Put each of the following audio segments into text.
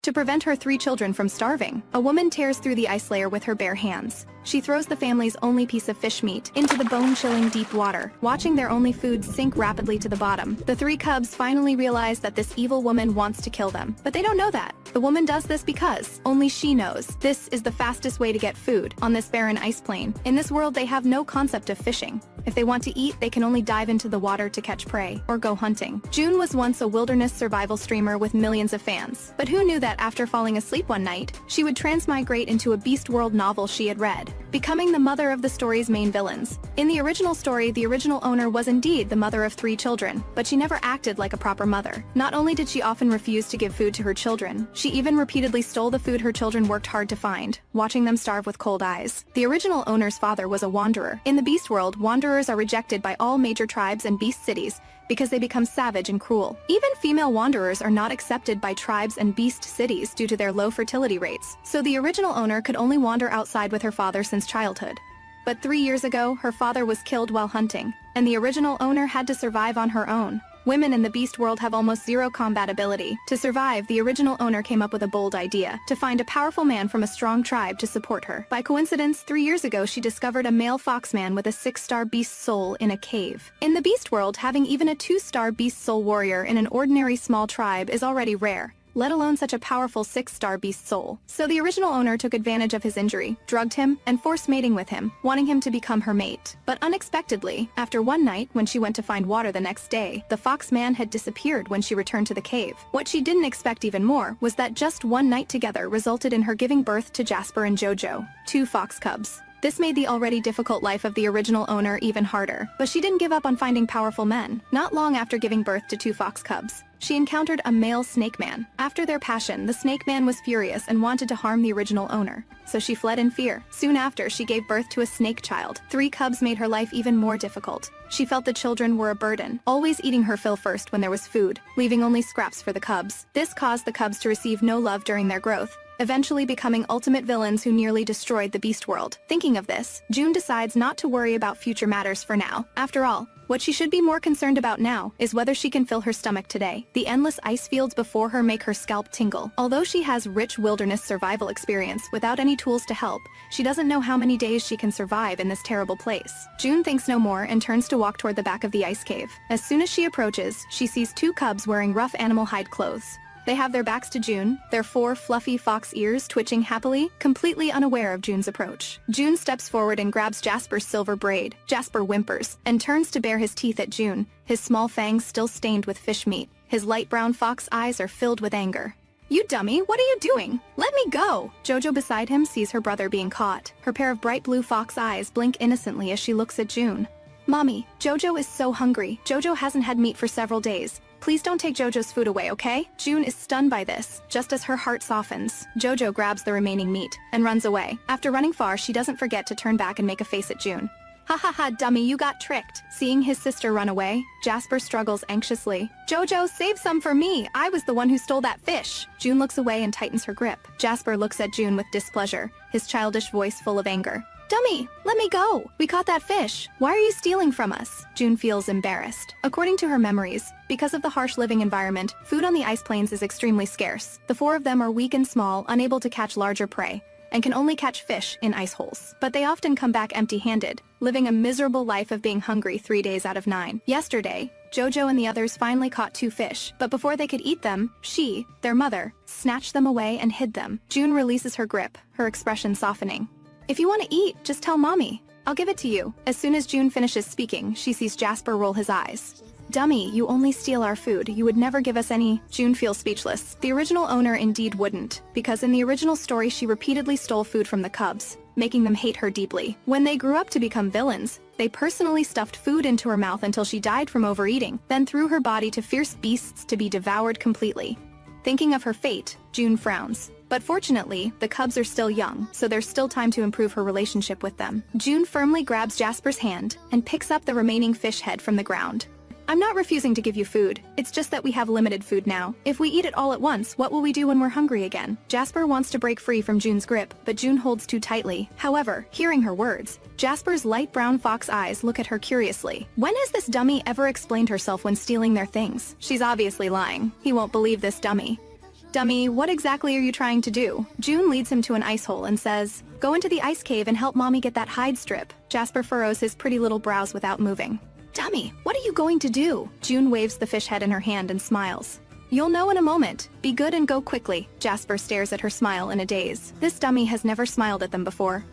To prevent her 3 children from starving, a woman tears through the ice layer with her bare hands. She throws the family's only piece of fish meat into the bone-chilling deep water, watching their only food sink rapidly to the bottom. The 3 cubs finally realize that this evil woman wants to kill them, but they don't know that. The woman does this because only she knows this is the fastest way to get food on this barren ice plain. In this world, they have no concept of fishing. If they want to eat, they can only dive into the water to catch prey or go hunting. June was once a wilderness survival streamer with millions of fans, but who knew that after falling asleep one night, she would transmigrate into a Beast World novel she had read, becoming the mother of the story's main villains. In the original story, the original owner was indeed the mother of 3 children, but she never acted like a proper mother. Not only did she often refuse to give food to her children, she even repeatedly stole the food her children worked hard to find, watching them starve with cold eyes. The original owner's father was a wanderer. In the Beast World, wanderers are rejected by all major tribes and beast cities because they become savage and cruel. Even female wanderers are not accepted by tribes and beast cities due to their low fertility rates, so the original owner could only wander outside with her father since childhood. But 3 years ago, her father was killed while hunting, and the original owner had to survive on her own. Women in the Beast World have almost 0 combat ability. To survive, the original owner came up with a bold idea: to find a powerful man from a strong tribe to support her. By coincidence, 3 years ago she discovered a male foxman with a 6-star beast soul in a cave. In the Beast World, having even a 2-star beast soul warrior in an ordinary small tribe is already rare, let alone such a powerful 6-star beast soul. So the original owner took advantage of his injury, drugged him, and forced mating with him, wanting him to become her mate. But unexpectedly, after one night when she went to find water the next day, the fox man had disappeared when she returned to the cave. What she didn't expect even more was that just one night together resulted in her giving birth to Jasper and Jojo, 2 fox cubs. This made the already difficult life of the original owner even harder, but she didn't give up on finding powerful men. Not long after giving birth to 2 fox cubs, she encountered a male snake man. After their passion, the snake man was furious and wanted to harm the original owner, so she fled in fear. Soon after, she gave birth to a snake child. 3 cubs made her life even more difficult. She felt the children were a burden, always eating her fill first when there was food, leaving only scraps for the cubs. This caused the cubs to receive no love during their growth, eventually becoming ultimate villains who nearly destroyed the Beast World. Thinking of this, June decides not to worry about future matters for now. After all, what she should be more concerned about now is whether she can fill her stomach today. The endless ice fields before her make her scalp tingle. Although she has rich wilderness survival experience without any tools to help, she doesn't know how many days she can survive in this terrible place. June thinks no more and turns to walk toward the back of the ice cave. As soon as she approaches, she sees 2 cubs wearing rough animal hide clothes. They have their backs to June, their 4 fluffy fox ears twitching happily, completely unaware of June's approach. June steps forward and grabs Jasper's silver braid. Jasper whimpers and turns to bare his teeth at June, his small fangs still stained with fish meat. His light brown fox eyes are filled with anger. "You dummy, what are you doing? Let me go!" Jojo beside him sees her brother being caught. Her pair of bright blue fox eyes blink innocently as she looks at June. "Mommy, Jojo is so hungry. Jojo hasn't had meat for several days. Please don't take Jojo's food away, okay?" June is stunned by this. Just as her heart softens, Jojo grabs the remaining meat and runs away. After running far, she doesn't forget to turn back and make a face at June. "Ha ha ha, dummy, you got tricked." Seeing his sister run away, Jasper struggles anxiously. "Jojo, save some for me. I was the one who stole that fish." June looks away and tightens her grip. Jasper looks at June with displeasure, his childish voice full of anger. "Dummy, let me go. We caught that fish. Why are you stealing from us?" June feels embarrassed. According to her memories, because of the harsh living environment, food on the ice plains is extremely scarce. The 4 of them are weak and small, unable to catch larger prey, and can only catch fish in ice holes. But they often come back empty-handed, living a miserable life of being hungry 3 days out of 9. Yesterday, Jojo and the others finally caught 2 fish, but before they could eat them, she, their mother, snatched them away and hid them. June releases her grip, her expression softening. "If you want to eat, just tell Mommy. I'll give it to you." As soon as June finishes speaking, she sees Jasper roll his eyes. "Dummy, you only steal our food. You would never give us any." June feels speechless. The original owner indeed wouldn't, because in the original story she repeatedly stole food from the cubs, making them hate her deeply. When they grew up to become villains, they personally stuffed food into her mouth until she died from overeating, then threw her body to fierce beasts to be devoured completely. Thinking of her fate, June frowns. But fortunately, the cubs are still young, so there's still time to improve her relationship with them. June firmly grabs Jasper's hand and picks up the remaining fish head from the ground. I'm not refusing to give you food. It's just that we have limited food now. If we eat it all at once, what will we do when we're hungry again? Jasper wants to break free from June's grip, but June holds too tightly. However, hearing her words, Jasper's light brown fox eyes look at her curiously. When has this dummy ever explained herself when stealing their things? She's obviously lying. He won't believe this dummy. Dummy, what exactly are you trying to do? June leads him to an ice hole and says, "Go into the ice cave and help mommy get that hide strip." Jasper furrows his pretty little brows without moving. Dummy, what are you going to do? June waves the fish head in her hand and smiles. You'll know in a moment. Be good and go quickly. Jasper stares at her smile in a daze. This dummy has never smiled at them before.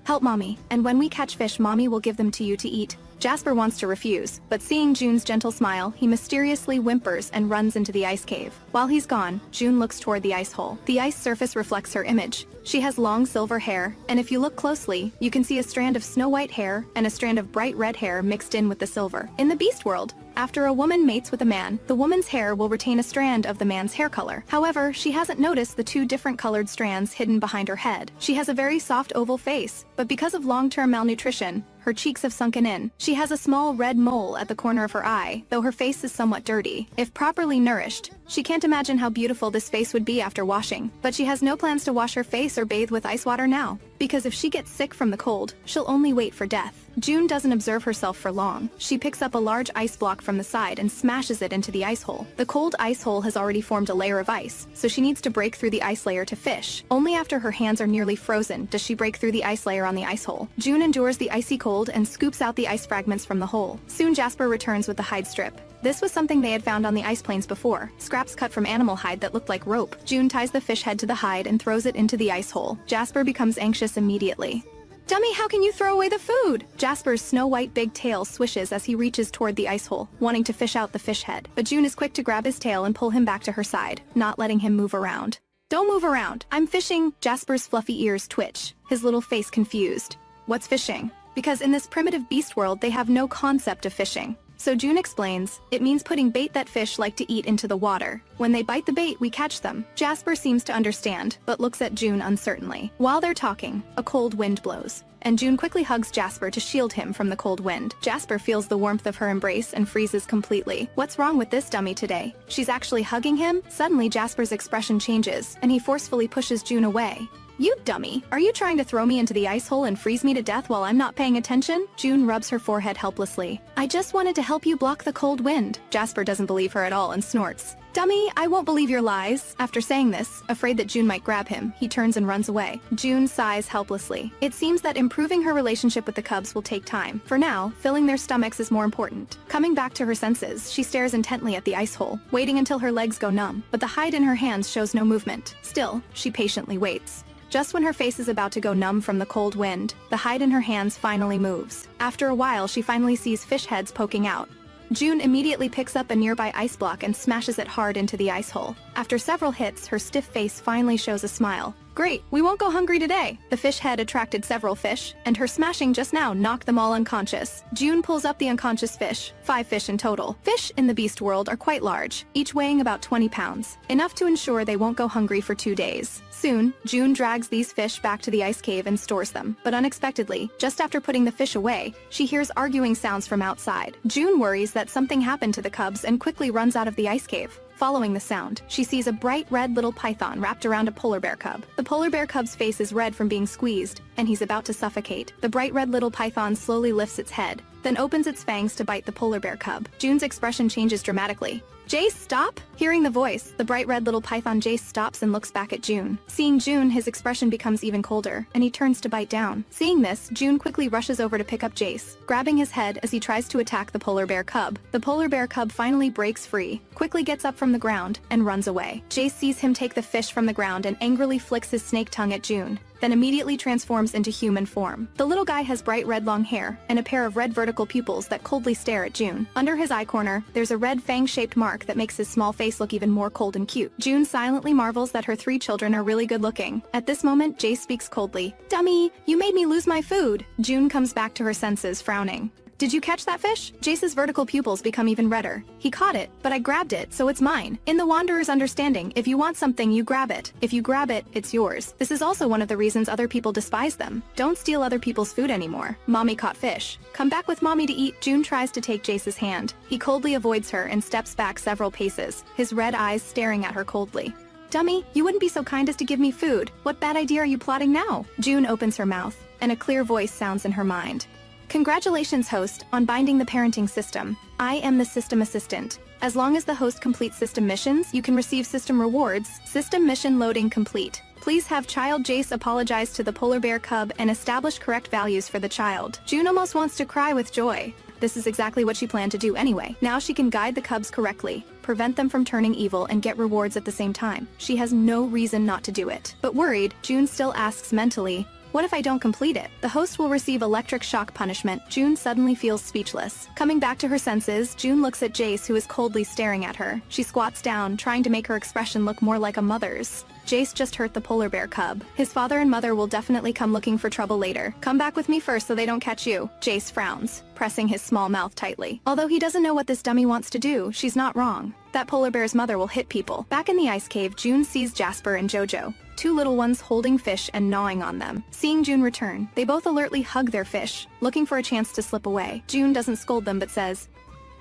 Help mommy, and when we catch fish, mommy will give them to you to eat. Jasper wants to refuse, but seeing June's gentle smile, he mysteriously whimpers and runs into the ice cave. While he's gone, June looks toward the ice hole. The ice surface reflects her image. She has long silver hair, and if you look closely, you can see a strand of snow-white hair and a strand of bright red hair mixed in with the silver. In the beast world, after a woman mates with a man, the woman's hair will retain a strand of the man's hair color. However, she hasn't noticed the two different colored strands hidden behind her head. She has a very soft oval face, but because of long-term malnutrition, her cheeks have sunken in. She has a small red mole at the corner of her eye, though her face is somewhat dirty. If properly nourished, she can't imagine how beautiful this face would be after washing. But she has no plans to wash her face or bathe with ice water now, because if she gets sick from the cold, she'll only wait for death. June doesn't observe herself for long. She picks up a large ice block from the side and smashes it into the ice hole. The cold ice hole has already formed a layer of ice, so she needs to break through the ice layer to fish. Only after her hands are nearly frozen does she break through the ice layer on the ice hole. June endures the icy cold and scoops out the ice fragments from the hole. Soon Jasper returns with the hide strip. This was something they had found on the ice plains before, scraps cut from animal hide that looked like rope. June ties the fish head to the hide and throws it into the ice hole. Jasper becomes anxious immediately. Dummy, how can you throw away the food? Jasper's snow-white big tail swishes as he reaches toward the ice hole, wanting to fish out the fish head. But June is quick to grab his tail and pull him back to her side, not letting him move around. Don't move around. I'm fishing. Jasper's fluffy ears twitch, his little face confused. What's fishing? Because in this primitive beast world, they have no concept of fishing. So June explains, it means putting bait that fish like to eat into the water. When they bite the bait, we catch them. Jasper seems to understand, but looks at June uncertainly. While they're talking, a cold wind blows, and June quickly hugs Jasper to shield him from the cold wind. Jasper feels the warmth of her embrace and freezes completely. What's wrong with this dummy today? She's actually hugging him? Suddenly Jasper's expression changes, and he forcefully pushes June away. You dummy! Are you trying to throw me into the ice hole and freeze me to death while I'm not paying attention? June rubs her forehead helplessly. I just wanted to help you block the cold wind. Jasper doesn't believe her at all and snorts. Dummy, I won't believe your lies. After saying this, afraid that June might grab him, he turns and runs away. June sighs helplessly. It seems that improving her relationship with the cubs will take time. For now, filling their stomachs is more important. Coming back to her senses, she stares intently at the ice hole, waiting until her legs go numb, but the hide in her hands shows no movement. Still, she patiently waits. Just when her face is about to go numb from the cold wind, the hide in her hands finally moves. After a while, she finally sees fish heads poking out. June immediately picks up a nearby ice block and smashes it hard into the ice hole. After several hits, her stiff face finally shows a smile. Great, we won't go hungry today. The fish head attracted several fish, and her smashing just now knocked them all unconscious. June pulls up the unconscious fish, 5 fish in total. Fish in the beast world are quite large, each weighing about 20 pounds, enough to ensure they won't go hungry for 2 days. Soon, June drags these fish back to the ice cave and stores them, but unexpectedly, just after putting the fish away, she hears arguing sounds from outside. June worries that something happened to the cubs and quickly runs out of the ice cave. Following the sound, she sees a bright red little python wrapped around a polar bear cub. The polar bear cub's face is red from being squeezed, and he's about to suffocate. The bright red little python slowly lifts its head, then opens its fangs to bite the polar bear cub. June's expression changes dramatically. Jace, stop! Hearing the voice, the bright red little python Jace stops and looks back at June. Seeing June, his expression becomes even colder, and he turns to bite down. Seeing this, June quickly rushes over to pick up Jace, grabbing his head as he tries to attack the polar bear cub. The polar bear cub finally breaks free, quickly gets up from the ground, and runs away. Jace sees him take the fish from the ground and angrily flicks his snake tongue at June, then immediately transforms into human form. The little guy has bright red long hair and a pair of red vertical pupils that coldly stare at June. Under his eye corner, there's a red fang-shaped mark that makes his small face look even more cold and cute. June silently marvels that her 3 children are really good looking. At this moment, Jace speaks coldly. Dummy, you made me lose my food. June comes back to her senses, frowning. Did you catch that fish? Jace's vertical pupils become even redder. He caught it, but I grabbed it, so it's mine. In the Wanderer's understanding, if you want something, you grab it. If you grab it, it's yours. This is also one of the reasons other people despise them. Don't steal other people's food anymore. Mommy caught fish. Come back with mommy to eat. June tries to take Jace's hand. He coldly avoids her and steps back several paces, his red eyes staring at her coldly. Dummy, you wouldn't be so kind as to give me food. What bad idea are you plotting now? June opens her mouth, and a clear voice sounds in her mind. Congratulations, host, on binding the parenting system. I am the system assistant. As long as the host completes system missions, you can receive system rewards. System mission loading complete. Please have child Jace apologize to the polar bear cub and establish correct values for the child. June almost wants to cry with joy. This is exactly what she planned to do anyway. Now she can guide the cubs correctly, prevent them from turning evil, and get rewards at the same time. She has no reason not to do it. But worried, June still asks mentally, what if I don't complete it? The host will receive electric shock punishment. June suddenly feels speechless. Coming back to her senses, June looks at Jace, who is coldly staring at her. She squats down, trying to make her expression look more like a mother's. Jace just hurt the polar bear cub. His father and mother will definitely come looking for trouble later. Come back with me first so they don't catch you. Jace frowns, pressing his small mouth tightly. Although he doesn't know what this dummy wants to do, she's not wrong. That polar bear's mother will hit people. Back in the ice cave, June sees Jasper and Jojo, two little ones holding fish and gnawing on them. Seeing June return, they both alertly hug their fish, looking for a chance to slip away. June doesn't scold them but says,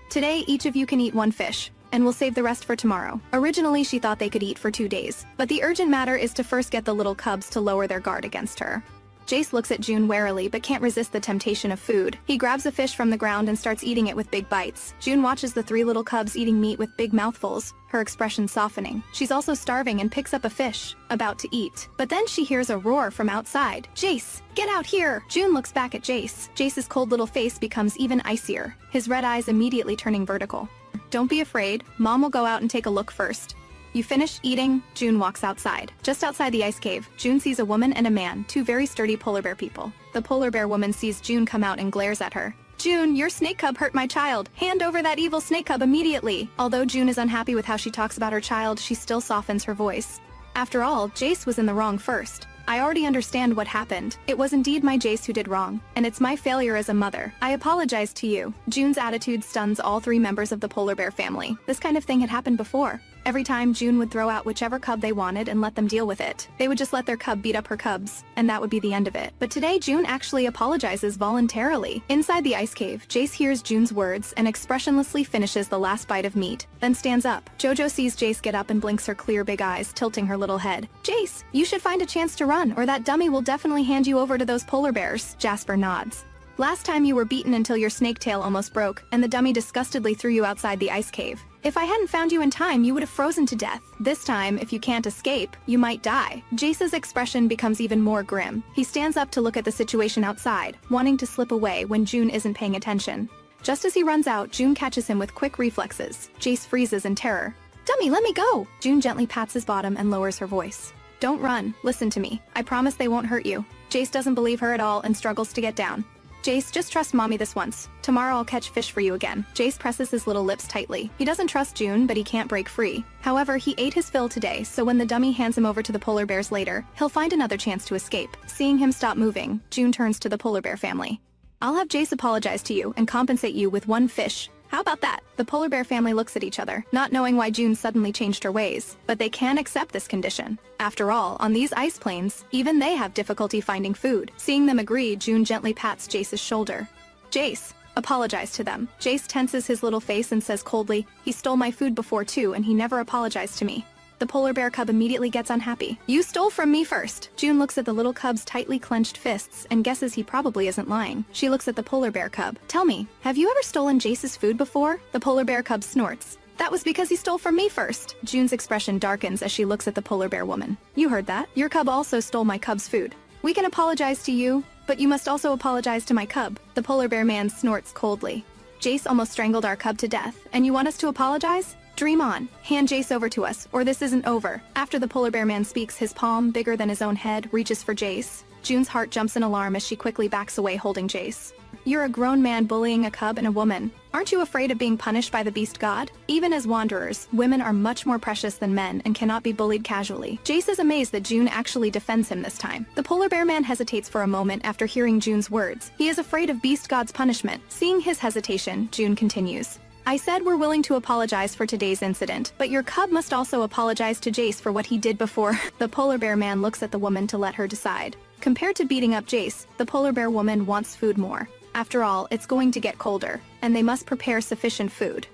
"Today, each of you can eat one fish, and we'll save the rest for tomorrow." Originally, she thought they could eat for 2 days, but the urgent matter is to first get the little cubs to lower their guard against her. Jace looks at June warily but can't resist the temptation of food. He grabs a fish from the ground and starts eating it with big bites. June watches the 3 little cubs eating meat with big mouthfuls, her expression softening. She's also starving and picks up a fish, about to eat. But then she hears a roar from outside. "Jace, get out here!" June looks back at Jace. Jace's cold little face becomes even icier, his red eyes immediately turning vertical. "Don't be afraid, Mom will go out and take a look first." You finish eating, June walks outside. Just outside the ice cave, June sees a woman and a man, 2 very sturdy polar bear people. The polar bear woman sees June come out and glares at her. "June, your snake cub hurt my child. Hand over that evil snake cub immediately." Although June is unhappy with how she talks about her child, she still softens her voice. After all, Jace was in the wrong first. I already understand what happened. It was indeed my Jace who did wrong, and it's my failure as a mother. I apologize to you. June's attitude stuns all 3 members of the polar bear family. This kind of thing had happened before. Every time, June would throw out whichever cub they wanted and let them deal with it. They would just let their cub beat up her cubs, and that would be the end of it. But today, June actually apologizes voluntarily. Inside the ice cave, Jace hears June's words and expressionlessly finishes the last bite of meat, then stands up. Jojo sees Jace get up and blinks her clear big eyes, tilting her little head. "Jace, you should find a chance to run, or that dummy will definitely hand you over to those polar bears." Jasper nods. "Last time you were beaten until your snake tail almost broke, and the dummy disgustedly threw you outside the ice cave. If I hadn't found you in time, you would have frozen to death. This time, if you can't escape, you might die." Jace's expression becomes even more grim. He stands up to look at the situation outside, wanting to slip away when June isn't paying attention. Just as he runs out, June catches him with quick reflexes. Jace freezes in terror. "Dummy, let me go!" June gently pats his bottom and lowers her voice. "Don't run. Listen to me. I promise they won't hurt you." Jace doesn't believe her at all and struggles to get down. "Jace, just trust Mommy this once. Tomorrow I'll catch fish for you again." Jace presses his little lips tightly. He doesn't trust June, but he can't break free. However, he ate his fill today, so when the dummy hands him over to the polar bears later, he'll find another chance to escape. Seeing him stop moving, June turns to the polar bear family. "I'll have Jace apologize to you and compensate you with 1 fish. How about that?" The polar bear family looks at each other, not knowing why June suddenly changed her ways, but they can accept this condition. After all, on these ice plains, even they have difficulty finding food. Seeing them agree, June gently pats Jace's shoulder. "Jace, apologize to them." Jace tenses his little face and says coldly, "He stole my food before too, and he never apologized to me." The polar bear cub immediately gets unhappy. "You stole from me first." June looks at the little cub's tightly clenched fists and guesses he probably isn't lying. She looks at the polar bear cub. "Tell me, have you ever stolen Jace's food before?" The polar bear cub snorts. "That was because he stole from me first." June's expression darkens as she looks at the polar bear woman. "You heard that. Your cub also stole my cub's food. We can apologize to you, but you must also apologize to my cub." The polar bear man snorts coldly. "Jace almost strangled our cub to death, and you want us to apologize? Dream on. Hand Jace over to us, or this isn't over." After the polar bear man speaks, his palm, bigger than his own head, reaches for Jace. June's heart jumps in alarm as she quickly backs away holding Jace. "You're a grown man bullying a cub and a woman. Aren't you afraid of being punished by the beast god? Even as wanderers, women are much more precious than men and cannot be bullied casually." Jace is amazed that June actually defends him this time. The polar bear man hesitates for a moment after hearing June's words. He is afraid of beast god's punishment. Seeing his hesitation, June continues. "I said we're willing to apologize for today's incident, but your cub must also apologize to Jace for what he did before." The polar bear man looks at the woman to let her decide. Compared to beating up Jace, the polar bear woman wants food more. After all, it's going to get colder, and they must prepare sufficient food.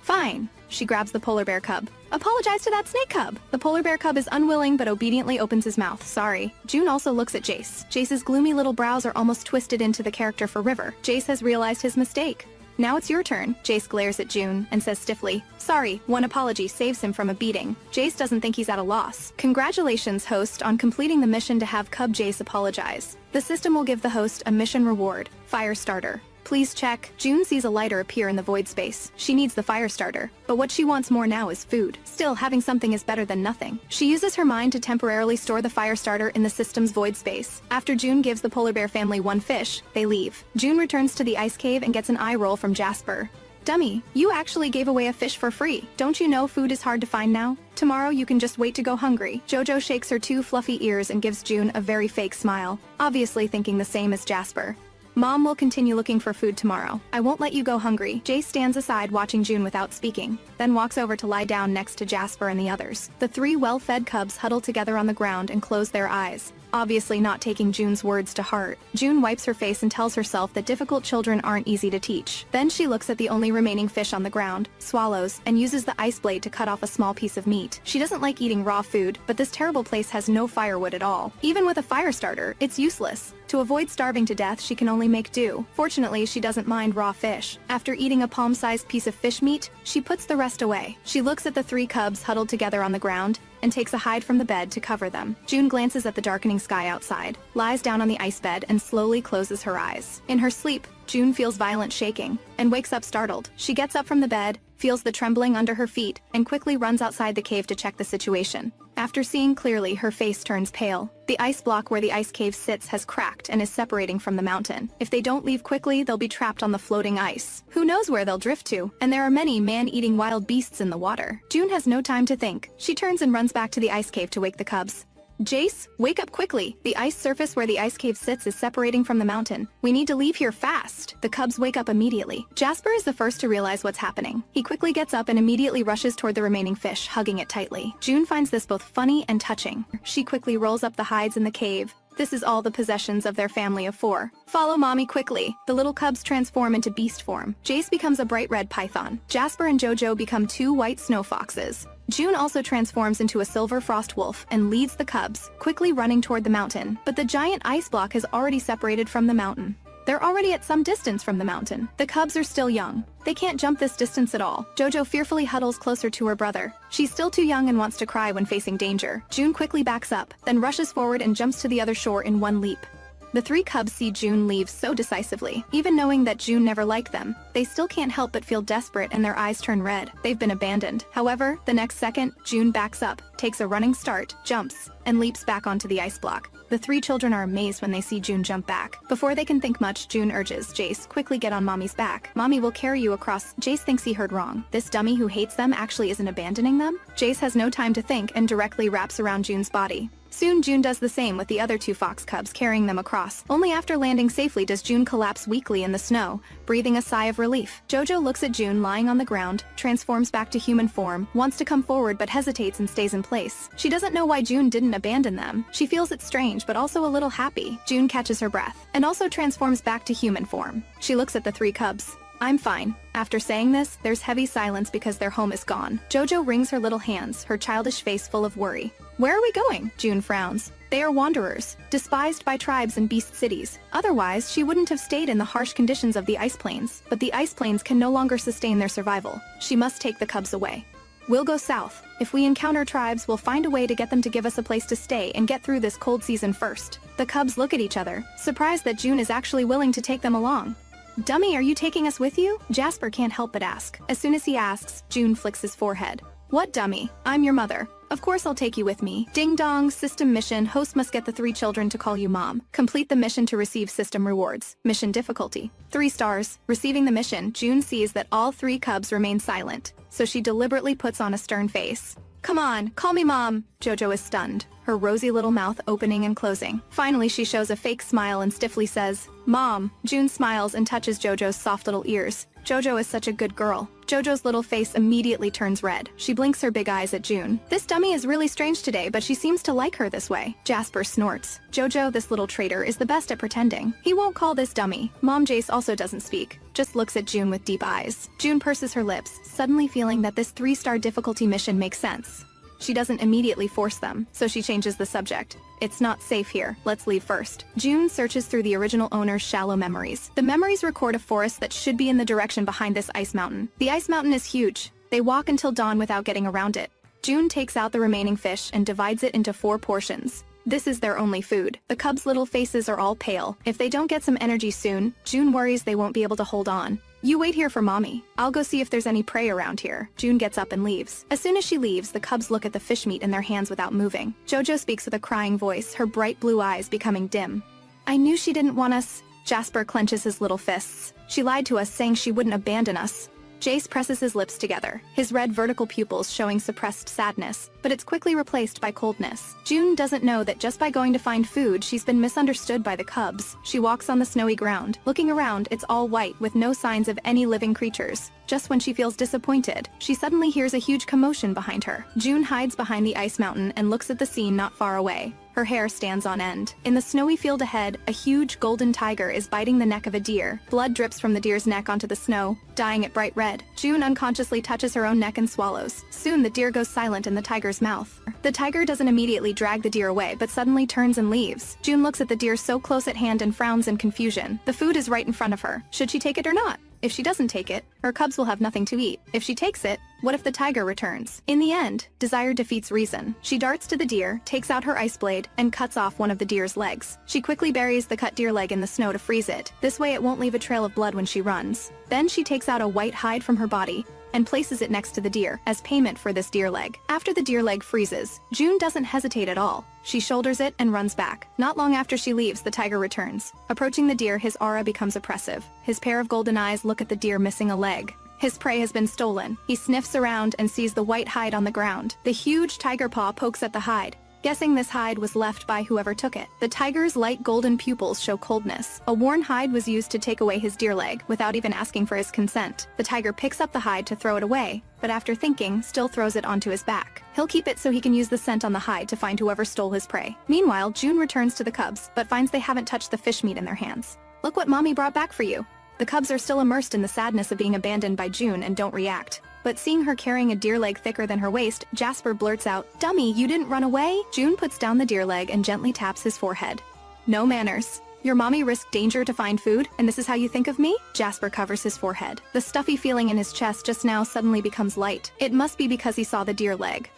"Fine." She grabs the polar bear cub. "Apologize to that snake cub." The polar bear cub is unwilling but obediently opens his mouth. "Sorry." June also looks at Jace. Jace's gloomy little brows are almost twisted into the character for River. Jace has realized his mistake. Now it's your turn. Jace glares at June and says stiffly, sorry. One apology saves him from a beating. Jace doesn't think he's at a loss. Congratulations, host, on completing the mission to have Cub Jace apologize. The system will give the host a mission reward, fire starter. Please check. June sees a lighter appear in the void space. She needs the fire starter, but what she wants more now is food. Still, having something is better than nothing. She uses her mind to temporarily store the fire starter in the system's void space. After June gives the polar bear family one fish, they leave. June returns to the ice cave and gets an eye roll from Jasper. Dummy, you actually gave away a fish for free. Don't you know food is hard to find now? Tomorrow you can just wait to go hungry. Jojo shakes her two fluffy ears and gives June a very fake smile, obviously thinking the same as Jasper. Mom will continue looking for food tomorrow. I won't let you go hungry. Jace stands aside watching June without speaking, then walks over to lie down next to Jasper and the others. The three well-fed cubs huddle together on the ground and close their eyes, obviously not taking June's words to heart. June wipes her face and tells herself that difficult children aren't easy to teach. Then she looks at the only remaining fish on the ground, swallows, and uses the ice blade to cut off a small piece of meat. She doesn't like eating raw food, but this terrible place has no firewood at all. Even with a fire starter, it's useless. To avoid starving to death, she can only make do. Fortunately, she doesn't mind raw fish. After eating a palm-sized piece of fish meat, she puts the rest away. She looks at the three cubs huddled together on the ground and takes a hide from the bed to cover them. June glances at the darkening sky outside, lies down on the ice bed, and slowly closes her eyes. In her sleep, June feels violent shaking and wakes up startled. She gets up from the bed, feels the trembling under her feet, and quickly runs outside the cave to check the situation. After seeing clearly, her face turns pale. The ice block where the ice cave sits has cracked and is separating from the mountain. If they don't leave quickly, they'll be trapped on the floating ice. Who knows where they'll drift to? And there are many man-eating wild beasts in the water. June has no time to think. She turns and runs back to the ice cave to wake the cubs. Jace, wake up quickly. The ice surface where the ice cave sits is separating from the mountain. We need to leave here fast. The cubs wake up immediately. Jasper is the first to realize what's happening. He quickly gets up and immediately rushes toward the remaining fish, hugging it tightly. June finds this both funny and touching. She quickly rolls up the hides in the cave. This is all the possessions of their family of 4. Follow mommy quickly. The little cubs transform into beast form. Jace becomes a bright red python. Jasper and Jojo become 2 white snow foxes. June also transforms into a silver frost wolf and leads the cubs, quickly running toward the mountain. But the giant ice block has already separated from the mountain. They're already at some distance from the mountain. The cubs are still young. They can't jump this distance at all. Jojo fearfully huddles closer to her brother. She's still too young and wants to cry when facing danger. June quickly backs up, then rushes forward and jumps to the other shore in one leap. The 3 cubs see June leave so decisively. Even knowing that June never liked them, they still can't help but feel desperate and their eyes turn red. They've been abandoned. However, the next second, June backs up, takes a running start, jumps, and leaps back onto the ice block. The 3 children are amazed when they see June jump back. Before they can think much, June urges Jace, quickly get on mommy's back. Mommy will carry you across. Jace thinks he heard wrong. This dummy who hates them actually isn't abandoning them? Jace has no time to think and directly wraps around June's body. Soon June does the same with the other 2 fox cubs carrying them across. Only after landing safely does June collapse weakly in the snow, breathing a sigh of relief. Jojo looks at June lying on the ground, transforms back to human form, wants to come forward but hesitates and stays in place. She doesn't know why June didn't abandon them. She feels it's strange but also a little happy. June catches her breath and also transforms back to human form. She looks at the 3 cubs. I'm fine. After saying this, there's heavy silence because their home is gone. Jojo wrings her little hands, her childish face full of worry. Where are we going? June frowns. They are wanderers, despised by tribes and beast cities. Otherwise, she wouldn't have stayed in the harsh conditions of the ice plains. But the ice plains can no longer sustain their survival. She must take the cubs away. We'll go south. If we encounter tribes, we'll find a way to get them to give us a place to stay and get through this cold season first. The cubs look at each other, surprised that June is actually willing to take them along. Dummy, are you taking us with you? Jasper can't help but ask. As soon as he asks, June flicks his forehead. What dummy? I'm your mother. Of course I'll take you with me. Ding dong, system mission. Host must get the 3 children to call you mom. Complete the mission to receive system rewards. Mission difficulty: 3 stars. Receiving the mission, June sees that all 3 cubs remain silent, so she deliberately puts on a stern face. Come on, call me mom. Jojo is stunned, her rosy little mouth opening and closing. Finally, she shows a fake smile and stiffly says, Mom. June smiles and touches Jojo's soft little ears. Jojo is such a good girl. Jojo's little face immediately turns red. She blinks her big eyes at June. This dummy is really strange today, but she seems to like her this way. Jasper snorts. Jojo, this little traitor, is the best at pretending. He won't call this dummy. Mom Jace also doesn't speak, just looks at June with deep eyes. June purses her lips, suddenly feeling that this 3-star difficulty mission makes sense. She doesn't immediately force them, so she changes the subject. It's not safe here, let's leave first. June searches through the original owner's shallow memories. The memories record a forest that should be in the direction behind this ice mountain. The ice mountain is huge. They walk until dawn without getting around it. June takes out the remaining fish and divides it into 4 portions. This is their only food. The cubs' little faces are all pale. If they don't get some energy soon, June worries they won't be able to hold on. You wait here for mommy. I'll go see if there's any prey around here. June gets up and leaves. As soon as she leaves, the cubs look at the fish meat in their hands without moving. Jojo speaks with a crying voice, her bright blue eyes becoming dim. I knew she didn't want us. Jasper clenches his little fists. She lied to us saying she wouldn't abandon us. Jace presses his lips together, his red vertical pupils showing suppressed sadness, but it's quickly replaced by coldness. June doesn't know that just by going to find food, she's been misunderstood by the cubs. She walks on the snowy ground. Looking around, it's all white with no signs of any living creatures. Just when she feels disappointed, she suddenly hears a huge commotion behind her. June hides behind the ice mountain and looks at the scene not far away. Her hair stands on end. In the snowy field ahead, a huge golden tiger is biting the neck of a deer. Blood drips from the deer's neck onto the snow, dyeing it bright red. June unconsciously touches her own neck and swallows. Soon the deer goes silent in the tiger's mouth. The tiger doesn't immediately drag the deer away, but suddenly turns and leaves. June looks at the deer so close at hand and frowns in confusion. The food is right in front of her. Should she take it or not? If she doesn't take it, her cubs will have nothing to eat. If she takes it, what if the tiger returns? In the end, desire defeats reason. She darts to the deer, takes out her ice blade, and cuts off one of the deer's legs. She quickly buries the cut deer leg in the snow to freeze it. This way it won't leave a trail of blood when she runs. Then she takes out a white hide from her body and places it next to the deer as payment for this deer leg. After the deer leg freezes, June doesn't hesitate at all. She shoulders it and runs back. Not long after she leaves, the tiger returns. Approaching the deer, his aura becomes oppressive. His pair of golden eyes look at the deer missing a leg. His prey has been stolen. He sniffs around and sees the white hide on the ground. The huge tiger paw pokes at the hide, guessing this hide was left by whoever took it. The tiger's light golden pupils show coldness. A worn hide was used to take away his deer leg without even asking for his consent. The tiger picks up the hide to throw it away, but after thinking, still throws it onto his back. He'll keep it so he can use the scent on the hide to find whoever stole his prey. Meanwhile, June returns to the cubs, but finds they haven't touched the fish meat in their hands. Look what mommy brought back for you. The cubs are still immersed in the sadness of being abandoned by June and don't react. But seeing her carrying a deer leg thicker than her waist, Jasper blurts out, "Dummy, you didn't run away?" June puts down the deer leg and gently taps his forehead. No manners. Your mommy risked danger to find food, and this is how you think of me? Jasper covers his forehead. The stuffy feeling in his chest just now suddenly becomes light. It must be because he saw the deer leg.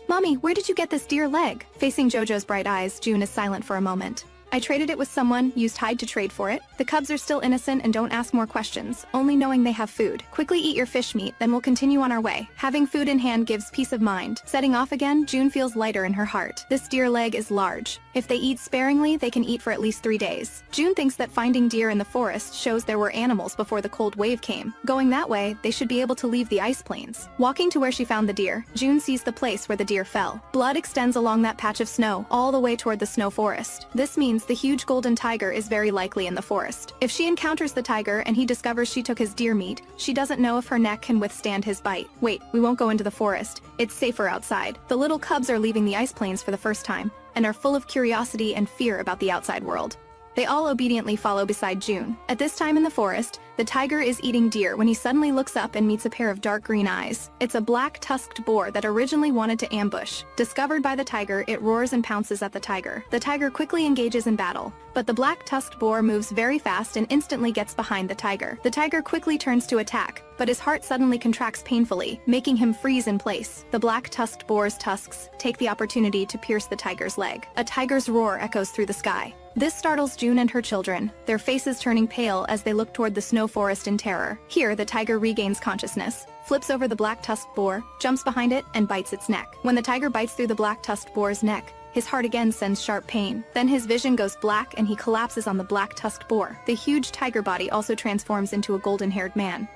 Mommy, where did you get this deer leg? Facing Jojo's bright eyes, June is silent for a moment. I traded it with someone, used hide to trade for it. The cubs are still innocent and don't ask more questions, only knowing they have food. Quickly eat your fish meat, then we'll continue on our way. Having food in hand gives peace of mind. Setting off again, June feels lighter in her heart. This deer leg is large. If they eat sparingly, they can eat for at least 3 days. June thinks that finding deer in the forest shows there were animals before the cold wave came. Going that way, they should be able to leave the ice plains. Walking to where she found the deer, June sees the place where the deer fell. Blood extends along that patch of snow, all the way toward the snow forest. This means the huge golden tiger is very likely in the forest. If she encounters the tiger and he discovers she took his deer meat, she doesn't know if her neck can withstand his bite. Wait, we won't go into the forest. It's safer outside. The little cubs are leaving the ice plains for the first time, and are full of curiosity and fear about the outside world. They all obediently follow beside June. At this time in the forest, the tiger is eating deer when he suddenly looks up and meets a pair of dark green eyes. It's a black-tusked boar that originally wanted to ambush. Discovered by the tiger, it roars and pounces at the tiger. The tiger quickly engages in battle, but the black-tusked boar moves very fast and instantly gets behind the tiger. The tiger quickly turns to attack, but his heart suddenly contracts painfully, making him freeze in place. The black-tusked boar's tusks take the opportunity to pierce the tiger's leg. A tiger's roar echoes through the sky. This startles June and her children, their faces turning pale as they look toward the snow forest in terror. Here, the tiger regains consciousness, flips over the black-tusked boar, jumps behind it, and bites its neck. When the tiger bites through the black-tusked boar's neck, his heart again sends sharp pain. Then his vision goes black and he collapses on the black-tusked boar. The huge tiger body also transforms into a golden-haired man.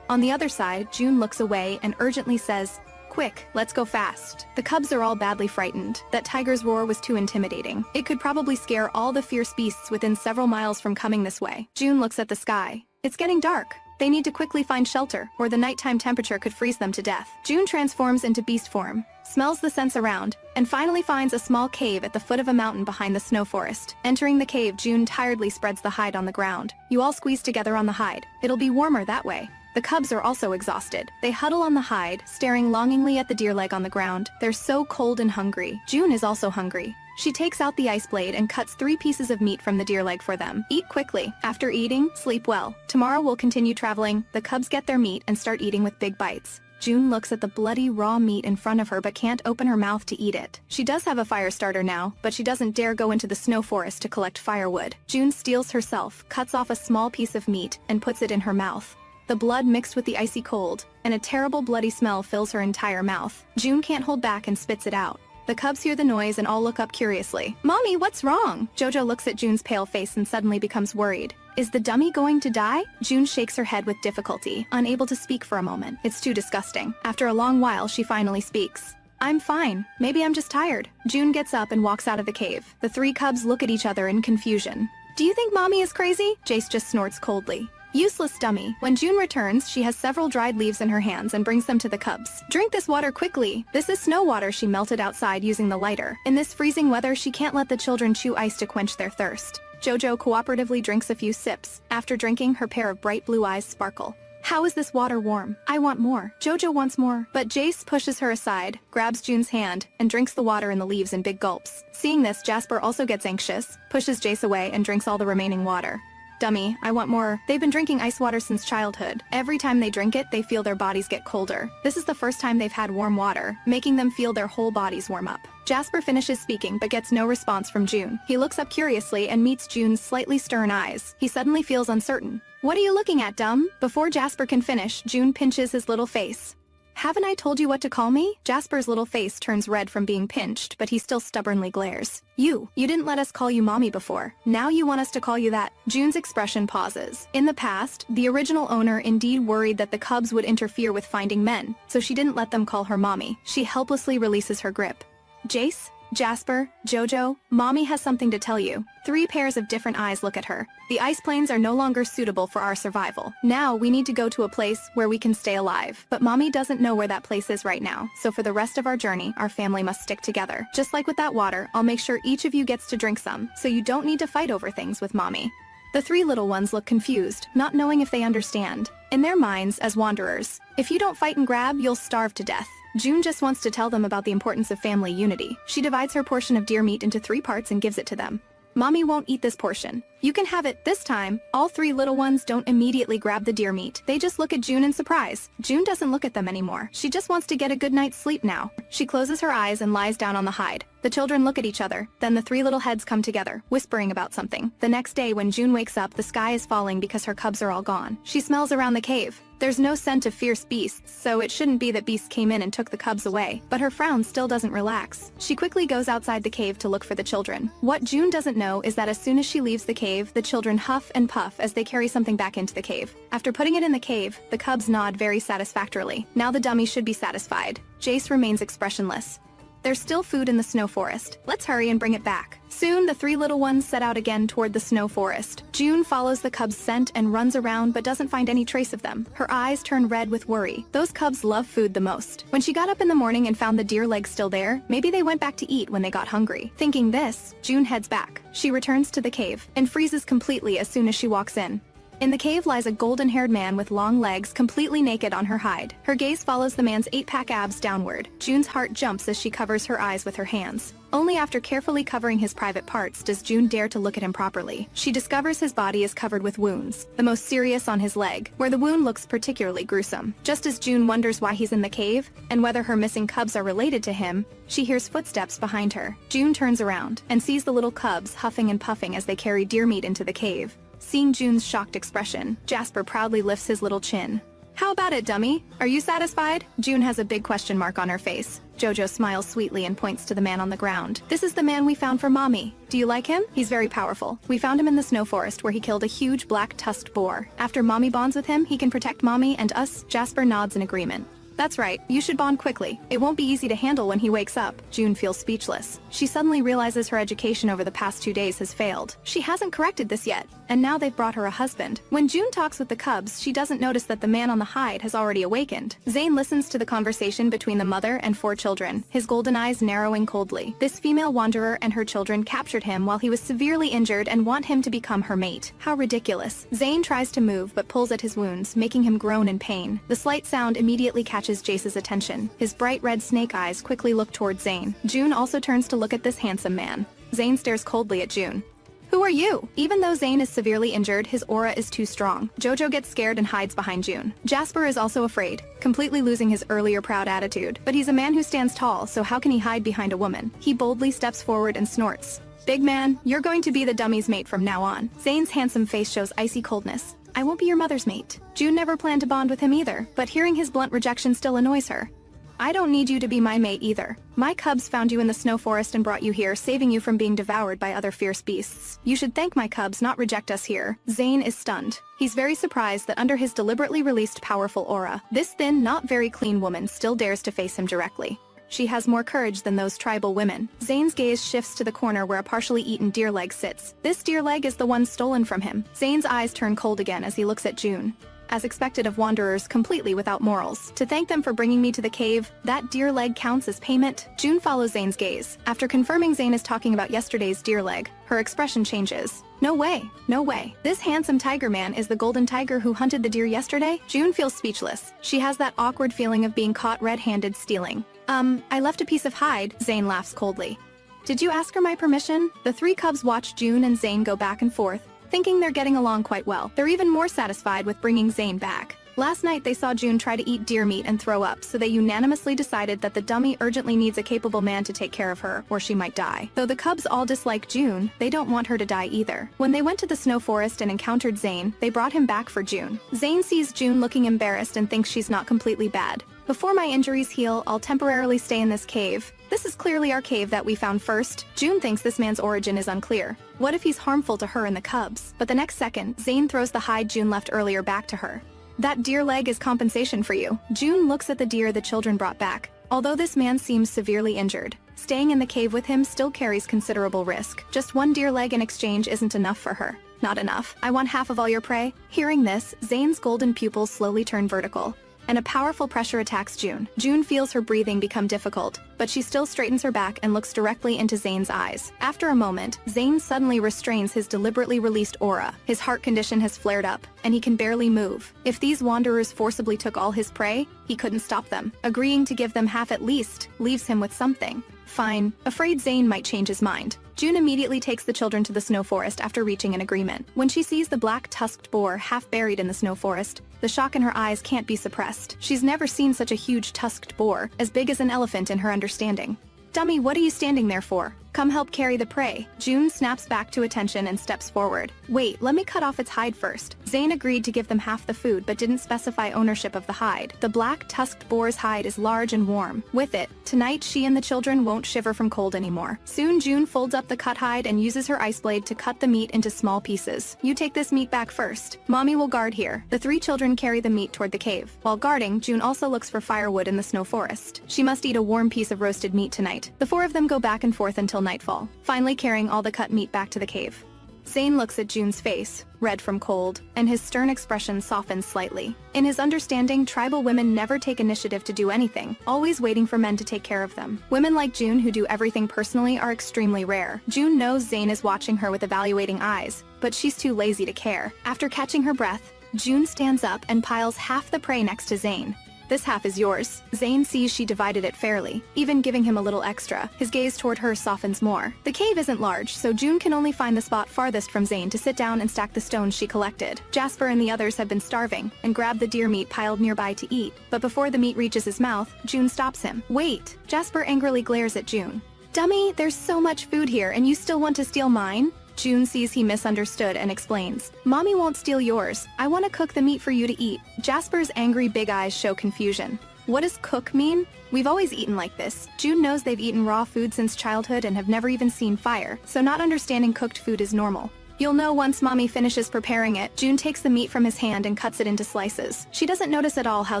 On the other side, June looks away and urgently says, "Quick, let's go fast." The cubs are all badly frightened. That tiger's roar was too intimidating. It could probably scare all the fierce beasts within several miles from coming this way. June looks at the sky. It's getting dark. They need to quickly find shelter, or the nighttime temperature could freeze them to death. June transforms into beast form, smells the scents around, and finally finds a small cave at the foot of a mountain behind the snow forest. Entering the cave, June tiredly spreads the hide on the ground. You all squeeze together on the hide. It'll be warmer that way. The cubs are also exhausted. They huddle on the hide, staring longingly at the deer leg on the ground. They're so cold and hungry. June is also hungry. She takes out the ice blade and cuts 3 pieces of meat from the deer leg for them. Eat quickly. After eating, sleep well. Tomorrow we'll continue traveling. The cubs get their meat and start eating with big bites. June looks at the bloody raw meat in front of her but can't open her mouth to eat it. She does have a fire starter now, but she doesn't dare go into the snow forest to collect firewood. June steels herself, cuts off a small piece of meat, and puts it in her mouth. The blood mixed with the icy cold, and a terrible bloody smell fills her entire mouth. June can't hold back and spits it out. The cubs hear the noise and all look up curiously. "Mommy, what's wrong?" Jojo looks at June's pale face and suddenly becomes worried. Is the dummy going to die? June shakes her head with difficulty, unable to speak for a moment. It's too disgusting. After a long while, she finally speaks. "I'm fine. Maybe I'm just tired." June gets up and walks out of the cave. The 3 cubs look at each other in confusion. "Do you think Mommy is crazy?" Jace just snorts coldly. Useless dummy. When June returns, she has several dried leaves in her hands and brings them to the cubs. "Drink this water quickly. This is snow water she melted outside using the lighter. In this freezing weather, she can't let the children chew ice to quench their thirst." Jojo cooperatively drinks a few sips. After drinking, her pair of bright blue eyes sparkle. "How is this water warm? I want more." Jojo wants more, but Jace pushes her aside, grabs June's hand, and drinks the water in the leaves in big gulps. Seeing this, Jasper also gets anxious, pushes Jace away, and drinks all the remaining water. "Dummy, I want more." They've been drinking ice water since childhood. Every time they drink it, they feel their bodies get colder. This is the first time they've had warm water, making them feel their whole bodies warm up. Jasper finishes speaking but gets no response from June. He looks up curiously and meets June's slightly stern eyes. He suddenly feels uncertain. "What are you looking at, dumb?" Before Jasper can finish, June pinches his little face. "Haven't I told you what to call me?" Jasper's little face turns red from being pinched, but he still stubbornly glares. You didn't let us call you Mommy before. Now you want us to call you that." June's expression pauses. In the past, the original owner indeed worried that the cubs would interfere with finding men, so she didn't let them call her Mommy. She helplessly releases her grip. "Jace? Jasper? Jojo? Mommy has something to tell you." 3 pairs of different eyes look at her. "The ice plains are no longer suitable for our survival. Now we need to go to a place where we can stay alive. But Mommy doesn't know where that place is right now, so for the rest of our journey, our family must stick together. Just like with that water, I'll make sure each of you gets to drink some, so you don't need to fight over things with Mommy." The 3 little ones look confused, not knowing if they understand. In their minds, as wanderers, if you don't fight and grab, you'll starve to death. June just wants to tell them about the importance of family unity. She divides her portion of deer meat into 3 parts and gives it to them. "Mommy won't eat this portion. You can have it this time." All 3 little ones don't immediately grab the deer meat. They just look at June in surprise. June doesn't look at them anymore. She just wants to get a good night's sleep now. She closes her eyes and lies down on the hide. The children look at each other. Then the 3 little heads come together, whispering about something. The next day when June wakes up, the sky is falling because her cubs are all gone. She smells around the cave. There's no scent of fierce beasts, so it shouldn't be that beasts came in and took the cubs away. But her frown still doesn't relax. She quickly goes outside the cave to look for the children. What June doesn't know is that as soon as she leaves the cave, the children huff and puff as they carry something back into the cave. After putting it in the cave, the cubs nod very satisfactorily. Now the dummy should be satisfied. Jace remains expressionless. There's still food in the snow forest. Let's hurry and bring it back. Soon, the 3 little ones set out again toward the snow forest. June follows the cubs' scent and runs around but doesn't find any trace of them. Her eyes turn red with worry. Those cubs love food the most. When she got up in the morning and found the deer legs still there, maybe they went back to eat when they got hungry. Thinking this, June heads back. She returns to the cave and freezes completely as soon as she walks in. In the cave lies a golden-haired man with long legs, completely naked on her hide. Her gaze follows the man's 8-pack abs downward. June's heart jumps as she covers her eyes with her hands. Only after carefully covering his private parts does June dare to look at him properly. She discovers his body is covered with wounds, the most serious on his leg, where the wound looks particularly gruesome. Just as June wonders why he's in the cave, and whether her missing cubs are related to him, she hears footsteps behind her. June turns around, and sees the little cubs huffing and puffing as they carry deer meat into the cave. Seeing June's shocked expression, Jasper proudly lifts his little chin. "How about it, dummy? Are you satisfied?" June has a big question mark on her face. Jojo smiles sweetly and points to the man on the ground. "This is the man we found for Mommy. Do you like him? He's very powerful. We found him in the snow forest where he killed a huge black tusked boar. After Mommy bonds with him, he can protect Mommy and us." Jasper nods in agreement. That's right, you should bond quickly. It won't be easy to handle when he wakes up. June feels speechless. She suddenly realizes her education over the past 2 days has failed. She hasn't corrected this yet, and now they've brought her a husband. When June talks with the cubs, she doesn't notice that the man on the hide has already awakened. Zane listens to the conversation between the mother and 4 children, his golden eyes narrowing coldly. This female wanderer and her children captured him while he was severely injured and want him to become her mate. How ridiculous. Zane tries to move but pulls at his wounds, making him groan in pain. The slight sound immediately catches Jace's attention. His bright red snake eyes quickly look toward Zane. June also turns to look at this handsome man. Zane stares coldly at June. Who are you? Even though Zane is severely injured, his aura is too strong. Jojo gets scared and hides behind June. Jasper is also afraid, completely losing his earlier proud attitude. But he's a man who stands tall, so how can he hide behind a woman? He boldly steps forward and snorts. Big man, you're going to be the dummy's mate from now on. Zane's handsome face shows icy coldness. I won't be your mother's mate. June never planned to bond with him either, but hearing his blunt rejection still annoys her. I don't need you to be my mate either. My cubs found you in the snow forest and brought you here, saving you from being devoured by other fierce beasts. You should thank my cubs, not reject us here. Zane is stunned. He's very surprised that under his deliberately released powerful aura, this thin, not very clean woman still dares to face him directly. She has more courage than those tribal women. Zane's gaze shifts to the corner where a partially eaten deer leg sits. This deer leg is the one stolen from him. Zane's eyes turn cold again as he looks at June. As expected of wanderers completely without morals. To thank them for bringing me to the cave, that deer leg counts as payment. June follows Zane's gaze. After confirming Zane is talking about yesterday's deer leg, her expression changes. No way, no way. This handsome tiger man is the golden tiger who hunted the deer yesterday? June feels speechless. She has that awkward feeling of being caught red-handed stealing. I left a piece of hide, Zane laughs coldly. Did you ask her my permission? The 3 cubs watch June and Zane go back and forth, thinking they're getting along quite well. They're even more satisfied with bringing Zane back. Last night they saw June try to eat deer meat and throw up, so they unanimously decided that the dummy urgently needs a capable man to take care of her, or she might die. Though the cubs all dislike June, they don't want her to die either. When they went to the snow forest and encountered Zane, they brought him back for June. Zane sees June looking embarrassed and thinks she's not completely bad. Before my injuries heal, I'll temporarily stay in this cave. This is clearly our cave that we found first. June thinks this man's origin is unclear. What if he's harmful to her and the cubs? But the next second, Zane throws the hide June left earlier back to her. That deer leg is compensation for you. June looks at the deer the children brought back. Although this man seems severely injured, staying in the cave with him still carries considerable risk. Just 1 deer leg in exchange isn't enough for her. Not enough. I want half of all your prey. Hearing this, Zane's golden pupils slowly turn vertical, and a powerful pressure attacks June. June feels her breathing become difficult, but she still straightens her back and looks directly into Zane's eyes. After a moment, Zane suddenly restrains his deliberately released aura. His heart condition has flared up, and he can barely move. If these wanderers forcibly took all his prey, he couldn't stop them. Agreeing to give them half at least leaves him with something. Fine. Afraid Zane might change his mind, June immediately takes the children to the snow forest after reaching an agreement. When she sees the black tusked boar half buried in the snow forest, the shock in her eyes can't be suppressed. She's never seen such a huge tusked boar, as big as an elephant in her understanding. Dummy, what are you standing there for? Come help carry the prey. June snaps back to attention and steps forward. Wait, let me cut off its hide first. Zane agreed to give them half the food but didn't specify ownership of the hide. The black tusked boar's hide is large and warm. With it, tonight she and the children won't shiver from cold anymore. Soon June folds up the cut hide and uses her ice blade to cut the meat into small pieces. You take this meat back first. Mommy will guard here. The 3 children carry the meat toward the cave. While guarding, June also looks for firewood in the snow forest. She must eat a warm piece of roasted meat tonight. The 4 of them go back and forth until nightfall, finally carrying all the cut meat back to the cave. Zane looks at June's face, red from cold, and his stern expression softens slightly. In his understanding, tribal women never take initiative to do anything, always waiting for men to take care of them. Women like June who do everything personally are extremely rare. June knows Zane is watching her with evaluating eyes, but she's too lazy to care. After catching her breath, June stands up and piles half the prey next to Zane. This half is yours. Zane sees she divided it fairly, even giving him a little extra. His gaze toward her softens more. The cave isn't large, so June can only find the spot farthest from Zane to sit down and stack the stones she collected. Jasper and the others have been starving, and grab the deer meat piled nearby to eat. But before the meat reaches his mouth, June stops him. Wait! Jasper angrily glares at June. Dummy, there's so much food here, and you still want to steal mine? June sees he misunderstood and explains. Mommy won't steal yours. I want to cook the meat for you to eat. Jasper's angry big eyes show confusion. What does cook mean? We've always eaten like this. June knows they've eaten raw food since childhood and have never even seen fire, so not understanding cooked food is normal. You'll know once mommy finishes preparing it. June takes the meat from his hand and cuts it into slices. She doesn't notice at all how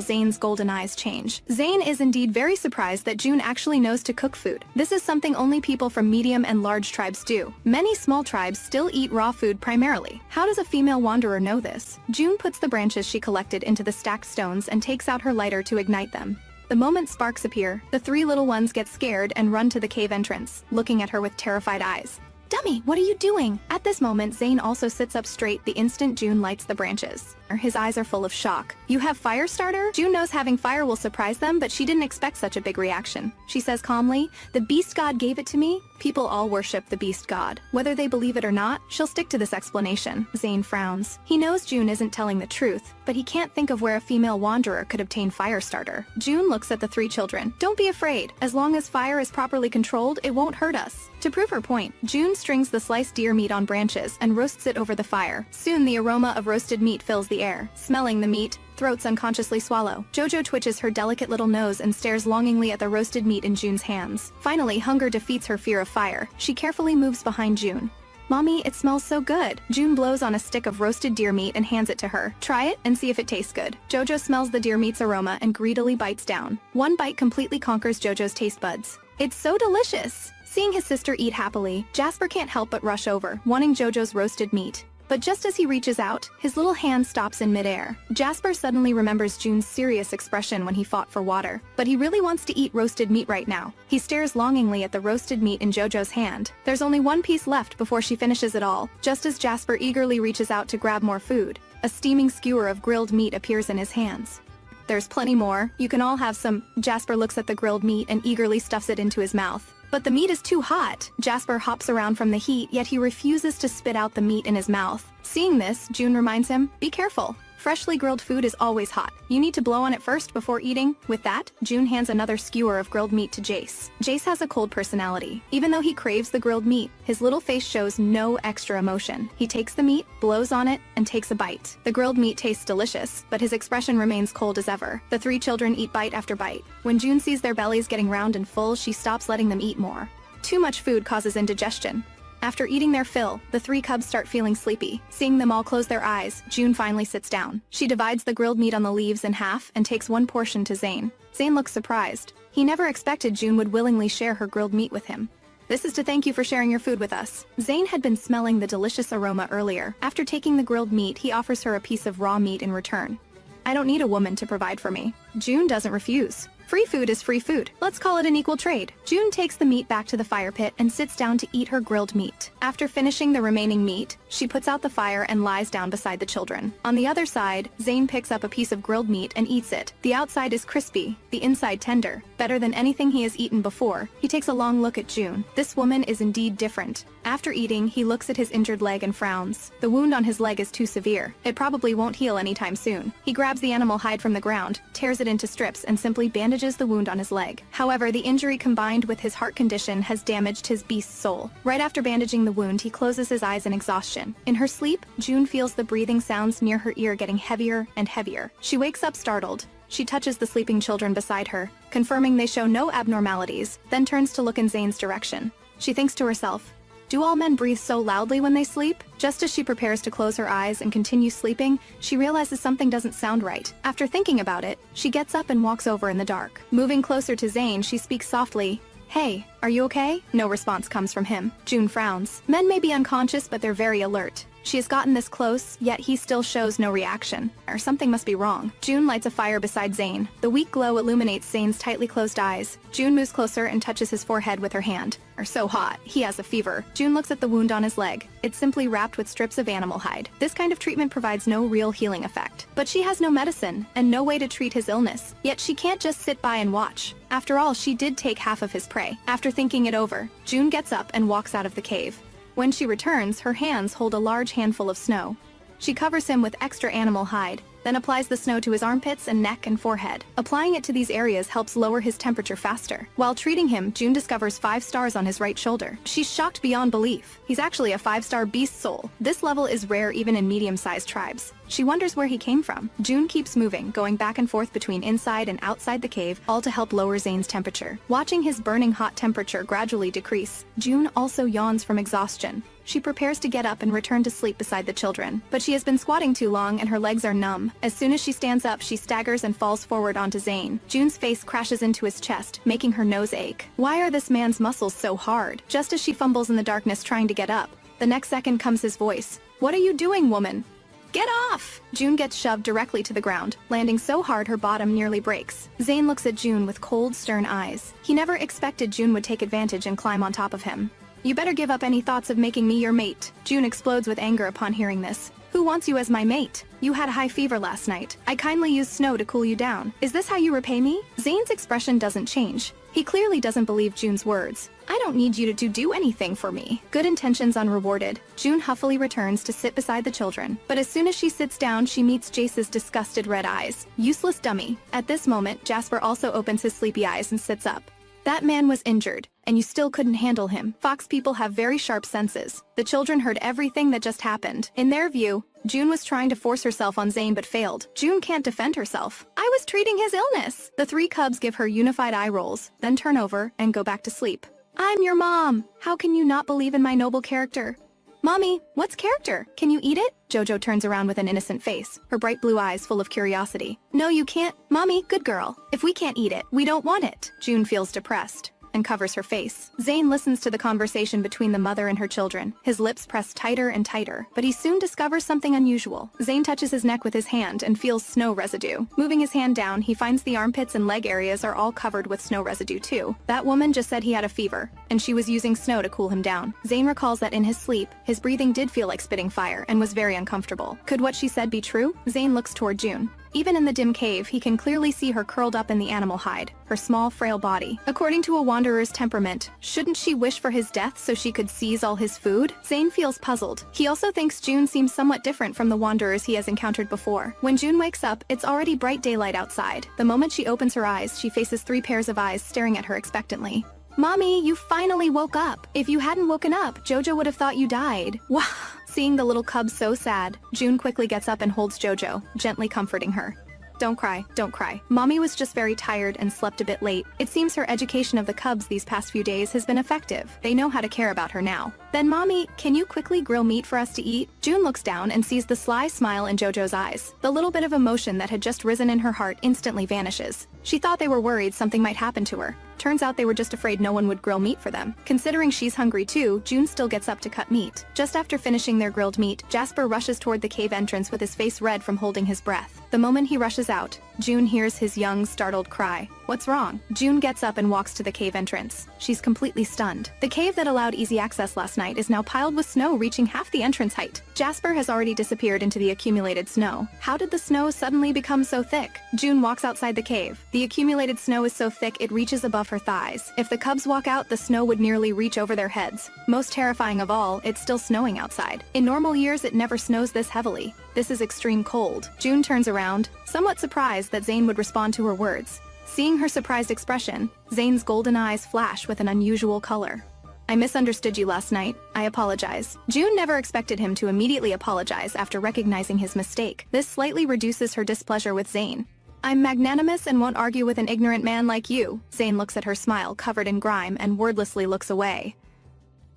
Zane's golden eyes change. Zane is indeed very surprised that June actually knows to cook food. This is something only people from medium and large tribes do. Many small tribes still eat raw food primarily. How does a female wanderer know this? June puts the branches she collected into the stacked stones and takes out her lighter to ignite them. The moment sparks appear, the three little ones get scared and run to the cave entrance, looking at her with terrified eyes. Dummy, what are you doing? At this moment, Zane also sits up straight the instant June lights the branches. His eyes are full of shock. You have fire starter? June knows having fire will surprise them, but she didn't expect such a big reaction. She says calmly, the beast god gave it to me. People all worship the beast god. Whether they believe it or not, she'll stick to this explanation. Zane frowns. He knows June isn't telling the truth, but he can't think of where a female wanderer could obtain fire starter. June looks at the three children. Don't be afraid. As long as fire is properly controlled, it won't hurt us. To prove her point, June strings the sliced deer meat on branches and roasts it over the fire. Soon the aroma of roasted meat fills the air. Smelling the meat, throats unconsciously swallow. Jojo twitches her delicate little nose and stares longingly at the roasted meat in June's hands. Finally, hunger defeats her fear of fire. She carefully moves behind June. Mommy, it smells so good. June blows on a stick of roasted deer meat and hands it to her. Try it and see if it tastes good. Jojo smells the deer meat's aroma and greedily bites down. One bite completely conquers Jojo's taste buds. It's so delicious! Seeing his sister eat happily, Jasper can't help but rush over, wanting Jojo's roasted meat. But just as he reaches out, his little hand stops in midair. Jasper suddenly remembers June's serious expression when he fought for water. But he really wants to eat roasted meat right now. He stares longingly at the roasted meat in Jojo's hand. There's only one piece left before she finishes it all, just as Jasper eagerly reaches out to grab more food. A steaming skewer of grilled meat appears in his hands. There's plenty more. You can all have some. Jasper looks at the grilled meat and eagerly stuffs it into his mouth. But the meat is too hot. Jasper hops around from the heat, yet he refuses to spit out the meat in his mouth. Seeing this, June reminds him, be careful. Freshly grilled food is always hot. You need to blow on it first before eating. With that, June hands another skewer of grilled meat to Jace. Jace has a cold personality. Even though he craves the grilled meat, his little face shows no extra emotion. He takes the meat, blows on it, and takes a bite. The grilled meat tastes delicious, but his expression remains cold as ever. The three children eat bite after bite. When June sees their bellies getting round and full, she stops letting them eat more. Too much food causes indigestion. After eating their fill, the three cubs start feeling sleepy. Seeing them all close their eyes, June finally sits down. She divides the grilled meat on the leaves in half and takes one portion to Zane. Zane looks surprised. He never expected June would willingly share her grilled meat with him. This is to thank you for sharing your food with us. Zane had been smelling the delicious aroma earlier. After taking the grilled meat, he offers her a piece of raw meat in return. I don't need a woman to provide for me. June doesn't refuse. Free food is free food. Let's call it an equal trade. June takes the meat back to the fire pit and sits down to eat her grilled meat. After finishing the remaining meat, she puts out the fire and lies down beside the children. On the other side, Zane picks up a piece of grilled meat and eats it. The outside is crispy, the inside tender. Better than anything he has eaten before. He takes a long look at June. This woman is indeed different. After eating, he looks at his injured leg and frowns. The wound on his leg is too severe. It probably won't heal anytime soon. He grabs the animal hide from the ground, tears it into strips, and simply bandages the wound on his leg. However, the injury combined with his heart condition has damaged his beast's soul. Right after bandaging the wound, he closes his eyes in exhaustion. In her sleep, June feels the breathing sounds near her ear getting heavier and heavier. She wakes up startled. She touches the sleeping children beside her, confirming they show no abnormalities, then turns to look in Zane's direction. She thinks to herself, do all men breathe so loudly when they sleep? Just as she prepares to close her eyes and continue sleeping, she realizes something doesn't sound right. After thinking about it, she gets up and walks over in the dark. Moving closer to Zane, she speaks softly, Hey, are you okay? No response comes from him. June frowns. Men may be unconscious, but they're very alert. She has gotten this close, yet he still shows no reaction. Or something must be wrong. June lights a fire beside Zane. The weak glow illuminates Zane's tightly closed eyes. June moves closer and touches his forehead with her hand. So hot. He has a fever. June looks at the wound on his leg. It's simply wrapped with strips of animal hide. This kind of treatment provides no real healing effect. But she has no medicine, and no way to treat his illness. Yet she can't just sit by and watch. After all, she did take half of his prey. After thinking it over, June gets up and walks out of the cave. When she returns, her hands hold a large handful of snow. She covers him with extra animal hide, then applies the snow to his armpits and neck and forehead. Applying it to these areas helps lower his temperature faster. While treating him, June discovers 5 stars on his right shoulder. She's shocked beyond belief. He's actually a 5-star beast soul. This level is rare even in medium-sized tribes. She wonders where he came from. June keeps moving, going back and forth between inside and outside the cave, all to help lower Zane's temperature. Watching his burning hot temperature gradually decrease, June also yawns from exhaustion. She prepares to get up and return to sleep beside the children, but she has been squatting too long and her legs are numb. As soon as she stands up, she staggers and falls forward onto Zane. June's face crashes into his chest, making her nose ache. Why are this man's muscles so hard? Just as she fumbles in the darkness trying to get up, the next second comes his voice. "What are you doing, woman? Get off!" June gets shoved directly to the ground, landing so hard her bottom nearly breaks. Zane looks at June with cold, stern eyes. He never expected June would take advantage and climb on top of him. "You better give up any thoughts of making me your mate." June explodes with anger upon hearing this. "Who wants you as my mate? You had high fever last night. I kindly used snow to cool you down. Is this how you repay me?" Zane's expression doesn't change. He clearly doesn't believe June's words. "I don't need you to do anything for me." Good intentions unrewarded. June huffily returns to sit beside the children. But as soon as she sits down, she meets Jace's disgusted red eyes. Useless dummy. At this moment, Jasper also opens his sleepy eyes and sits up. "That man was injured, and you still couldn't handle him." Fox people have very sharp senses. The children heard everything that just happened. In their view, June was trying to force herself on Zane but failed. June can't defend herself. "I was treating his illness." The 3 cubs give her unified eye rolls, then turn over and go back to sleep. "I'm your mom. How can you not believe in my noble character?" "Mommy, what's character? Can you eat it?" Jojo turns around with an innocent face, her bright blue eyes full of curiosity. "No, you can't." "Mommy, good girl. If we can't eat it, we don't want it." June feels depressed and covers her face. Zane listens to the conversation between the mother and her children, his lips pressed tighter and tighter, but he soon discovers something unusual. Zane touches his neck with his hand and feels snow residue. Moving his hand down, he finds the armpits and leg areas are all covered with snow residue too. That woman just said he had a fever, and she was using snow to cool him down. Zane recalls that in his sleep, his breathing did feel like spitting fire and was very uncomfortable. Could what she said be true? Zane looks toward June. Even in the dim cave, he can clearly see her curled up in the animal hide, her small, frail body. According to a wanderer's temperament, shouldn't she wish for his death so she could seize all his food? Zane feels puzzled. He also thinks June seems somewhat different from the wanderers he has encountered before. When June wakes up, it's already bright daylight outside. The moment she opens her eyes, she faces 3 pairs of eyes staring at her expectantly. "Mommy, you finally woke up. If you hadn't woken up, Jojo would have thought you died." Wow. Seeing the little cubs so sad, June quickly gets up and holds Jojo, gently comforting her. "Don't cry, don't cry. Mommy was just very tired and slept a bit late. It seems her education of the cubs these past few days has been effective. They know how to care about her now." "Then Mommy, can you quickly grill meat for us to eat?" June looks down and sees the sly smile in Jojo's eyes. The little bit of emotion that had just risen in her heart instantly vanishes. She thought they were worried something might happen to her. Turns out they were just afraid no one would grill meat for them. Considering she's hungry too, June still gets up to cut meat. Just after finishing their grilled meat, Jasper rushes toward the cave entrance with his face red from holding his breath. The moment he rushes out, June hears his young, startled cry. "What's wrong?" June gets up and walks to the cave entrance. She's completely stunned. The cave that allowed easy access last night is now piled with snow reaching half the entrance height. Jasper has already disappeared into the accumulated snow. How did the snow suddenly become so thick? June walks outside the cave. The accumulated snow is so thick it reaches above her thighs. If the cubs walk out, the snow would nearly reach over their heads. Most terrifying of all, it's still snowing outside. In normal years, it never snows this heavily. This is extreme cold. June turns around, somewhat surprised that Zane would respond to her words. Seeing her surprised expression, Zane's golden eyes flash with an unusual color. "I misunderstood you last night. I apologize." June never expected him to immediately apologize after recognizing his mistake. This slightly reduces her displeasure with Zane. "I'm magnanimous and won't argue with an ignorant man like you." Zane looks at her smile covered in grime and wordlessly looks away.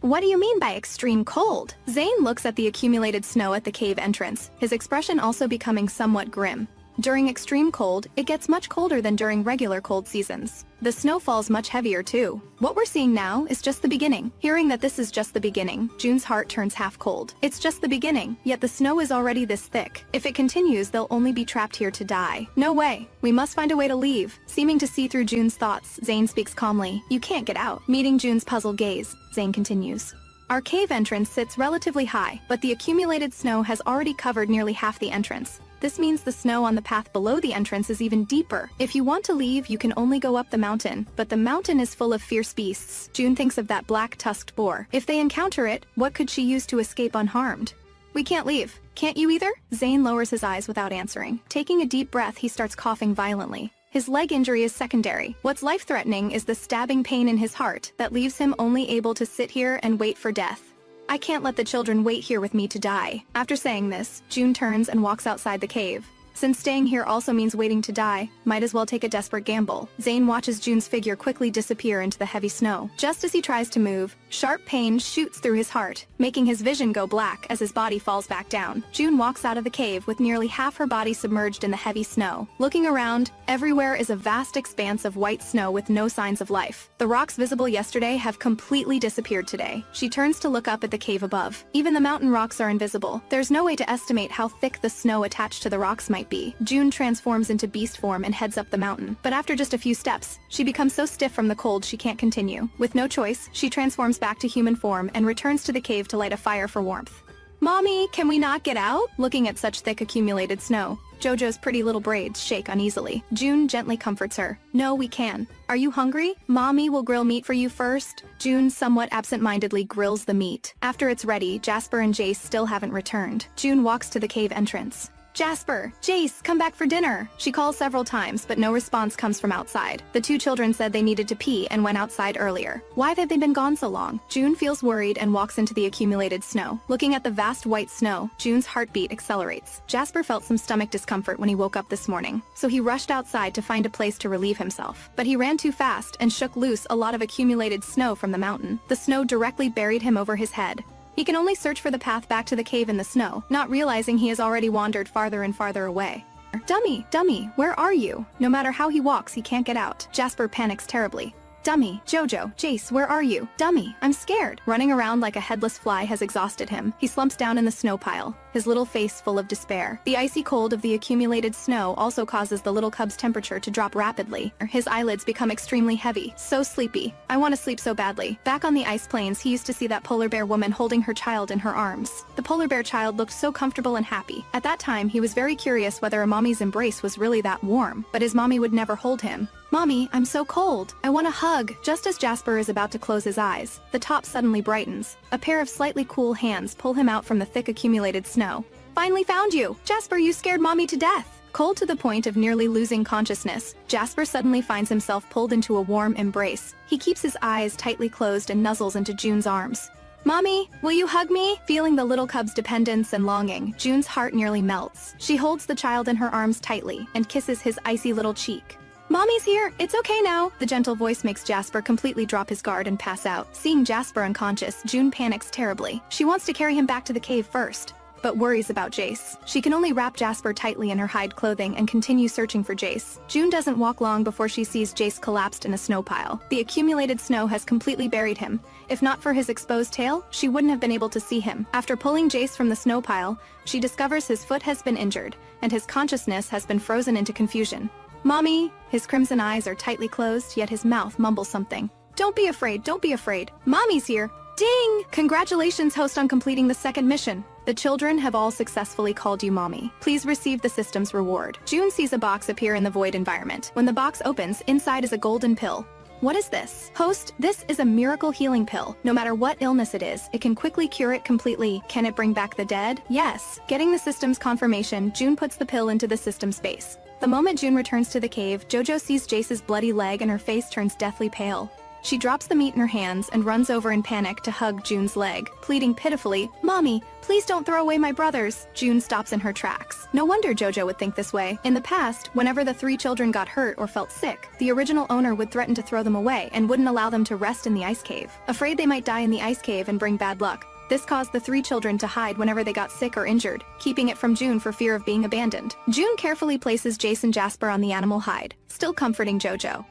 "What do you mean by extreme cold?" Zane looks at the accumulated snow at the cave entrance, his expression also becoming somewhat grim. During extreme cold, it gets much colder than during regular cold seasons. The snow falls much heavier too. What we're seeing now is just the beginning. Hearing that this is just the beginning, June's heart turns half cold. It's just the beginning, yet the snow is already this thick. If it continues, they'll only be trapped here to die. No way. We must find a way to leave. Seeming to see through June's thoughts, Zane speaks calmly. "You can't get out." Meeting June's puzzled gaze, Zane continues. "Our cave entrance sits relatively high, but the accumulated snow has already covered nearly half the entrance. This means the snow on the path below the entrance is even deeper. If you want to leave, you can only go up the mountain, but the mountain is full of fierce beasts." June thinks of that black-tusked boar. If they encounter it, what could she use to escape unharmed? We can't leave. Can't you either? Zane lowers his eyes without answering. Taking a deep breath, he starts coughing violently. His leg injury is secondary. What's life-threatening is the stabbing pain in his heart that leaves him only able to sit here and wait for death. I can't let the children wait here with me to die. After saying this, June turns and walks outside the cave. Since staying here also means waiting to die, might as well take a desperate gamble. Zane watches June's figure quickly disappear into the heavy snow. Just as he tries to move, sharp pain shoots through his heart, making his vision go black as his body falls back down. June walks out of the cave with nearly half her body submerged in the heavy snow. Looking around, everywhere is a vast expanse of white snow with no signs of life. The rocks visible yesterday have completely disappeared today. She turns to look up at the cave above. Even the mountain rocks are invisible. There's no way to estimate how thick the snow attached to the rocks might be. June transforms into beast form and heads up the mountain. But after just a few steps, she becomes so stiff from the cold she can't continue. With no choice, she transforms back to human form and returns to the cave to light a fire for warmth. Mommy, can we not get out? Looking at such thick accumulated snow, Jojo's pretty little braids shake uneasily. June gently comforts her. No, we can. Are you hungry? Mommy will grill meat for you first. June somewhat absent-mindedly grills the meat. After it's ready, Jasper and Jace still haven't returned. June walks to the cave entrance. Jasper, Jace, come back for dinner. She calls several times, but no response comes from outside. The two children said they needed to pee and went outside earlier. Why have they been gone so long? June feels worried and walks into the accumulated snow. Looking at the vast white snow, June's heartbeat accelerates. Jasper felt some stomach discomfort when he woke up this morning, so he rushed outside to find a place to relieve himself. But he ran too fast and shook loose a lot of accumulated snow from the mountain. The snow directly buried him over his head. He can only search for the path back to the cave in the snow, not realizing he has already wandered farther and farther away. Dummy, where are you? No matter how he walks, he can't get out. Jasper panics terribly. Dummy, Jojo, Jace, where are you? Dummy, I'm scared. Running around like a headless fly has exhausted him. He slumps down in the snow pile, his little face full of despair. The icy cold of the accumulated snow also causes the little cub's temperature to drop rapidly. His eyelids become extremely heavy. So sleepy. I want to sleep so badly. Back on the ice plains, he used to see that polar bear woman holding her child in her arms. The polar bear child looked so comfortable and happy. At that time, he was very curious whether a mommy's embrace was really that warm, but his mommy would never hold him. Mommy, I'm so cold. I want a hug. Just as Jasper is about to close his eyes, the top suddenly brightens. A pair of slightly cool hands pull him out from the thick accumulated snow. Finally found you! Jasper, you scared Mommy to death! Cold to the point of nearly losing consciousness, Jasper suddenly finds himself pulled into a warm embrace. He keeps his eyes tightly closed and nuzzles into June's arms. Mommy, will you hug me? Feeling the little cub's dependence and longing, June's heart nearly melts. She holds the child in her arms tightly and kisses his icy little cheek. Mommy's here! It's okay now! The gentle voice makes Jasper completely drop his guard and pass out. Seeing Jasper unconscious, June panics terribly. She wants to carry him back to the cave first, but worries about Jace. She can only wrap Jasper tightly in her hide clothing and continue searching for Jace. June doesn't walk long before she sees Jace collapsed in a snow pile. The accumulated snow has completely buried him. If not for his exposed tail, she wouldn't have been able to see him. After pulling Jace from the snow pile, she discovers his foot has been injured, and his consciousness has been frozen into confusion. Mommy! His crimson eyes are tightly closed, yet his mouth mumbles something. Don't be afraid, don't be afraid. Mommy's here! Ding! Congratulations, host, on completing the second mission. The children have all successfully called you Mommy. Please receive the system's reward. June sees a box appear in the void environment. When the box opens, inside is a golden pill. What is this? Host, this is a miracle healing pill. No matter what illness it is, it can quickly cure it completely. Can it bring back the dead? Yes. Getting the system's confirmation, June puts the pill into the system space. The moment June returns to the cave, Jojo sees Jace's bloody leg and her face turns deathly pale. She drops the meat in her hands and runs over in panic to hug June's leg, pleading pitifully, Mommy, please don't throw away my brothers. June stops in her tracks. No wonder Jojo would think this way. In the past, whenever the three children got hurt or felt sick, the original owner would threaten to throw them away and wouldn't allow them to rest in the ice cave, afraid they might die in the ice cave and bring bad luck. This caused the three children to hide whenever they got sick or injured, keeping it from June for fear of being abandoned. June carefully places Jace and Jasper on the animal hide, still comforting Jojo.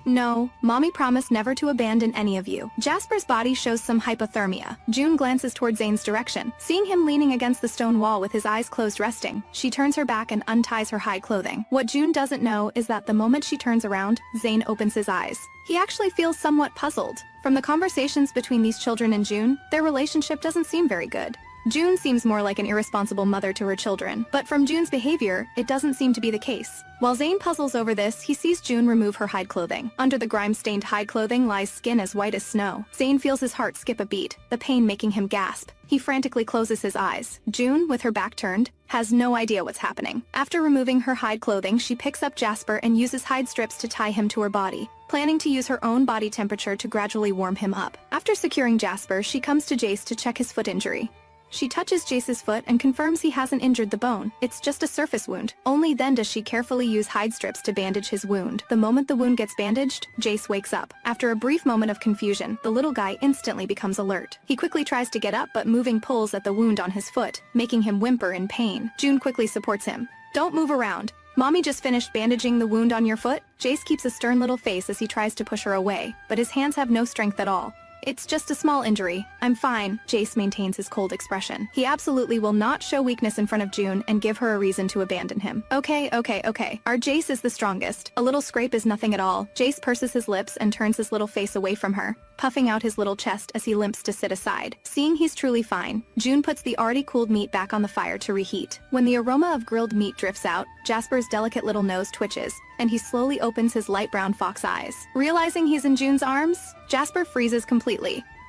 No, Mommy promised never to abandon any of you. Jasper's body shows some hypothermia. June glances toward Zane's direction. Seeing him leaning against the stone wall with his eyes closed resting, she turns her back and unties her hide clothing. What June doesn't know is that the moment she turns around, Zane opens his eyes. He actually feels somewhat puzzled. From the conversations between these children and June, their relationship doesn't seem very good. June seems more like an irresponsible mother to her children, but from June's behavior, it doesn't seem to be the case. While Zane puzzles over this, he sees June remove her hide clothing. Under the grime-stained hide clothing lies skin as white as snow. Zane feels his heart skip a beat, the pain making him gasp. He frantically closes his eyes. June, with her back turned, has no idea what's happening. After removing her hide clothing, she picks up Jasper and uses hide strips to tie him to her body, planning to use her own body temperature to gradually warm him up. After securing Jasper, she comes to Jace to check his foot injury. She touches Jace's foot and confirms he hasn't injured the bone. It's just a surface wound. Only then does she carefully use hide strips to bandage his wound. The moment the wound gets bandaged, Jace wakes up. After a brief moment of confusion, the little guy instantly becomes alert. He quickly tries to get up, but moving pulls at the wound on his foot, making him whimper in pain. June quickly supports him. "Don't move around. Mommy just finished bandaging the wound on your foot." Jace keeps a stern little face as he tries to push her away, but his hands have no strength at all. "It's just a small injury. I'm fine." Jace maintains his cold expression. He absolutely will not show weakness in front of June and give her a reason to abandon him. Okay. Our Jace is the strongest. A little scrape is nothing at all." Jace purses his lips and turns his little face away from her, puffing out his little chest as he limps to sit aside. Seeing he's truly fine, June puts the already cooled meat back on the fire to reheat. When the aroma of grilled meat drifts out, Jasper's delicate little nose twitches, and he slowly opens his light brown fox eyes. Realizing he's in June's arms, Jasper freezes completely.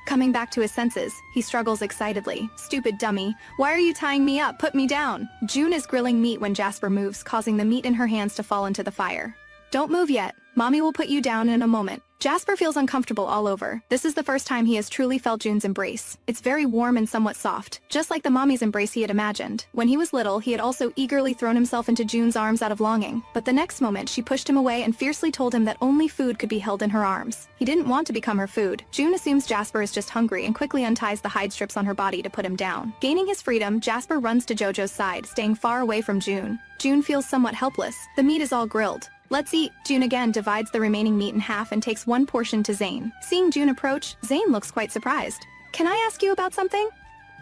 Coming back to his senses, he struggles excitedly. "Stupid dummy, why are you tying me up? Put me down." June is grilling meat when Jasper moves, causing the meat in her hands to fall into the fire. "Don't move yet. Mommy will put you down in a moment." Jasper feels uncomfortable all over. This is the first time he has truly felt June's embrace. It's very warm and somewhat soft, just like the mommy's embrace he had imagined. When he was little, he had also eagerly thrown himself into June's arms out of longing. But the next moment, she pushed him away and fiercely told him that only food could be held in her arms. He didn't want to become her food. June assumes Jasper is just hungry and quickly unties the hide strips on her body to put him down. Gaining his freedom, Jasper runs to Jojo's side, staying far away from June. June feels somewhat helpless. The meat is all grilled. "Let's eat." June again divides the remaining meat in half and takes one portion to Zane. Seeing June approach, Zane looks quite surprised. "Can I ask you about something?"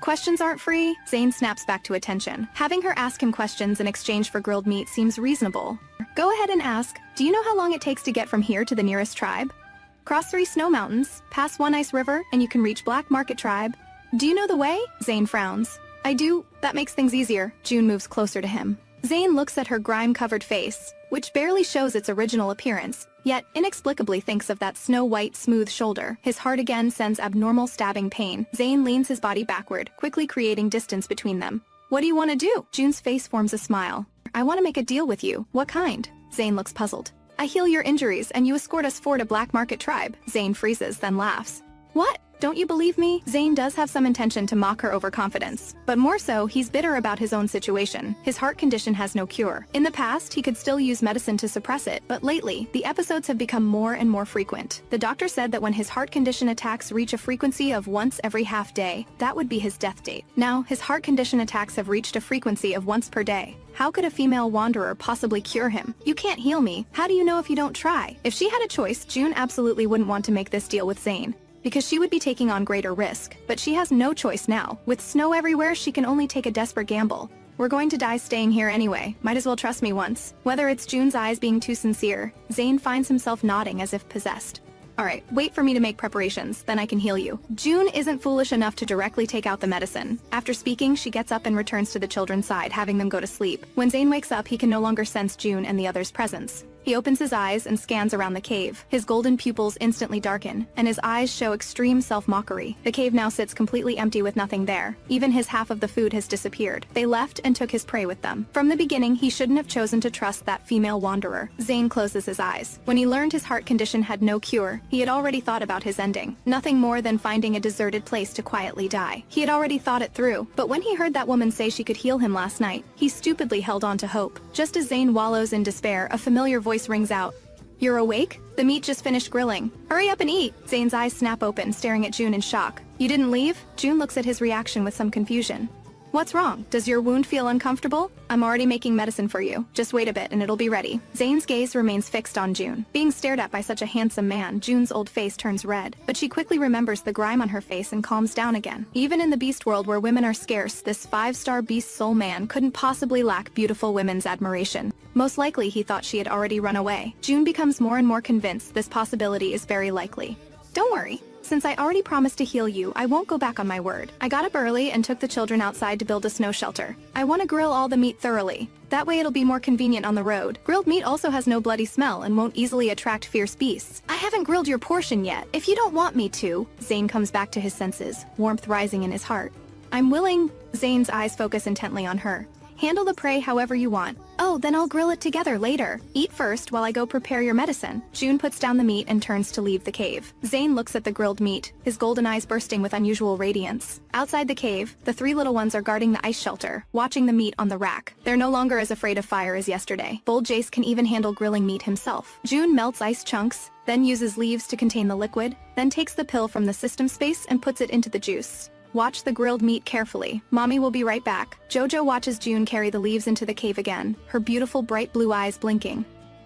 "Questions aren't free." Zane snaps back to attention. Having her ask him questions in exchange for grilled meat seems reasonable. "Go ahead and ask. Do you know how long it takes to get from here to the nearest tribe?" "Cross 3 snow mountains, pass 1 ice river, and you can reach Black Market Tribe." "Do you know the way?" Zane frowns. "I do. That makes things easier." June moves closer to him. Zane looks at her grime-covered face, which barely shows its original appearance, yet inexplicably thinks of that snow-white, smooth shoulder. His heart again sends abnormal stabbing pain. Zane leans his body backward, quickly creating distance between them. "What do you want to do?" June's face forms a smile. "I want to make a deal with you." "What kind?" Zane looks puzzled. "I heal your injuries, and you escort us forward to Black Market Tribe." Zane freezes, then laughs. "What? Don't you believe me?" Zane does have some intention to mock her overconfidence, but more so, he's bitter about his own situation. His heart condition has no cure. In the past, he could still use medicine to suppress it, but lately, the episodes have become more and more frequent. The doctor said that when his heart condition attacks reach a frequency of once every half day, that would be his death date. Now, his heart condition attacks have reached a frequency of once per day. How could a female wanderer possibly cure him? "You can't heal me. How do you know if you don't try?" If she had a choice, June absolutely wouldn't want to make this deal with Zane, because she would be taking on greater risk. But she has no choice now. With snow everywhere, she can only take a desperate gamble. "We're going to die staying here anyway. Might as well trust me once." Whether it's June's eyes being too sincere, Zane finds himself nodding as if possessed. "Alright, wait for me to make preparations, then I can heal you." June isn't foolish enough to directly take out the medicine. After speaking, she gets up and returns to the children's side, having them go to sleep. When Zane wakes up, he can no longer sense June and the others' presence. He opens his eyes and scans around the cave. His golden pupils instantly darken, and his eyes show extreme self-mockery. The cave now sits completely empty with nothing there. Even his half of the food has disappeared. They left and took his prey with them. From the beginning, he shouldn't have chosen to trust that female wanderer. Zane closes his eyes. When he learned his heart condition had no cure, he had already thought about his ending. Nothing more than finding a deserted place to quietly die. He had already thought it through, but when he heard that woman say she could heal him last night, he stupidly held on to hope. Just as Zane wallows in despair, a familiar voice rings out. "You're awake? The meat just finished grilling. Hurry up and eat." Zane's eyes snap open, staring at June in shock. "You didn't leave?" June looks at his reaction with some confusion. "What's wrong? Does your wound feel uncomfortable?" "I'm already making medicine for you. Just wait a bit and it'll be ready." Zane's gaze remains fixed on June. Being stared at by such a handsome man, June's old face turns red, but she quickly remembers the grime on her face and calms down again. Even in the beast world where women are scarce, this 5-star beast soul man couldn't possibly lack beautiful women's admiration. Most likely he thought she had already run away. June becomes more and more convinced this possibility is very likely. "Don't worry. Since I already promised to heal you, I won't go back on my word. I got up early and took the children outside to build a snow shelter. I want to grill all the meat thoroughly. That way it'll be more convenient on the road. Grilled meat also has no bloody smell and won't easily attract fierce beasts. I haven't grilled your portion yet. If you don't want me to. Zane comes back to his senses, warmth rising in his heart. I'm willing. Zane's eyes focus intently on her. Handle the prey however you want. Oh, then I'll grill it together later. Eat first while I go prepare your medicine. June puts down the meat and turns to leave the cave. Zane looks at the grilled meat, his golden eyes bursting with unusual radiance. Outside the cave, the three little ones are guarding the ice shelter, watching the meat on the rack. They're no longer as afraid of fire as yesterday. Bold Jace can even handle grilling meat himself. June melts ice chunks, then uses leaves to contain the liquid, then takes the pill from the system space and puts it into the juice. Watch the grilled meat carefully. Mommy will be right back. Jojo watches June carry the leaves into the cave again, her beautiful bright blue eyes blinking.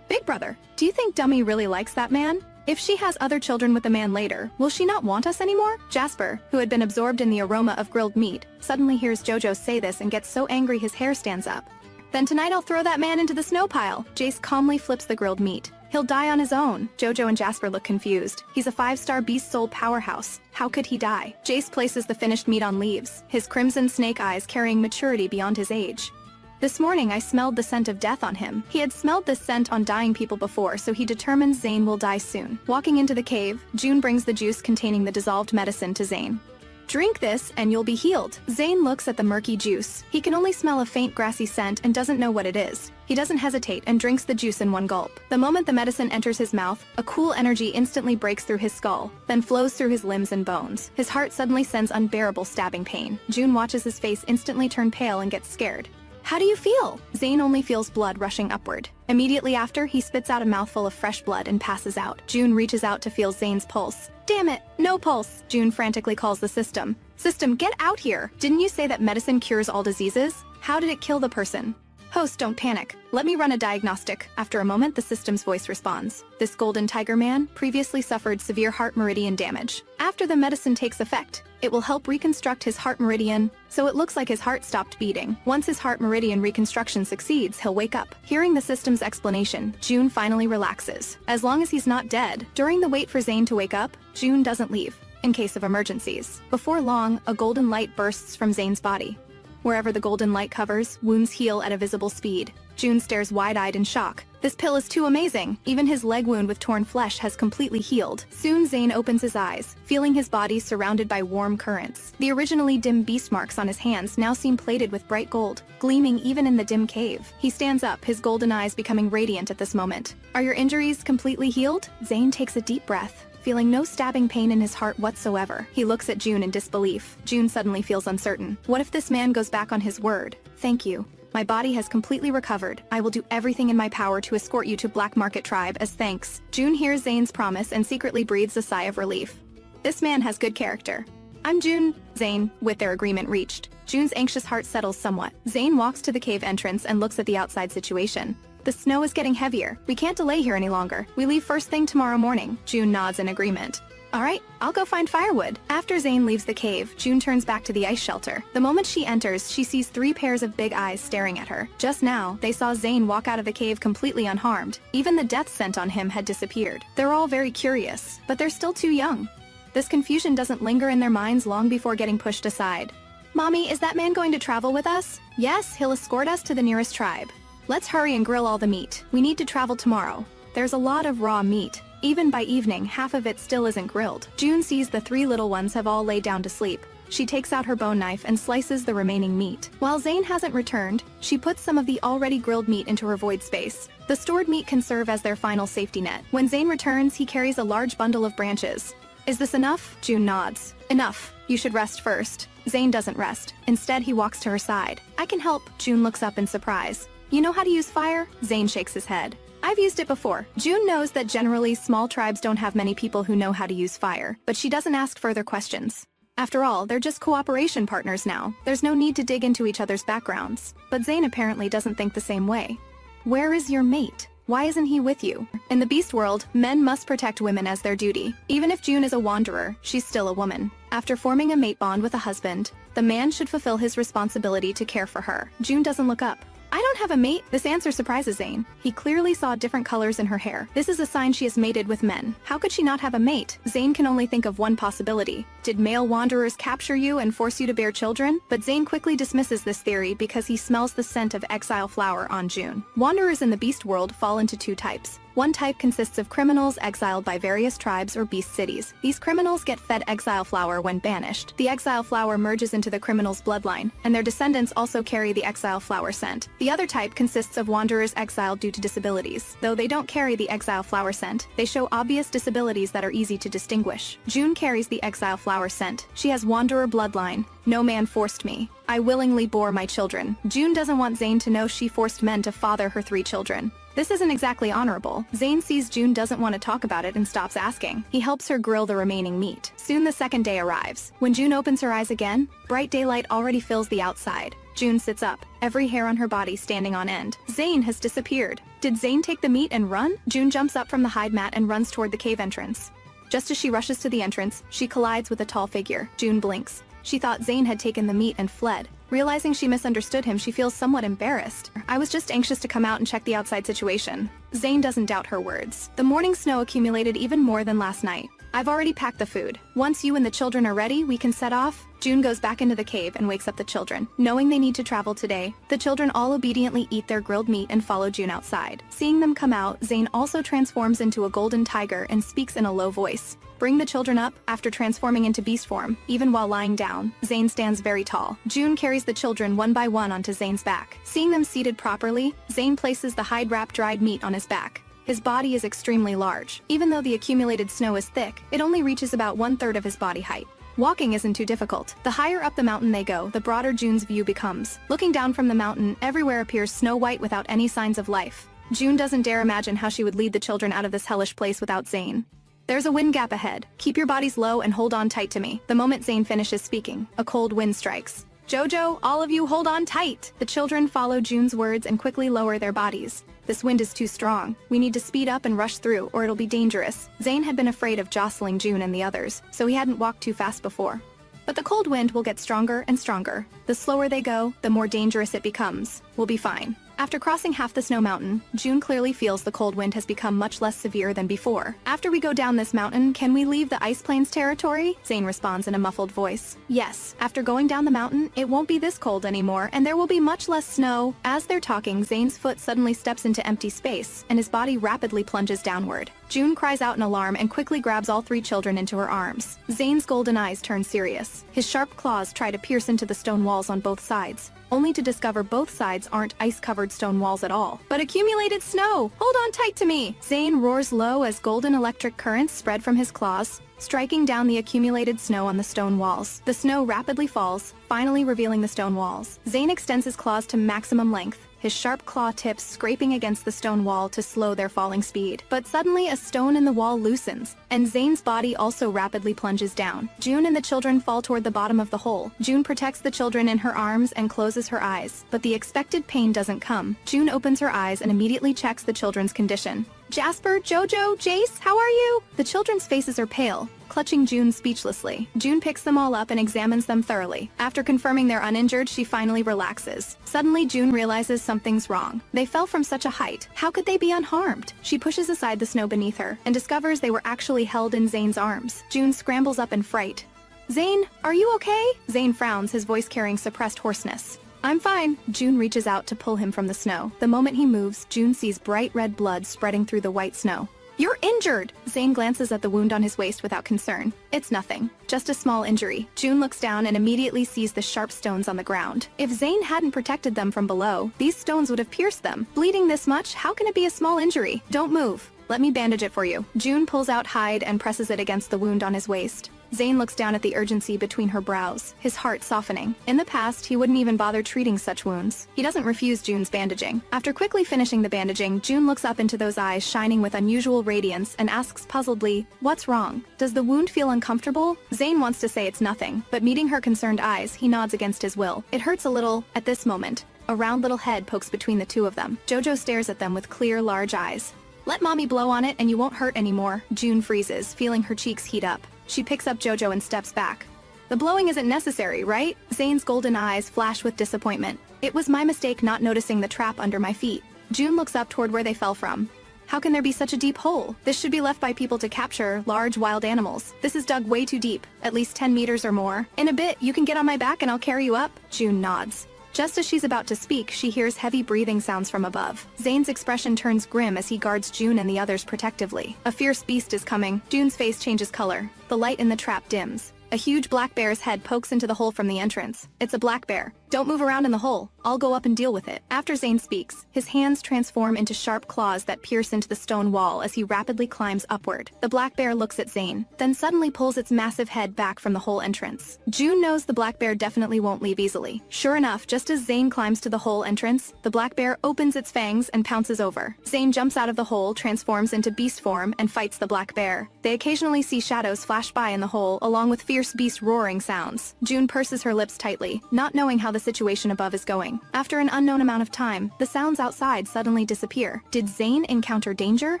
Big brother, do you think Dummy really likes that man? If she has other children with the man later, will she not want us anymore? Jasper, who had been absorbed in the aroma of grilled meat, suddenly hears Jojo say this and gets so angry his hair stands up. Then tonight I'll throw that man into the snow pile. Jace calmly flips the grilled meat. He'll die on his own. Jojo and Jasper look confused. He's a 5-star beast soul powerhouse. How could he die? Jace places the finished meat on leaves, his crimson snake eyes carrying maturity beyond his age. This morning I smelled the scent of death on him. He had smelled this scent on dying people before, so he determines Zane will die soon. Walking into the cave, June brings the juice containing the dissolved medicine to Zane. Drink this and you'll be healed. Zane looks at the murky juice. He can only smell a faint grassy scent and doesn't know what it is. He doesn't hesitate and drinks the juice in one gulp. The moment the medicine enters his mouth, a cool energy instantly breaks through his skull, then flows through his limbs and bones. His heart suddenly sends unbearable stabbing pain. June watches his face instantly turn pale and gets scared. How do you feel? Zane only feels blood rushing upward. Immediately after, he spits out a mouthful of fresh blood and passes out. June reaches out to feel Zane's pulse. Damn it, no pulse! June frantically calls the system. System, get out here! Didn't you say that medicine cures all diseases? How did it kill the person? Host, don't panic. Let me run a diagnostic. After a moment, the system's voice responds. This golden tiger man previously suffered severe heart meridian damage. After the medicine takes effect, it will help reconstruct his heart meridian, so it looks like his heart stopped beating. Once his heart meridian reconstruction succeeds, he'll wake up. Hearing the system's explanation, June finally relaxes. As long as he's not dead, during the wait for Zane to wake up, June doesn't leave, in case of emergencies. Before long, a golden light bursts from Zane's body. Wherever the golden light covers, wounds heal at a visible speed. June stares wide-eyed in shock. This pill is too amazing. Even his leg wound with torn flesh has completely healed. Soon Zane opens his eyes, feeling his body surrounded by warm currents. The originally dim beast marks on his hands now seem plated with bright gold, gleaming even in the dim cave. He stands up, his golden eyes becoming radiant at this moment. Are your injuries completely healed? Zane takes a deep breath, feeling no stabbing pain in his heart whatsoever. He looks at June in disbelief. June suddenly feels uncertain. What if this man goes back on his word? Thank you. My body has completely recovered. I will do everything in my power to escort you to Black Market Tribe as thanks. June hears Zane's promise and secretly breathes a sigh of relief. This man has good character. I'm June. Zane, with their agreement reached. June's anxious heart settles somewhat. Zane walks to the cave entrance and looks at the outside situation. The snow is getting heavier. We can't delay here any longer. We leave first thing tomorrow morning. June nods in agreement. All right, I'll go find firewood. After Zane leaves the cave, June turns back to the ice shelter. The moment she enters, she sees 3 pairs of big eyes staring at her. Just now, they saw Zane walk out of the cave completely unharmed. Even the death scent on him had disappeared. They're all very curious, but they're still too young. This confusion doesn't linger in their minds long before getting pushed aside. Mommy, is that man going to travel with us? Yes, he'll escort us to the nearest tribe. Let's hurry and grill all the meat. We need to travel tomorrow. There's a lot of raw meat. Even by evening, half of it still isn't grilled. June sees the 3 little ones have all laid down to sleep. She takes out her bone knife and slices the remaining meat. While Zane hasn't returned, she puts some of the already grilled meat into her void space. The stored meat can serve as their final safety net. When Zane returns, he carries a large bundle of branches. Is this enough? June nods. Enough. You should rest first. Zane doesn't rest. Instead, he walks to her side. I can help. June looks up in surprise. You know how to use fire? Zane shakes his head. I've used it before. June knows that generally small tribes don't have many people who know how to use fire, but she doesn't ask further questions. After all, they're just cooperation partners now. There's no need to dig into each other's backgrounds. But Zane apparently doesn't think the same way. Where is your mate? Why isn't he with you? In the beast world, men must protect women as their duty. Even if June is a wanderer, she's still a woman. After forming a mate bond with a husband, the man should fulfill his responsibility to care for her. June doesn't look up. I don't have a mate. This answer surprises Zane. He clearly saw different colors in her hair. This is a sign she has mated with men. How could she not have a mate? Zane can only think of one possibility. Did male wanderers capture you and force you to bear children? But Zane quickly dismisses this theory because he smells the scent of exile flower on June. Wanderers in the beast world fall into two types. One type consists of criminals exiled by various tribes or beast cities. These criminals get fed exile flower when banished. The exile flower merges into the criminal's bloodline, and their descendants also carry the exile flower scent. The other type consists of wanderers exiled due to disabilities. Though they don't carry the exile flower scent, they show obvious disabilities that are easy to distinguish. June carries the exile flower scent. She has wanderer bloodline. No man forced me. I willingly bore my children. June doesn't want Zane to know she forced men to father her 3 children. This isn't exactly honorable. Zane sees June doesn't want to talk about it and stops asking. He helps her grill the remaining meat. Soon the second day arrives. When June opens her eyes again, bright daylight already fills the outside. June sits up, every hair on her body standing on end. Zane has disappeared. Did Zane take the meat and run? June jumps up from the hide mat and runs toward the cave entrance. Just as she rushes to the entrance, she collides with a tall figure. June blinks. She thought Zane had taken the meat and fled. Realizing she misunderstood him, she feels somewhat embarrassed. I was just anxious to come out and check the outside situation. Zane doesn't doubt her words. The morning snow accumulated even more than last night. I've already packed the food. Once you and the children are ready, we can set off. June goes back into the cave and wakes up the children. Knowing they need to travel today, the children all obediently eat their grilled meat and follow June outside. Seeing them come out, Zane also transforms into a golden tiger and speaks in a low voice. Bring the children up. After transforming into beast form, even while lying down, Zane stands very tall. June carries the children one by one onto Zane's back. Seeing them seated properly, Zane places the hide-wrapped dried meat on his back. His body is extremely large. Even though the accumulated snow is thick, it only reaches about 1/3 of his body height. Walking isn't too difficult. The higher up the mountain they go, the broader June's view becomes. Looking down from the mountain, everywhere appears snow-white without any signs of life. June doesn't dare imagine how she would lead the children out of this hellish place without Zane. There's a wind gap ahead. Keep your bodies low and hold on tight to me. The moment Zane finishes speaking, a cold wind strikes. Jojo, all of you hold on tight! The children follow June's words and quickly lower their bodies. This wind is too strong. We need to speed up and rush through, or it'll be dangerous. Zane had been afraid of jostling June and the others, so he hadn't walked too fast before. But the cold wind will get stronger and stronger. The slower they go, the more dangerous it becomes. We'll be fine. After crossing half the snow mountain, June clearly feels the cold wind has become much less severe than before. After we go down this mountain, can we leave the Ice Plains territory? Zane responds in a muffled voice. Yes, after going down the mountain, it won't be this cold anymore, and there will be much less snow. As they're talking, Zane's foot suddenly steps into empty space, and his body rapidly plunges downward. June cries out in alarm and quickly grabs all 3 children into her arms. Zane's golden eyes turn serious. His sharp claws try to pierce into the stone walls on both sides, only to discover both sides aren't ice-covered stone walls at all, but accumulated snow! Hold on tight to me! Zane roars low as golden electric currents spread from his claws, striking down the accumulated snow on the stone walls. The snow rapidly falls, finally revealing the stone walls. Zane extends his claws to maximum length, his sharp claw tips scraping against the stone wall to slow their falling speed. But suddenly a stone in the wall loosens, and Zane's body also rapidly plunges down. June and the children fall toward the bottom of the hole. June protects the children in her arms and closes her eyes, but the expected pain doesn't come. June opens her eyes and immediately checks the children's condition. Jasper, Jojo, Jace, how are you? The children's faces are pale, clutching June speechlessly. June picks them all up and examines them thoroughly. After confirming they're uninjured, she finally relaxes. Suddenly, June realizes something's wrong. They fell from such a height. How could they be unharmed? She pushes aside the snow beneath her and discovers they were actually held in Zane's arms. June scrambles up in fright. Zane, are you okay? Zane frowns, his voice carrying suppressed hoarseness. I'm fine. June reaches out to pull him from the snow. The moment he moves, June sees bright red blood spreading through the white snow. You're injured! Zane glances at the wound on his waist without concern. It's nothing. Just a small injury. June looks down and immediately sees the sharp stones on the ground. If Zane hadn't protected them from below, these stones would have pierced them. Bleeding this much, how can it be a small injury? Don't move. Let me bandage it for you. June pulls out hide and presses it against the wound on his waist. Zane looks down at the urgency between her brows, his heart softening. In the past, he wouldn't even bother treating such wounds. He doesn't refuse June's bandaging. After quickly finishing the bandaging, June looks up into those eyes shining with unusual radiance and asks puzzledly, "What's wrong? Does the wound feel uncomfortable?" Zane wants to say it's nothing, but meeting her concerned eyes, he nods against his will. It hurts a little at this moment. A round little head pokes between the two of them. Jojo stares at them with clear, large eyes. Let mommy blow on it and you won't hurt anymore. June freezes, feeling her cheeks heat up. She picks up Jojo and steps back. The blowing isn't necessary, right? Zane's golden eyes flash with disappointment. It was my mistake not noticing the trap under my feet. June looks up toward where they fell from. How can there be such a deep hole? This should be left by people to capture large wild animals. This is dug way too deep, at least 10 meters or more. In a bit, you can get on my back and I'll carry you up. June nods. Just as she's about to speak, she hears heavy breathing sounds from above. Zane's expression turns grim as he guards June and the others protectively. A fierce beast is coming. June's face changes color. The light in the trap dims. A huge black bear's head pokes into the hole from the entrance. It's a black bear. Don't move around in the hole. I'll go up and deal with it. After Zane speaks, his hands transform into sharp claws that pierce into the stone wall as he rapidly climbs upward. The black bear looks at Zane, then suddenly pulls its massive head back from the hole entrance. June knows the black bear definitely won't leave easily. Sure enough, just as Zane climbs to the hole entrance, the black bear opens its fangs and pounces over. Zane jumps out of the hole, transforms into beast form, and fights the black bear. They occasionally see shadows flash by in the hole, along with fierce beast roaring sounds. June purses her lips tightly, not knowing how the situation above is going. After an unknown amount of time, the sounds outside suddenly disappear. Did Zane encounter danger?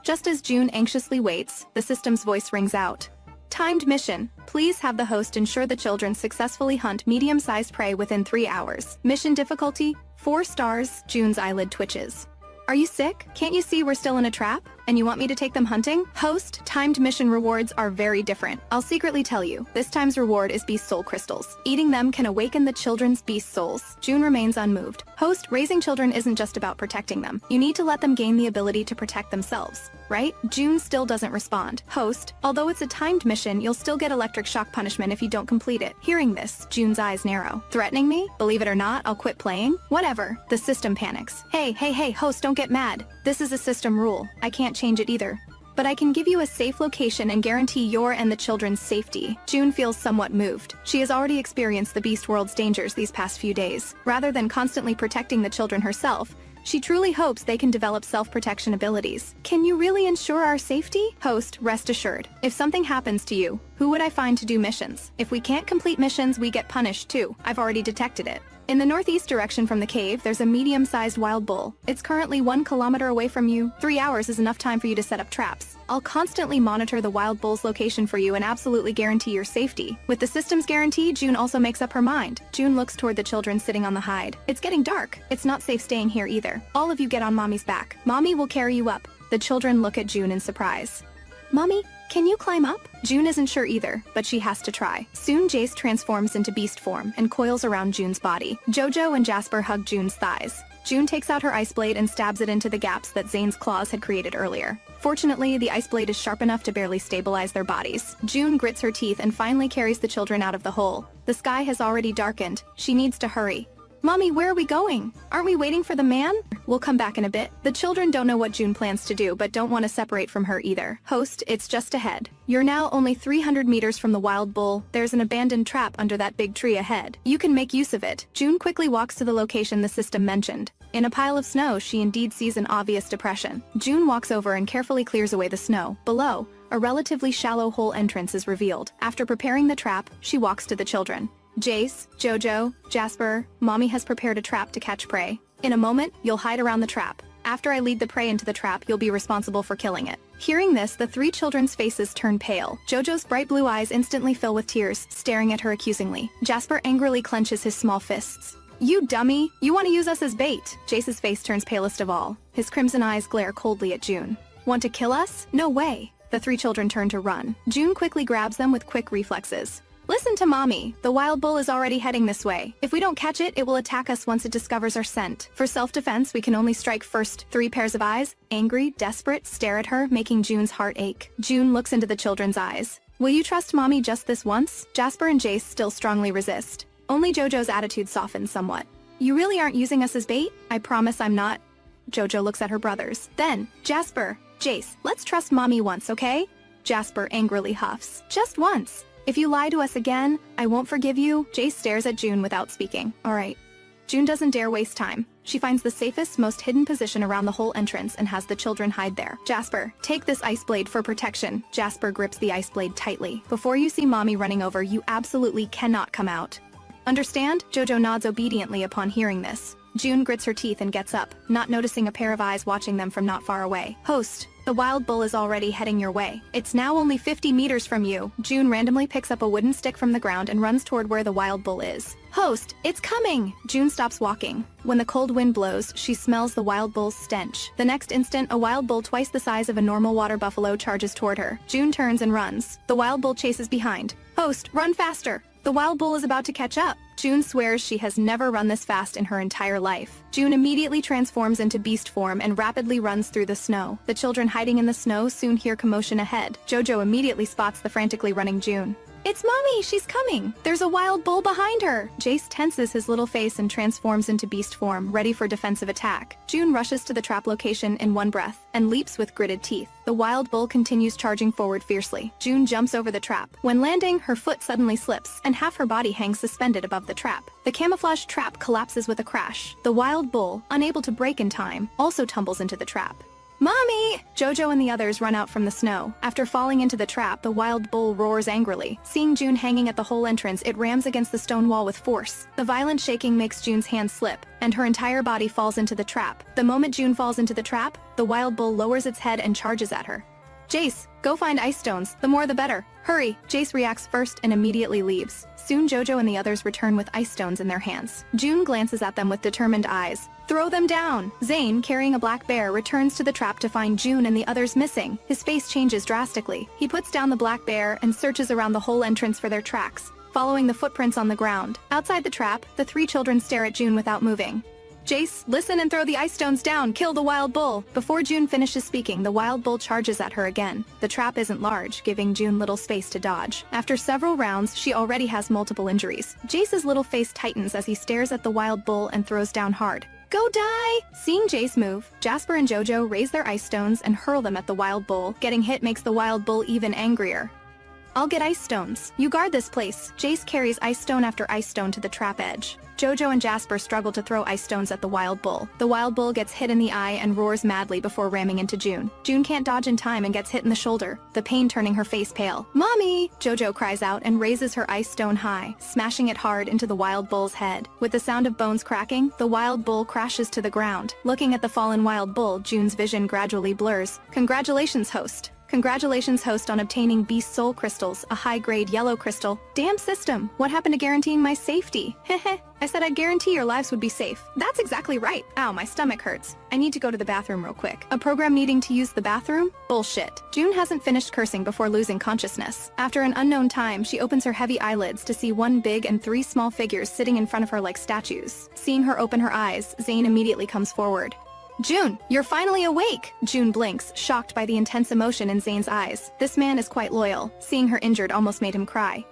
Just as June anxiously waits, the system's voice rings out. Timed mission. Please have the host ensure the children successfully hunt medium-sized prey within 3 hours. Mission difficulty, 4 stars. June's eyelid twitches. Are you sick? Can't you see we're still in a trap? And you want me to take them hunting? Host, timed mission rewards are very different. I'll secretly tell you, this time's reward is beast soul crystals. Eating them can awaken the children's beast souls. June remains unmoved. Host, raising children isn't just about protecting them. You need to let them gain the ability to protect themselves, right? June still doesn't respond. Host, although it's a timed mission, you'll still get electric shock punishment if you don't complete it. Hearing this, June's eyes narrow. Threatening me? Believe it or not, I'll quit playing? Whatever. The system panics. Hey, host, don't get mad. This is a system rule. I can't change it either. But I can give you a safe location and guarantee your and the children's safety. June feels somewhat moved. She has already experienced the beast world's dangers these past few days. Rather than constantly protecting the children herself, she truly hopes they can develop self-protection abilities. Can you really ensure our safety? Host, rest assured. If something happens to you, who would I find to do missions? If we can't complete missions, we get punished too. I've already detected it. In the northeast direction from the cave, there's a medium-sized wild bull. It's currently 1 kilometer away from you. 3 hours is enough time for you to set up traps. I'll constantly monitor the wild bull's location for you and absolutely guarantee your safety. With the system's guarantee, June also makes up her mind. June looks toward the children sitting on the hide. It's getting dark. It's not safe staying here either. All of you get on Mommy's back. Mommy will carry you up. The children look at June in surprise. Mommy, can you climb up? June isn't sure either, but she has to try. Soon Jace transforms into beast form and coils around June's body. Jojo and Jasper hug June's thighs. June takes out her ice blade and stabs it into the gaps that Zane's claws had created earlier. Fortunately, the ice blade is sharp enough to barely stabilize their bodies. June grits her teeth and finally carries the children out of the hole. The sky has already darkened. She needs to hurry. Mommy, where are we going? Aren't we waiting for the man? We'll come back in a bit. The children don't know what June plans to do, but don't want to separate from her either. Host, it's just ahead. You're now only 300 meters from the wild bull. There's an abandoned trap under that big tree ahead. You can make use of it. June quickly walks to the location the system mentioned. In a pile of snow, she indeed sees an obvious depression. June walks over and carefully clears away the snow. Below, a relatively shallow hole entrance is revealed. After preparing the trap, she walks to the children. Jace, Jojo, Jasper, Mommy has prepared a trap to catch prey. In a moment, you'll hide around the trap. After I lead the prey into the trap, you'll be responsible for killing it. Hearing this, the 3 children's faces turn pale. Jojo's bright blue eyes instantly fill with tears, staring at her accusingly. Jasper angrily clenches his small fists. You dummy! You want to use us as bait! Jace's face turns palest of all. His crimson eyes glare coldly at June. Want to kill us? No way! The 3 children turn to run. June quickly grabs them with quick reflexes. Listen to Mommy. The wild bull is already heading this way. If we don't catch it, it will attack us once it discovers our scent. For self-defense, we can only strike first. 3 pairs of eyes, angry, desperate, stare at her, making June's heart ache. June looks into the children's eyes. Will you trust Mommy just this once? Jasper and Jace still strongly resist. Only Jojo's attitude softens somewhat. You really aren't using us as bait? I promise I'm not. Jojo looks at her brothers. Then, Jasper, Jace, let's trust Mommy once, okay? Jasper angrily huffs. Just once. If you lie to us again, I won't forgive you. Jace stares at June without speaking. All right. June doesn't dare waste time. She finds the safest, most hidden position around the whole entrance and has the children hide there. Jasper, take this ice blade for protection. Jasper grips the ice blade tightly. Before you see Mommy running over, you absolutely cannot come out. Understand? Jojo nods obediently upon hearing this. June grits her teeth and gets up, not noticing a pair of eyes watching them from not far away. Host, the wild bull is already heading your way. It's now only 50 meters from you. June randomly picks up a wooden stick from the ground and runs toward where the wild bull is. Host, it's coming! June stops walking. When the cold wind blows, she smells the wild bull's stench. The next instant, a wild bull twice the size of a normal water buffalo charges toward her. June turns and runs. The wild bull chases behind. Host, run faster! The wild bull is about to catch up. June swears she has never run this fast in her entire life. June immediately transforms into beast form and rapidly runs through the snow. The children hiding in the snow soon hear commotion ahead. Jojo immediately spots the frantically running June. It's Mommy, she's coming! There's a wild bull behind her! Jace tenses his little face and transforms into beast form, ready for defensive attack. June rushes to the trap location in one breath, and leaps with gritted teeth. The wild bull continues charging forward fiercely. June jumps over the trap. When landing, her foot suddenly slips, and half her body hangs suspended above the trap. The camouflage trap collapses with a crash. The wild bull, unable to break in time, also tumbles into the trap. Mommy! Jojo and the others run out from the snow. After falling into the trap, the wild bull roars angrily. Seeing June hanging at the hole entrance, it rams against the stone wall with force. The violent shaking makes June's hands slip, and her entire body falls into the trap. The moment June falls into the trap, the wild bull lowers its head and charges at her. Jace, go find ice stones. The more the better. Hurry! Jace reacts first and immediately leaves. Soon Jojo and the others return with ice stones in their hands. June glances at them with determined eyes. Throw them down! Zane, carrying a black bear, returns to the trap to find June and the others missing. His face changes drastically. He puts down the black bear and searches around the whole entrance for their tracks, following the footprints on the ground. Outside the trap, the three children stare at June without moving. Jace, listen and throw the ice stones down! Kill the wild bull! Before June finishes speaking, the wild bull charges at her again. The trap isn't large, giving June little space to dodge. After several rounds, she already has multiple injuries. Jace's little face tightens as he stares at the wild bull and throws down hard. Go die! Seeing Jace move, Jasper and Jojo raise their ice stones and hurl them at the wild bull. Getting hit makes the wild bull even angrier. I'll get ice stones. You guard this place. Jace carries ice stone after ice stone to the trap edge. Jojo and Jasper struggle to throw ice stones at the wild bull. The wild bull gets hit in the eye and roars madly before ramming into June. June can't dodge in time and gets hit in the shoulder, the pain turning her face pale. Mommy! Jojo cries out and raises her ice stone high, smashing it hard into the wild bull's head. With the sound of bones cracking, the wild bull crashes to the ground. Looking at the fallen wild bull, June's vision gradually blurs. Congratulations, host. Congratulations, host, on obtaining Beast Soul Crystals, a high-grade yellow crystal. Damn system, what happened to guaranteeing my safety? Heh, I said I'd guarantee your lives would be safe. That's exactly right. Ow, my stomach hurts. I need to go to the bathroom real quick. A program needing to use the bathroom? Bullshit. June hasn't finished cursing before losing consciousness. After an unknown time, she opens her heavy eyelids to see one big and three small figures sitting in front of her like statues. Seeing her open her eyes, Zane immediately comes forward. June, you're finally awake! June blinks, shocked by the intense emotion in Zane's eyes. This man is quite loyal. Seeing her injured almost made him cry.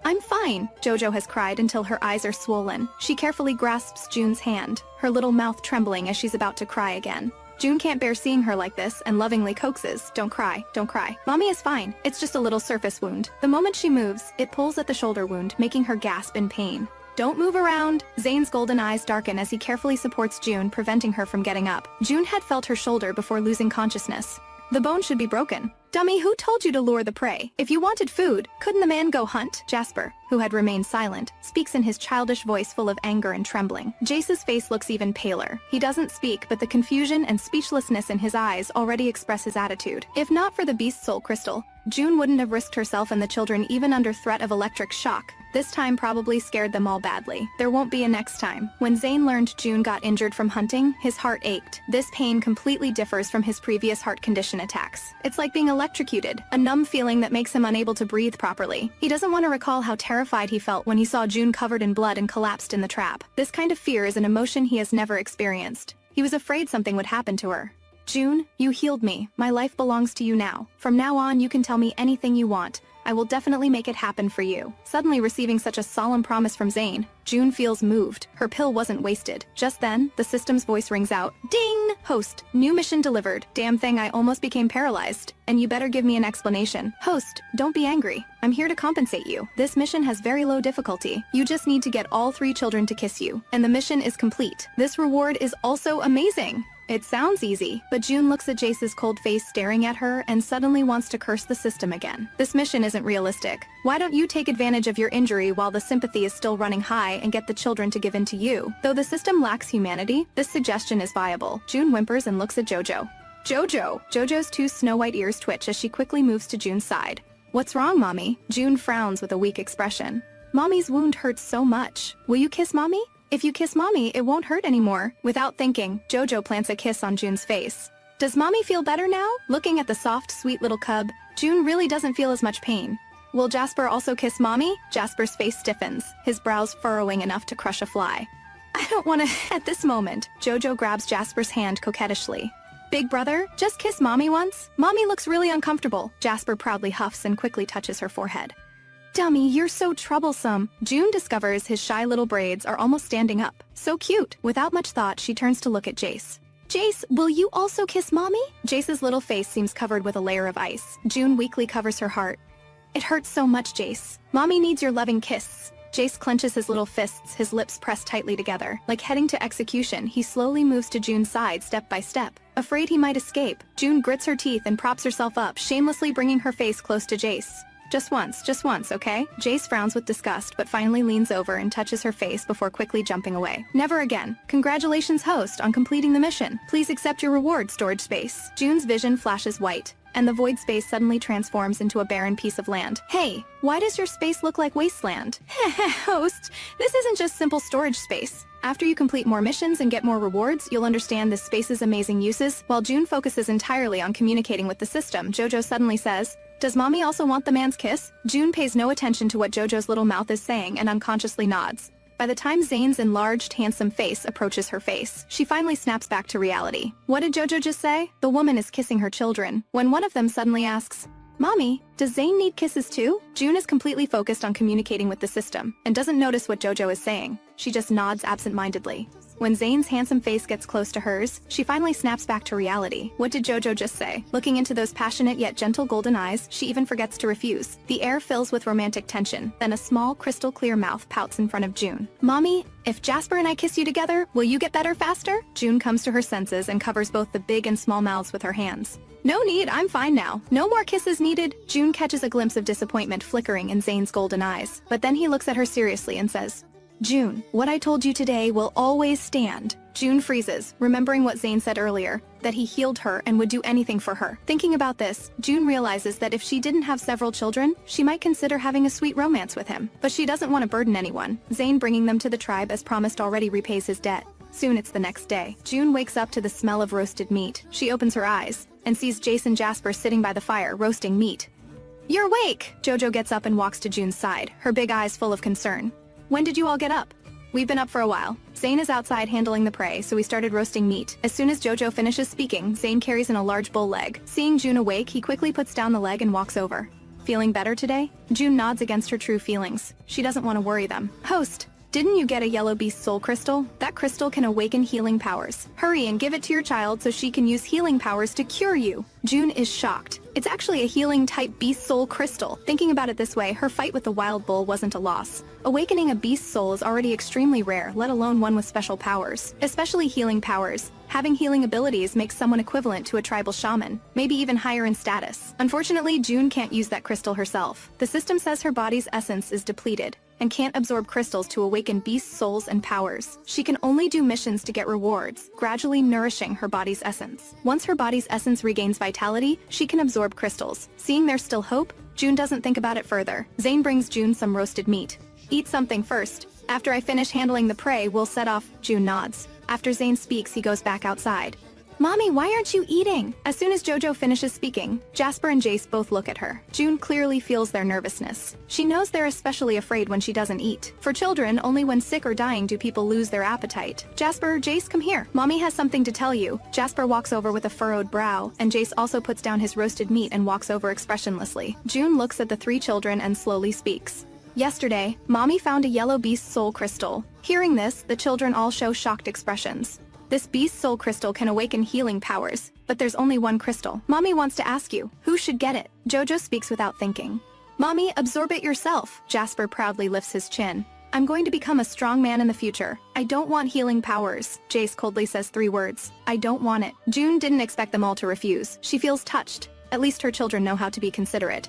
I'm fine, Jojo has cried until her eyes are swollen. She carefully grasps June's hand, her little mouth trembling as she's about to cry again. June can't bear seeing her like this and lovingly coaxes, don't cry, don't cry. Mommy is fine, it's just a little surface wound. The moment she moves, it pulls at the shoulder wound, making her gasp in pain. Don't move around! Zane's golden eyes darken as he carefully supports June, preventing her from getting up. June had felt her shoulder before losing consciousness. The bone should be broken. Dummy, who told you to lure the prey? If you wanted food, couldn't the man go hunt? Jasper, who had remained silent, speaks in his childish voice full of anger and trembling. Jace's face looks even paler. He doesn't speak, but the confusion and speechlessness in his eyes already express his attitude. If not for the Beast Soul Crystal, June wouldn't have risked herself and the children even under threat of electric shock. This time probably scared them all badly. There won't be a next time. When Zane learned June got injured from hunting, his heart ached. This pain completely differs from his previous heart condition attacks. It's like being electrocuted, a numb feeling that makes him unable to breathe properly. He doesn't want to recall how terrified he felt when he saw June covered in blood and collapsed in the trap. This kind of fear is an emotion he has never experienced. He was afraid something would happen to her. June, you healed me. My life belongs to you now. From now on, you can tell me anything you want. I will definitely make it happen for you. Suddenly receiving such a solemn promise from Zane, June feels moved. Her pill wasn't wasted. Just then, the system's voice rings out. Ding! Host, new mission delivered. Damn thing, I almost became paralyzed. And you better give me an explanation. Host, don't be angry. I'm here to compensate you. This mission has very low difficulty. You just need to get all three children to kiss you, and the mission is complete. This reward is also amazing. It sounds easy, but June looks at Jace's cold face staring at her and suddenly wants to curse the system again. This mission isn't realistic. Why don't you take advantage of your injury while the sympathy is still running high and get the children to give in to you? Though the system lacks humanity, this suggestion is viable. June whimpers and looks at Jojo. Jojo! Jojo's two snow-white ears twitch as she quickly moves to June's side. What's wrong, Mommy? June frowns with a weak expression. Mommy's wound hurts so much. Will you kiss Mommy? If you kiss Mommy, it won't hurt anymore. Without thinking, Jojo plants a kiss on June's face. Does Mommy feel better now? Looking at the soft, sweet little cub, June really doesn't feel as much pain. Will Jasper also kiss Mommy? Jasper's face stiffens, his brows furrowing enough to crush a fly. I don't want to. At this moment, Jojo grabs Jasper's hand coquettishly. Big brother, just kiss Mommy once. Mommy looks really uncomfortable. Jasper proudly huffs and quickly touches her forehead. Dummy, you're so troublesome. June discovers his shy little braids are almost standing up. So cute. Without much thought, she turns to look at Jace. Jace, will you also kiss Mommy? Jace's little face seems covered with a layer of ice. June weakly covers her heart. It hurts so much, Jace. Mommy needs your loving kiss. Jace clenches his little fists, his lips pressed tightly together. Like heading to execution, he slowly moves to June's side step by step. Afraid he might escape, June grits her teeth and props herself up, shamelessly bringing her face close to Jace. Just once, okay? Jace frowns with disgust, but finally leans over and touches her face before quickly jumping away. Never again. Congratulations, host, on completing the mission. Please accept your reward, storage space. June's vision flashes white, and the void space suddenly transforms into a barren piece of land. Hey, why does your space look like wasteland? Host, this isn't just simple storage space. After you complete more missions and get more rewards, you'll understand this space's amazing uses. While June focuses entirely on communicating with the system, Jojo suddenly says, "Does Mommy also want the man's kiss?" June pays no attention to what Jojo's little mouth is saying and unconsciously nods. By the time Zane's enlarged, handsome face approaches her face, she finally snaps back to reality. What did Jojo just say? The woman is kissing her children, when one of them suddenly asks, "Mommy, does Zane need kisses too?" June is completely focused on communicating with the system, and doesn't notice what Jojo is saying. She just nods absent-mindedly. When Zane's handsome face gets close to hers, she finally snaps back to reality. What did Jojo just say? Looking into those passionate yet gentle golden eyes, she even forgets to refuse. The air fills with romantic tension, then a small, crystal-clear mouth pouts in front of June. "Mommy, if Jasper and I kiss you together, will you get better faster?" June comes to her senses and covers both the big and small mouths with her hands. "No need, I'm fine now. No more kisses needed." June catches a glimpse of disappointment flickering in Zane's golden eyes, but then he looks at her seriously and says, "June, what I told you today will always stand." June freezes, remembering what Zane said earlier, that he healed her and would do anything for her. Thinking about this, June realizes that if she didn't have several children, she might consider having a sweet romance with him. But she doesn't want to burden anyone. Zane bringing them to the tribe as promised already repays his debt. Soon it's the next day. June wakes up to the smell of roasted meat. She opens her eyes and sees Jace and Jasper sitting by the fire roasting meat. "You're awake!" Jojo gets up and walks to June's side, her big eyes full of concern. "When did you all get up?" "We've been up for a while. Zane is outside handling the prey, so we started roasting meat." As soon as Jojo finishes speaking, Zane carries in a large bull leg. Seeing June awake, he quickly puts down the leg and walks over. "Feeling better today?" June nods against her true feelings. She doesn't want to worry them. "Host, didn't you get a yellow beast soul crystal? That crystal can awaken healing powers. Hurry and give it to your child so she can use healing powers to cure you." June is shocked. It's actually a healing-type beast soul crystal. Thinking about it this way, her fight with the wild bull wasn't a loss. Awakening a beast soul is already extremely rare, let alone one with special powers. Especially healing powers. Having healing abilities makes someone equivalent to a tribal shaman, maybe even higher in status. Unfortunately, June can't use that crystal herself. The system says her body's essence is depleted, and can't absorb crystals to awaken beast souls and powers. She can only do missions to get rewards, gradually nourishing her body's essence. Once her body's essence regains vitality, she can absorb crystals. Seeing there's still hope, June doesn't think about it further. Zane brings June some roasted meat. "Eat something first. After I finish handling the prey, we'll set off." June nods. After Zane speaks, he goes back outside. "Mommy, why aren't you eating?" As soon as Jojo finishes speaking, Jasper and Jace both look at her. June clearly feels their nervousness. She knows they're especially afraid when she doesn't eat. For children, only when sick or dying do people lose their appetite. "Jasper, Jace, come here. Mommy has something to tell you." Jasper walks over with a furrowed brow, and Jace also puts down his roasted meat and walks over expressionlessly. June looks at the three children and slowly speaks. "Yesterday, Mommy found a yellow beast soul crystal." Hearing this, the children all show shocked expressions. "This beast soul crystal can awaken healing powers, but there's only one crystal. Mommy wants to ask you, who should get it?" Jojo speaks without thinking. "Mommy, absorb it yourself." Jasper proudly lifts his chin. I'm going to become a strong man in the future. I don't want healing powers. Jace coldly says 3 words. I don't want it. June didn't expect them all to refuse. She feels touched. At least her children know how to be considerate.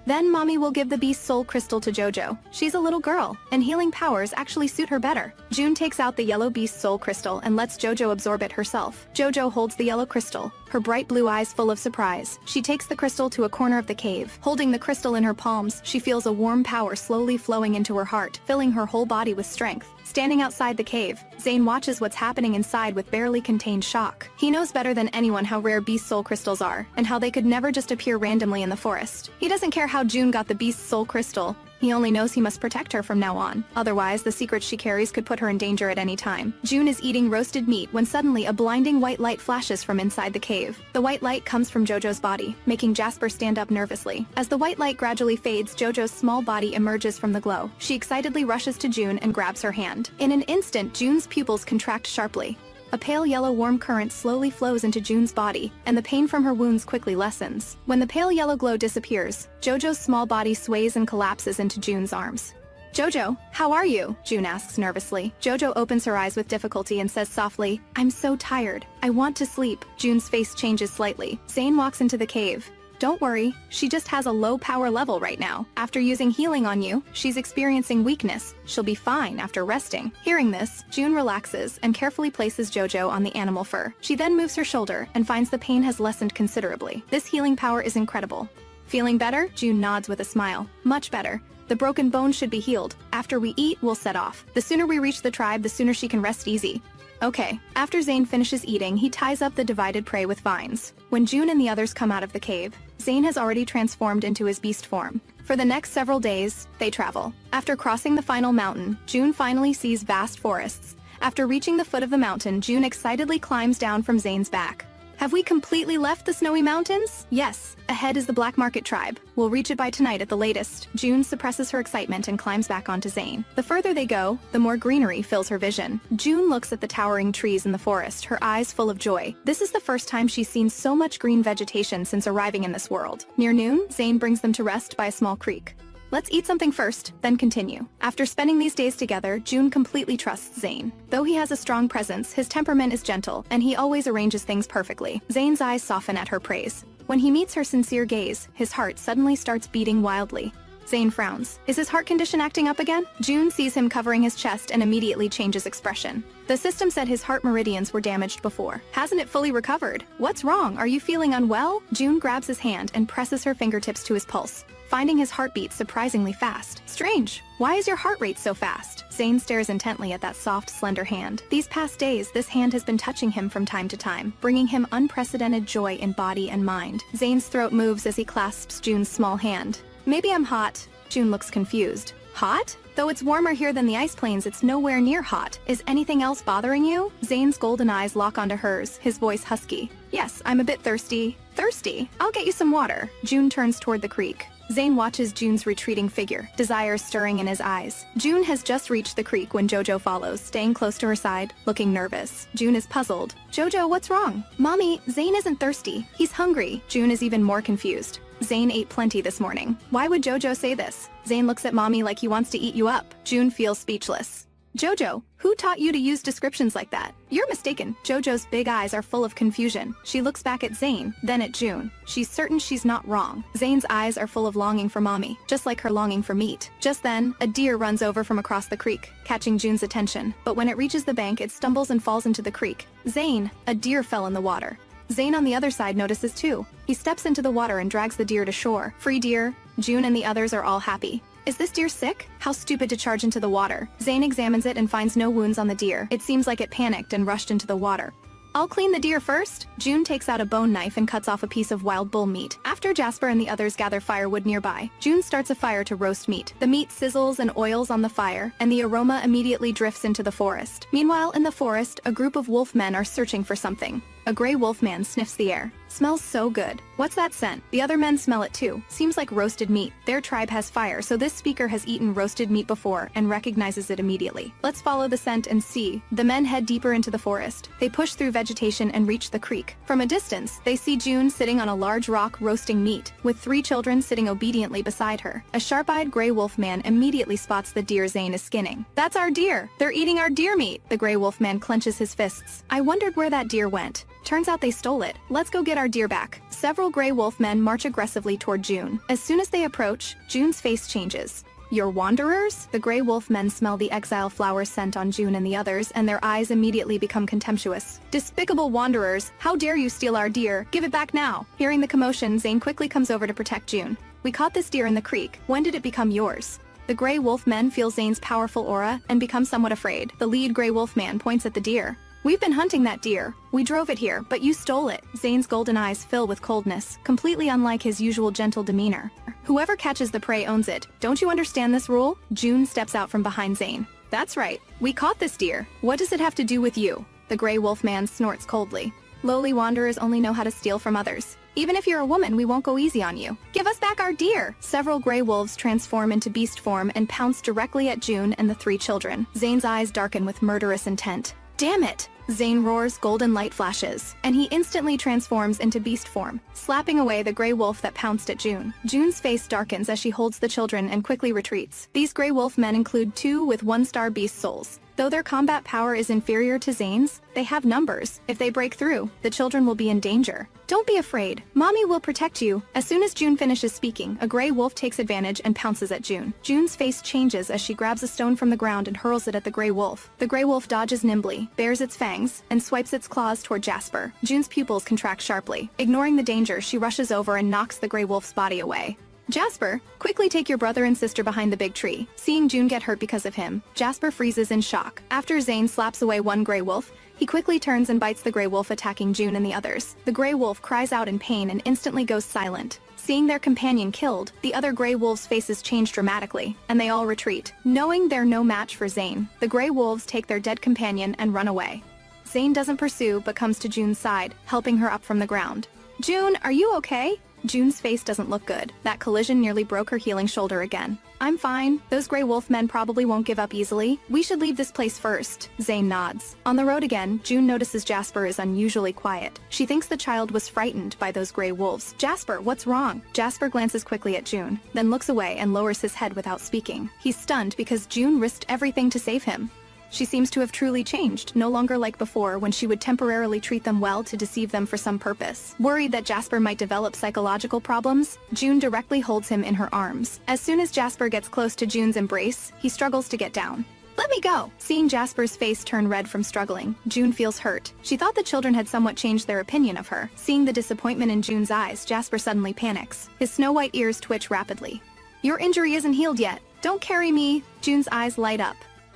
Then Mommy will give the Beast Soul Crystal to Jojo. She's a little girl, and healing powers actually suit her better. June takes out the yellow Beast Soul Crystal and lets Jojo absorb it herself. Jojo holds the yellow crystal, her bright blue eyes full of surprise. She takes the crystal to a corner of the cave. Holding the crystal in her palms, she feels a warm power slowly flowing into her heart, filling her whole body with strength. Standing outside the cave, Zane watches what's happening inside with barely contained shock. He knows better than anyone how rare Beast Soul Crystals are, and how they could never just appear randomly in the forest. He doesn't care how June got the Beast Soul Crystal. He only knows he must protect her from now on. Otherwise, the secrets she carries could put her in danger at any time. June is eating roasted meat when suddenly a blinding white light flashes from inside the cave. The white light comes from Jojo's body, making Jasper stand up nervously. As the white light gradually fades, Jojo's small body emerges from the glow. She excitedly rushes to June and grabs her hand. In an instant, June's pupils contract sharply. A pale yellow warm current slowly flows into June's body, and the pain from her wounds quickly lessens. When the pale yellow glow disappears, Jojo's small body sways and collapses into June's arms. Jojo, how are you? June asks nervously. Jojo opens her eyes with difficulty and says softly, I'm so tired. I want to sleep. June's face changes slightly. Zane walks into the cave. Don't worry, she just has a low power level right now. After using healing on you, she's experiencing weakness. She'll be fine after resting. Hearing this, June relaxes and carefully places Jojo on the animal fur. She then moves her shoulder and finds the pain has lessened considerably. This healing power is incredible. Feeling better? June nods with a smile. Much better. The broken bone should be healed. After we eat, we'll set off. The sooner we reach the tribe, the sooner she can rest easy. Okay. After Zane finishes eating, he ties up the divided prey with vines. When June and the others come out of the cave, Zane has already transformed into his beast form. For the next several days, they travel. After crossing the final mountain, June finally sees vast forests. After reaching the foot of the mountain, June excitedly climbs down from Zane's back. Have we completely left the snowy mountains? Yes. Ahead is the Black Market tribe. We'll reach it by tonight at the latest. June suppresses her excitement and climbs back onto Zane. The further they go, the more greenery fills her vision. June looks at the towering trees in the forest, her eyes full of joy. This is the first time she's seen so much green vegetation since arriving in this world. Near noon, Zane brings them to rest by a small creek. Let's eat something first, then continue. After spending these days together, June completely trusts Zane. Though he has a strong presence, his temperament is gentle, and he always arranges things perfectly. Zane's eyes soften at her praise. When he meets her sincere gaze, his heart suddenly starts beating wildly. Zane frowns. Is his heart condition acting up again? June sees him covering his chest and immediately changes expression. The system said his heart meridians were damaged before. Hasn't it fully recovered? What's wrong? Are you feeling unwell? June grabs his hand and presses her fingertips to his pulse, finding his heartbeat surprisingly fast. Strange. Why is your heart rate so fast? Zane stares intently at that soft, slender hand. These past days, this hand has been touching him from time to time, bringing him unprecedented joy in body and mind. Zane's throat moves as he clasps June's small hand. Maybe I'm hot. June looks confused. Hot? Though it's warmer here than the ice plains, it's nowhere near hot. Is anything else bothering you? Zane's golden eyes lock onto hers, his voice husky. Yes, I'm a bit thirsty. Thirsty? I'll get you some water. June turns toward the creek. Zane watches June's retreating figure, desire stirring in his eyes. June has just reached the creek when Jojo follows, staying close to her side, looking nervous. June is puzzled. Jojo, what's wrong? Mommy, Zane isn't thirsty. He's hungry. June is even more confused. Zane ate plenty this morning. Why would Jojo say this? Zane looks at Mommy like he wants to eat you up. June feels speechless. Jojo, who taught you to use descriptions like that? You're mistaken. Jojo's big eyes are full of confusion. She looks back at Zane, then at June. She's certain she's not wrong. Zane's eyes are full of longing for Mommy, just like her longing for meat. Just then, a deer runs over from across the creek, catching June's attention. But when it reaches the bank, it stumbles and falls into the creek. Zane, a deer fell in the water. Zane on the other side notices too. He steps into the water and drags the deer to shore. Free deer. June and the others are all happy. Is this deer sick? How stupid to charge into the water. Zane examines it and finds no wounds on the deer. It seems like it panicked and rushed into the water. I'll clean the deer first. June takes out a bone knife and cuts off a piece of wild bull meat. After Jasper and the others gather firewood nearby, June starts a fire to roast meat. The meat sizzles and oils on the fire, and the aroma immediately drifts into the forest. Meanwhile, in the forest, a group of wolf men are searching for something. A gray wolf man sniffs the air. Smells so good. What's that scent? The other men smell it too. Seems like roasted meat. Their tribe has fire, so this speaker has eaten roasted meat before and recognizes it immediately. Let's follow the scent and see. The men head deeper into the forest. They push through vegetation and reach the creek. From a distance, they see June sitting on a large rock roasting meat, with 3 children sitting obediently beside her. A sharp-eyed gray wolf man immediately spots the deer Zane is skinning. That's our deer! They're eating our deer meat! The gray wolf man clenches his fists. I wondered where that deer went. Turns out they stole it. Let's go get our deer back. Several gray wolf men march aggressively toward June. As soon as they approach, June's face changes. You're wanderers? The gray wolf men smell the exile flower scent on June and the others, and their eyes immediately become contemptuous. Despicable wanderers! How dare you steal our deer? Give it back now! Hearing the commotion, Zane quickly comes over to protect June. We caught this deer in the creek. When did it become yours? The gray wolf men feel Zane's powerful aura and become somewhat afraid. The lead gray wolf man points at the deer. We've been hunting that deer. We drove it here, but you stole it. Zane's golden eyes fill with coldness, completely unlike his usual gentle demeanor. Whoever catches the prey owns it. Don't you understand this rule? June steps out from behind Zane. That's right. We caught this deer. What does it have to do with you? The gray wolf man snorts coldly. Lowly wanderers only know how to steal from others. Even if you're a woman, we won't go easy on you. Give us back our deer! Several gray wolves transform into beast form and pounce directly at June and the 3 children. Zane's eyes darken with murderous intent. Damn it! Zane roars, golden light flashes, and he instantly transforms into beast form, slapping away the gray wolf that pounced at June. June's face darkens as she holds the children and quickly retreats. These gray wolf men include 2 with 1-star beast souls. Though their combat power is inferior to Zane's, they have numbers. If they break through, the children will be in danger. Don't be afraid. Mommy will protect you. As soon as June finishes speaking, a gray wolf takes advantage and pounces at June. June's face changes as she grabs a stone from the ground and hurls it at the gray wolf. The gray wolf dodges nimbly, bares its fangs, and swipes its claws toward Jasper. June's pupils contract sharply. Ignoring the danger, she rushes over and knocks the gray wolf's body away. Jasper, quickly take your brother and sister behind the big tree. Seeing June get hurt because of him, Jasper freezes in shock. After Zane slaps away one gray wolf, he quickly turns and bites the gray wolf, attacking June and the others. The gray wolf cries out in pain and instantly goes silent. Seeing their companion killed, the other gray wolves' faces change dramatically, and they all retreat. Knowing they're no match for Zane, the gray wolves take their dead companion and run away. Zane doesn't pursue but comes to June's side, helping her up from the ground. June, are you okay? June's face doesn't look good. That collision nearly broke her healing shoulder again. I'm fine. Those gray wolf men probably won't give up easily. We should leave this place first. Zane nods. On the road again, June notices Jasper is unusually quiet. She thinks the child was frightened by those gray wolves. Jasper, what's wrong? Jasper glances quickly at June, then looks away and lowers his head without speaking. He's stunned because June risked everything to save him. She seems to have truly changed, no longer like before when she would temporarily treat them well to deceive them for some purpose. Worried that Jasper might develop psychological problems, June directly holds him in her arms. As soon as Jasper gets close to June's embrace, he struggles to get down. Let me go! Seeing Jasper's face turn red from struggling, June feels hurt. She thought the children had somewhat changed their opinion of her. Seeing the disappointment in June's eyes, Jasper suddenly panics. His snow-white ears twitch rapidly. Your injury isn't healed yet. Don't carry me! June's eyes light up.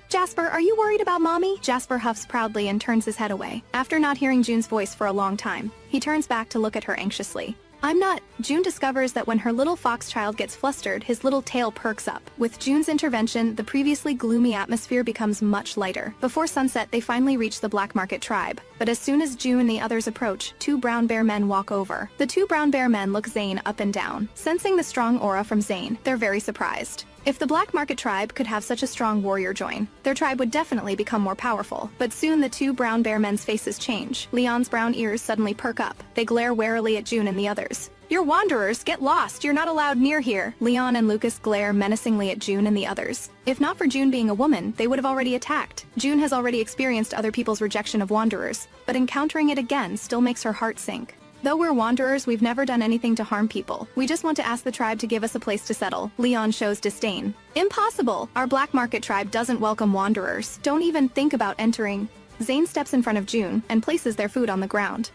Jasper, are you worried about Mommy? Jasper huffs proudly and turns his head away. After not hearing June's voice for a long time, he turns back to look at her anxiously. I'm not. June discovers that when her little fox child gets flustered, his little tail perks up. With June's intervention, the previously gloomy atmosphere becomes much lighter. Before sunset, they finally reach the Black Market tribe. But as soon as June and the others approach, 2 brown bear men walk over. The 2 brown bear men look Zane up and down. Sensing the strong aura from Zane, they're very surprised. If the Black Market tribe could have such a strong warrior join, their tribe would definitely become more powerful. But soon the 2 brown bear men's faces change. Leon's brown ears suddenly perk up. They glare warily at June and the others. You're wanderers, get lost, you're not allowed near here. Leon and Lucas glare menacingly at June and the others. If not for June being a woman, they would have already attacked. June has already experienced other people's rejection of wanderers, but encountering it again still makes her heart sink. Though we're wanderers, we've never done anything to harm people. We just want to ask the tribe to give us a place to settle. Leon shows disdain. Impossible! Our Black Market tribe doesn't welcome wanderers. Don't even think about entering. Zane steps in front of June and places their food on the ground.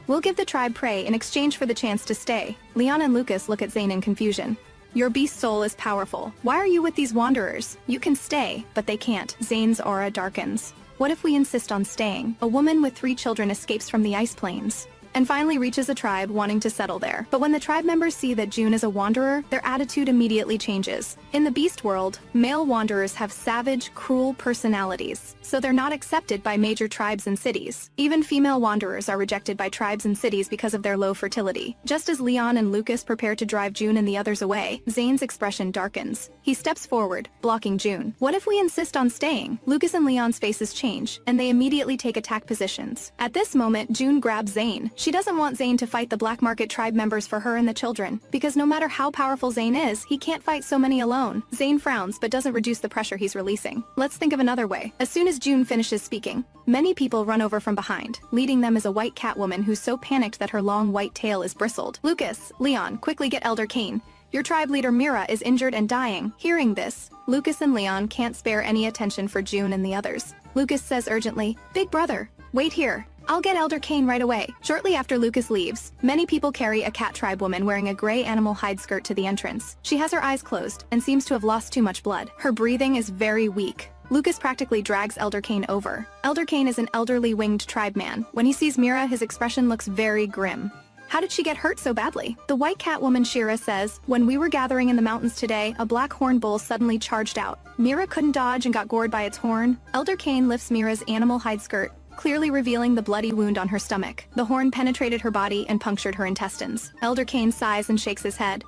We'll give the tribe prey in exchange for the chance to stay. Leon and Lucas look at Zane in confusion. Your beast soul is powerful. Why are you with these wanderers? You can stay, but they can't. Zane's aura darkens. What if we insist on staying? A woman with 3 children escapes from the ice plains. and finally reaches a tribe wanting to settle there. But when the tribe members see that June is a wanderer, their attitude immediately changes. In the beast world, male wanderers have savage, cruel personalities, so they're not accepted by major tribes and cities. Even female wanderers are rejected by tribes and cities because of their low fertility. Just as Leon and Lucas prepare to drive June and the others away, Zane's expression darkens. He steps forward, blocking June. What if we insist on staying? Lucas and Leon's faces change, and they immediately take attack positions. At this moment, June grabs Zane. She doesn't want Zane to fight the black market tribe members for her and the children, because no matter how powerful Zane is, he can't fight so many alone. Zane frowns but doesn't reduce the pressure he's releasing. Let's think of another way. As soon as June finishes speaking, many people run over from behind. Leading them is a white cat woman who's so panicked that her long white tail is bristled. Lucas, Leon, quickly get Elder Kane. Your tribe leader Mira is injured and dying. Hearing this, Lucas and Leon can't spare any attention for June and the others. Lucas says urgently, "Big brother, wait here. I'll get Elder Kane right away." Shortly after Lucas leaves, many people carry a cat tribe woman wearing a gray animal hide skirt to the entrance. She has her eyes closed and seems to have lost too much blood. Her breathing is very weak. Lucas practically drags Elder Kane over. Elder Kane is an elderly winged tribe man. When he sees Mira, his expression looks very grim. How did she get hurt so badly? The white cat woman Shira says, "When we were gathering in the mountains today, a black horn bull suddenly charged out. Mira couldn't dodge and got gored by its horn." Elder Kane lifts Mira's animal hide skirt, clearly revealing the bloody wound on her stomach. The horn penetrated her body and punctured her intestines. Elder Kane sighs and shakes his head.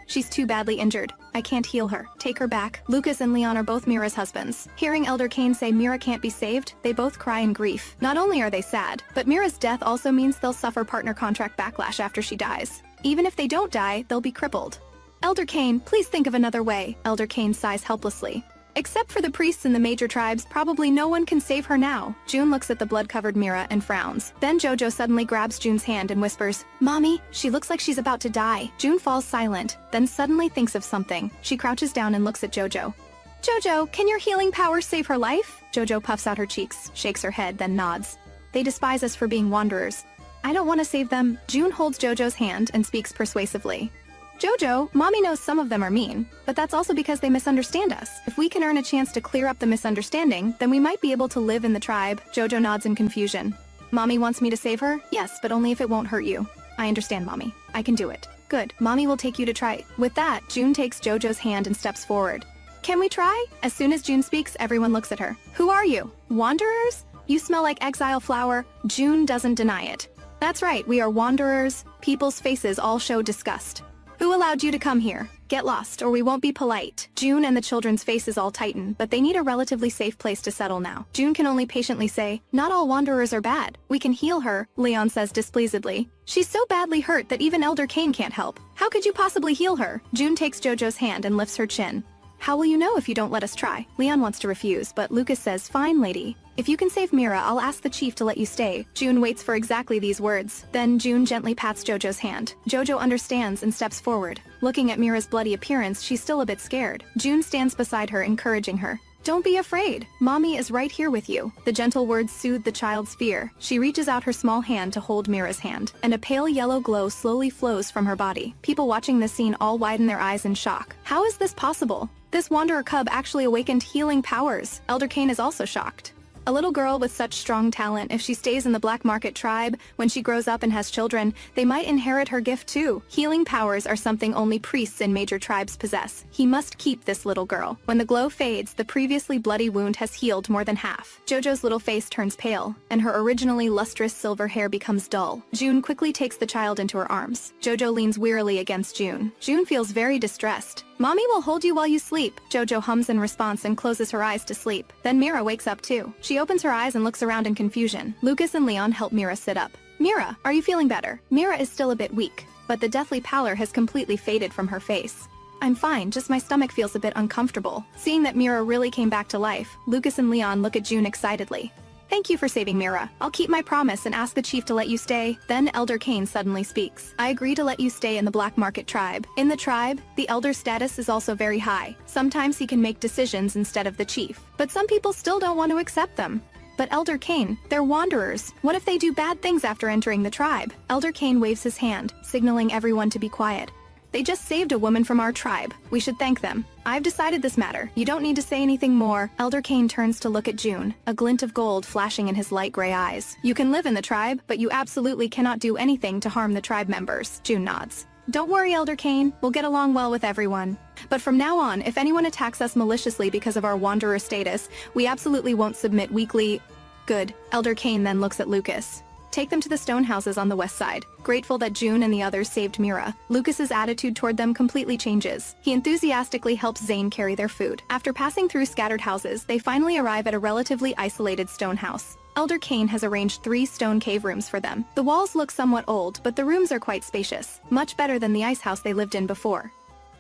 "She's too badly injured. I can't heal her. Take her back." Lucas and Leon are both Mira's husbands. Hearing Elder Kane say Mira can't be saved, they both cry in grief. Not only are they sad, but Mira's death also means they'll suffer partner contract backlash after she dies. Even if they don't die, they'll be crippled. "Elder Kane, please think of another way." Elder Kane sighs helplessly. "Except for the priests in the major tribes, probably no one can save her now." June looks at the blood-covered Mira and frowns. Then Jojo suddenly grabs June's hand and whispers, "Mommy, she looks like she's about to die." June falls silent, then suddenly thinks of something. She crouches down and looks at Jojo. "Jojo, can your healing powers save her life?" Jojo puffs out her cheeks, shakes her head, then nods. "They despise us for being wanderers. I don't want to save them." June holds Jojo's hand and speaks persuasively. "Jojo, Mommy knows some of them are mean, but that's also because they misunderstand us. If we can earn a chance to clear up the misunderstanding, then we might be able to live in the tribe." Jojo nods in confusion. "Mommy wants me to save her? Yes, but only if it won't hurt you." "I understand, Mommy. I can do it." "Good. Mommy will take you to try." With that, June takes Jojo's hand and steps forward. "Can we try?" As soon as June speaks, everyone looks at her. "Who are you? Wanderers? You smell like exile flower." June doesn't deny it. "That's right, we are wanderers." People's faces all show disgust. "Who allowed you to come here? Get lost, or we won't be polite." June and the children's faces all tighten, but they need a relatively safe place to settle now. June can only patiently say, "Not all wanderers are bad. We can heal her," Leon says displeasedly. "She's so badly hurt that even Elder Kane can't help. How could you possibly heal her?" June takes Jojo's hand and lifts her chin. "How will you know if you don't let us try?" Leon wants to refuse, but Lucas says, "Fine, lady. If you can save Mira, I'll ask the chief to let you stay." June waits for exactly these words. Then June gently pats Jojo's hand. Jojo understands and steps forward. Looking at Mira's bloody appearance, she's still a bit scared. June stands beside her, encouraging her. "Don't be afraid. Mommy is right here with you." The gentle words soothe the child's fear. She reaches out her small hand to hold Mira's hand, and a pale yellow glow slowly flows from her body. People watching this scene all widen their eyes in shock. How is this possible? This wanderer cub actually awakened healing powers. Elder Kane is also shocked. A little girl with such strong talent, if she stays in the black market tribe, when she grows up and has children, they might inherit her gift too. Healing powers are something only priests in major tribes possess. He must keep this little girl. When the glow fades, the previously bloody wound has healed more than half. Jojo's little face turns pale, and her originally lustrous silver hair becomes dull. June quickly takes the child into her arms. Jojo leans wearily against June. June feels very distressed. "Mommy will hold you while you sleep." Jojo hums in response and closes her eyes to sleep. Then Mira wakes up too. She opens her eyes and looks around in confusion. Lucas and Leon help Mira sit up. "Mira, are you feeling better?" Mira is still a bit weak, but the deathly pallor has completely faded from her face. "I'm fine, just my stomach feels a bit uncomfortable." Seeing that Mira really came back to life, Lucas and Leon look at June excitedly. "Thank you for saving Mira. I'll keep my promise and ask the chief to let you stay." Then Elder Kane suddenly speaks. "I agree to let you stay in the black market tribe. In the tribe, the elder's status is also very high. Sometimes he can make decisions instead of the chief. But some people still don't want to accept them." "But Elder Kane, they're wanderers. What if they do bad things after entering the tribe?" Elder Kane waves his hand, signaling everyone to be quiet. They just saved a woman from our tribe. We should thank them. I've decided this matter. You don't need to say anything more. Elder Kane turns to look at June, a glint of gold flashing in his light gray eyes. You can live in the tribe, but you absolutely cannot do anything to harm the tribe members. June nods. Don't worry, Elder Kane. We'll get along well with everyone. But from now on, if anyone attacks us maliciously because of our wanderer status, we absolutely won't submit weakly. Good. Elder Kane then looks at Lucas. Take them to the stone houses on the west side. Grateful that June and the others saved Mira, Lucas's attitude toward them completely changes. He enthusiastically helps Zane carry their food. After passing through scattered houses, they finally arrive at a relatively isolated stone house. Elder Kane has arranged 3 stone cave rooms for them. The walls look somewhat old, but the rooms are quite spacious, much better than the ice house they lived in before.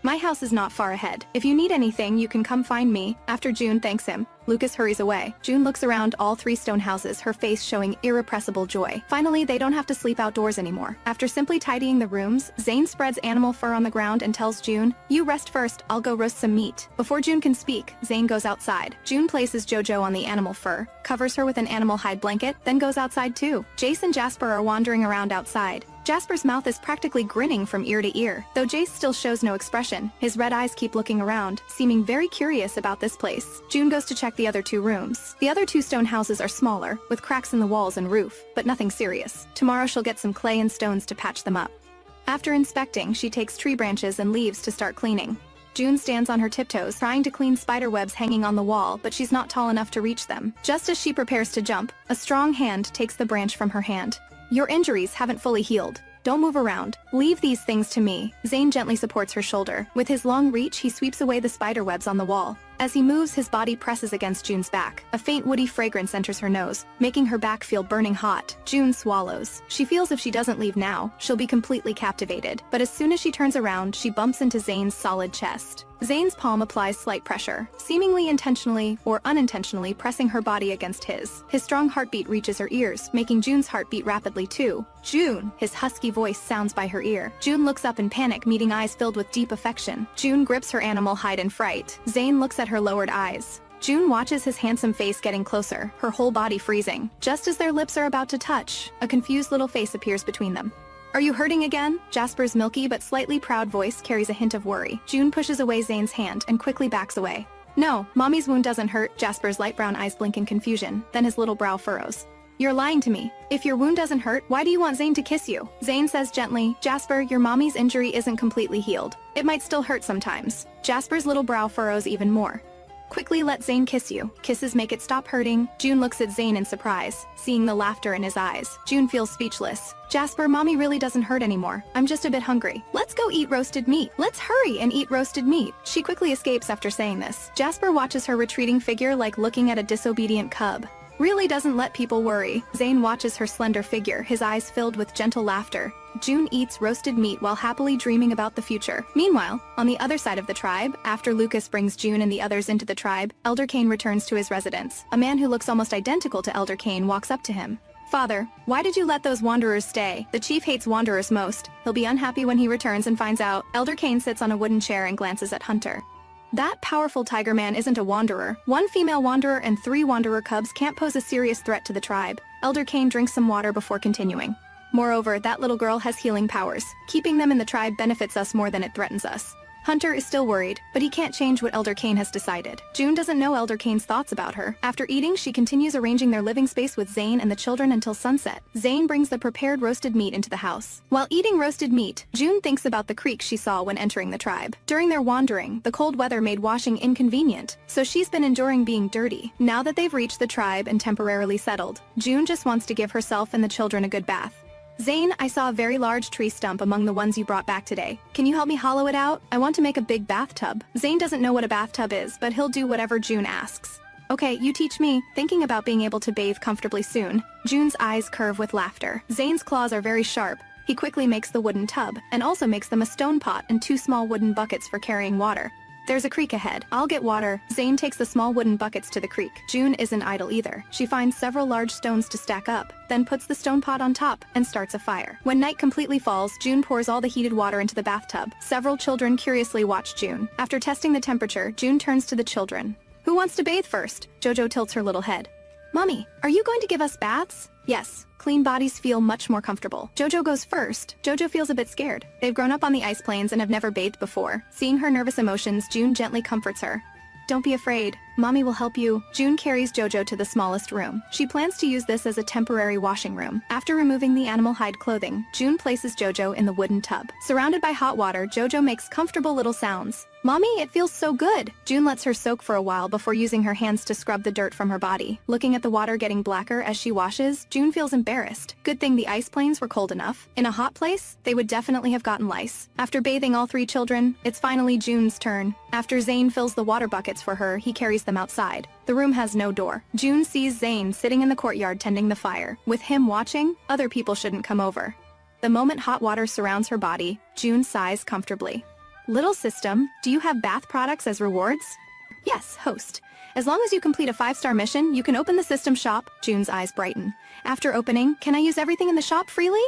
My house is not far ahead. If you need anything, you can come find me. After June thanks him, Lucas hurries away. June looks around all 3 stone houses, her face showing irrepressible joy. Finally, they don't have to sleep outdoors anymore. After simply tidying the rooms, Zane spreads animal fur on the ground and tells June, "You rest first, I'll go roast some meat." Before June can speak, Zane goes outside. June places Jojo on the animal fur, covers her with an animal hide blanket, then goes outside too. Jace and Jasper are wandering around outside. Jasper's mouth is practically grinning from ear to ear, though Jace still shows no expression. His red eyes keep looking around, seeming very curious about this place. June goes to check the other 2 rooms. The other 2 stone houses are smaller, with cracks in the walls and roof, but nothing serious. Tomorrow she'll get some clay and stones to patch them up. After inspecting, she takes tree branches and leaves to start cleaning. June stands on her tiptoes, trying to clean spider webs hanging on the wall, but she's not tall enough to reach them. Just as she prepares to jump, a strong hand takes the branch from her hand. Your injuries haven't fully healed. Don't move around. Leave these things to me. Zane gently supports her shoulder. With his long reach, he sweeps away the spider webs on the wall. As he moves, his body presses against June's back. A faint woody fragrance enters her nose, making her back feel burning hot. June swallows. She feels if she doesn't leave now, she'll be completely captivated. But as soon as she turns around, she bumps into Zane's solid chest. Zane's palm applies slight pressure, seemingly intentionally or unintentionally pressing her body against his. His strong heartbeat reaches her ears, making June's heart beat rapidly too. June! His husky voice sounds by her ear. June looks up in panic, meeting eyes filled with deep affection. June grips her animal hide in fright. Zane looks at her lowered eyes. June watches his handsome face getting closer, her whole body freezing. Just as their lips are about to touch, a confused little face appears between them. Are you hurting again? Jasper's milky but slightly proud voice carries a hint of worry. June pushes away Zane's hand and quickly backs away. No, Mommy's wound doesn't hurt. Jasper's light brown eyes blink in confusion, then his little brow furrows. You're lying to me. If your wound doesn't hurt, why do you want Zane to kiss you? Zane says gently, Jasper, your mommy's injury isn't completely healed. It might still hurt sometimes. Jasper's little brow furrows even more. Quickly let Zane kiss you. Kisses make it stop hurting. June looks at Zane in surprise, seeing the laughter in his eyes. June feels speechless. Jasper, mommy really doesn't hurt anymore. I'm just a bit hungry. Let's go eat roasted meat. Let's hurry and eat roasted meat. She quickly escapes after saying this. Jasper watches her retreating figure like looking at a disobedient cub. Really doesn't let people worry. Zane watches her slender figure, his eyes filled with gentle laughter. June eats roasted meat while happily dreaming about the future. Meanwhile, on the other side of the tribe, after Lucas brings June and the others into the tribe, Elder Kane returns to his residence. A man who looks almost identical to Elder Kane walks up to him. Father, why did you let those wanderers stay? The chief hates wanderers most. He'll be unhappy when he returns and finds out. Elder Kane sits on a wooden chair and glances at Hunter. That powerful tiger man isn't a wanderer. 1 female wanderer and 3 wanderer cubs can't pose a serious threat to the tribe. Elder Kane drinks some water before continuing. Moreover, that little girl has healing powers. Keeping them in the tribe benefits us more than it threatens us. Hunter is still worried, but he can't change what Elder Kane has decided. June doesn't know Elder Kane's thoughts about her. After eating, she continues arranging their living space with Zane and the children until sunset. Zane brings the prepared roasted meat into the house. While eating roasted meat, June thinks about the creek she saw when entering the tribe. During their wandering, the cold weather made washing inconvenient, so she's been enduring being dirty. Now that they've reached the tribe and temporarily settled, June just wants to give herself and the children a good bath. Zane, I saw a very large tree stump among the ones you brought back today. Can you help me hollow it out? I want to make a big bathtub. Zane doesn't know what a bathtub is, but he'll do whatever June asks. Okay, you teach me. Thinking about being able to bathe comfortably soon. June's eyes curve with laughter. Zane's claws are very sharp. He quickly makes the wooden tub, and also makes them a stone pot and 2 small wooden buckets for carrying water. There's a creek ahead. I'll get water. Zane takes the small wooden buckets to the creek. June isn't idle either. She finds several large stones to stack up, then puts the stone pot on top and starts a fire. When night completely falls, June pours all the heated water into the bathtub. Several children curiously watch June. After testing the temperature, June turns to the children. Who wants to bathe first? Jojo tilts her little head. Mommy, are you going to give us baths? Yes, clean bodies feel much more comfortable. Jojo goes first. Jojo feels a bit scared. They've grown up on the ice plains and have never bathed before. Seeing her nervous emotions, June gently comforts her. Don't be afraid. Mommy will help you. June carries Jojo to the smallest room. She plans to use this as a temporary washing room. After removing the animal hide clothing, June places Jojo in the wooden tub. Surrounded by hot water, Jojo makes comfortable little sounds. Mommy, it feels so good! June lets her soak for a while before using her hands to scrub the dirt from her body. Looking at the water getting blacker as she washes, June feels embarrassed. Good thing the ice plains were cold enough. In a hot place, they would definitely have gotten lice. After bathing all 3 children, it's finally June's turn. After Zane fills the water buckets for her, he carries them outside. The room has no door. June sees Zane sitting in the courtyard tending the fire. With him watching, other people shouldn't come over. The moment hot water surrounds her body, June sighs comfortably. Little system, do you have bath products as rewards? Yes, host. As long as you complete a 5-star mission, you can open the system shop. June's eyes brighten. After opening, can I use everything in the shop freely?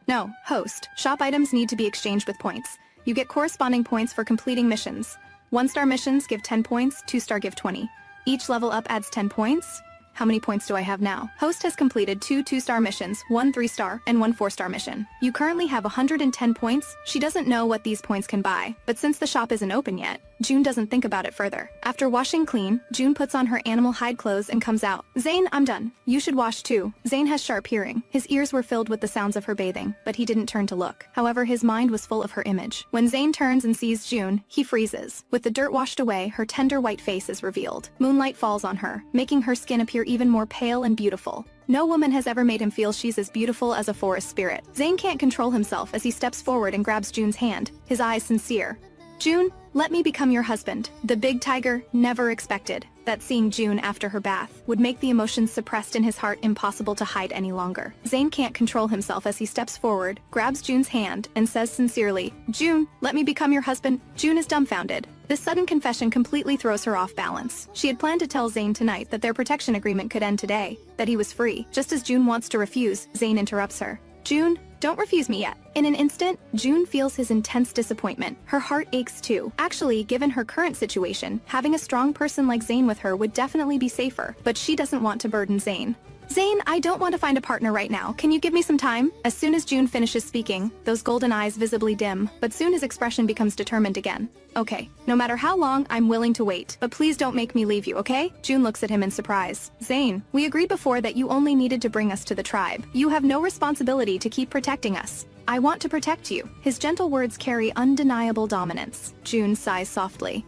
No, host. Shop items need to be exchanged with points. You get corresponding points for completing missions. 1-star missions give 10 points, 2-star give 20. Each level up adds 10 points. How many points do I have now? Host has completed 2 2-star missions, 1 3-star, and 1 4-star mission. You currently have 110 points. She doesn't know what these points can buy, but since the shop isn't open yet, June doesn't think about it further. After washing clean, June puts on her animal hide clothes and comes out. Zane, I'm done. You should wash too. Zane has sharp hearing. His ears were filled with the sounds of her bathing, but he didn't turn to look. However, his mind was full of her image. When Zane turns and sees June, he freezes. With the dirt washed away, her tender white face is revealed. Moonlight falls on her, making her skin appear even more pale and beautiful. No woman has ever made him feel she's as beautiful as a forest spirit. Zane can't control himself as he steps forward and grabs June's hand, his eyes sincere. June, let me become your husband. The big tiger never expected that seeing June after her bath would make the emotions suppressed in his heart impossible to hide any longer. Zane can't control himself as he steps forward, grabs June's hand, and says sincerely, June, let me become your husband. June is dumbfounded. This sudden confession completely throws her off balance. She had planned to tell Zane tonight that their protection agreement could end today, that he was free. Just as June wants to refuse, Zane interrupts her. June, don't refuse me yet. In an instant, June feels his intense disappointment. Her heart aches too. Actually, given her current situation, having a strong person like Zane with her would definitely be safer, but she doesn't want to burden Zane. Zane, I don't want to find a partner right now. Can you give me some time? As soon as June finishes speaking, those golden eyes visibly dim, but soon his expression becomes determined again. Okay, no matter how long, I'm willing to wait, but please don't make me leave you, okay? June looks at him in surprise. Zane, we agreed before that you only needed to bring us to the tribe. You have no responsibility to keep protecting us. I want to protect you. His gentle words carry undeniable dominance. June sighs softly.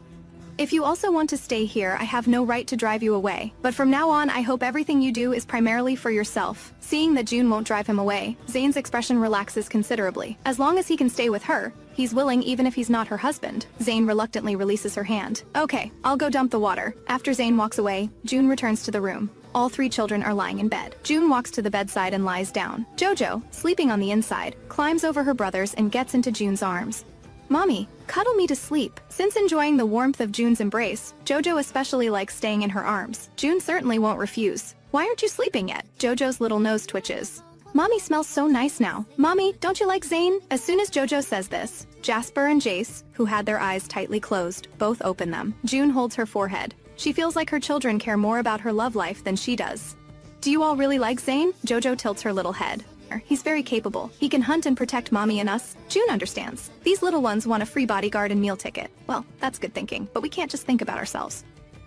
If you also want to stay here, I have no right to drive you away. But from now on, I hope everything you do is primarily for yourself. Seeing that June won't drive him away, Zane's expression relaxes considerably. As long as he can stay with her, he's willing even if he's not her husband. Zane reluctantly releases her hand. Okay, I'll go dump the water. After Zane walks away, June returns to the room. All 3 children are lying in bed. June walks to the bedside and lies down. Jojo, sleeping on the inside, climbs over her brothers and gets into June's arms. Mommy, cuddle me to sleep. Since enjoying the warmth of June's embrace, Jojo especially likes staying in her arms. June certainly won't refuse. Why aren't you sleeping yet? Jojo's little nose twitches. Mommy smells so nice now. Mommy, don't you like Zane? As soon as Jojo says this, Jasper and Jace, who had their eyes tightly closed, both open them. June holds her forehead. She feels like her children care more about her love life than she does. Do you all really like Zane? Jojo tilts her little head. He's very capable. He can hunt and protect Mommy and us. June understands. These little ones want a free bodyguard and meal ticket. Well, that's good thinking, but we can't just think about ourselves.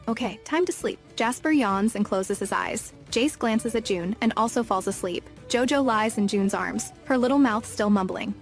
Okay, time to sleep. Jasper yawns and closes his eyes. Jace glances at June and also falls asleep. Jojo lies in June's arms, her little mouth still mumbling.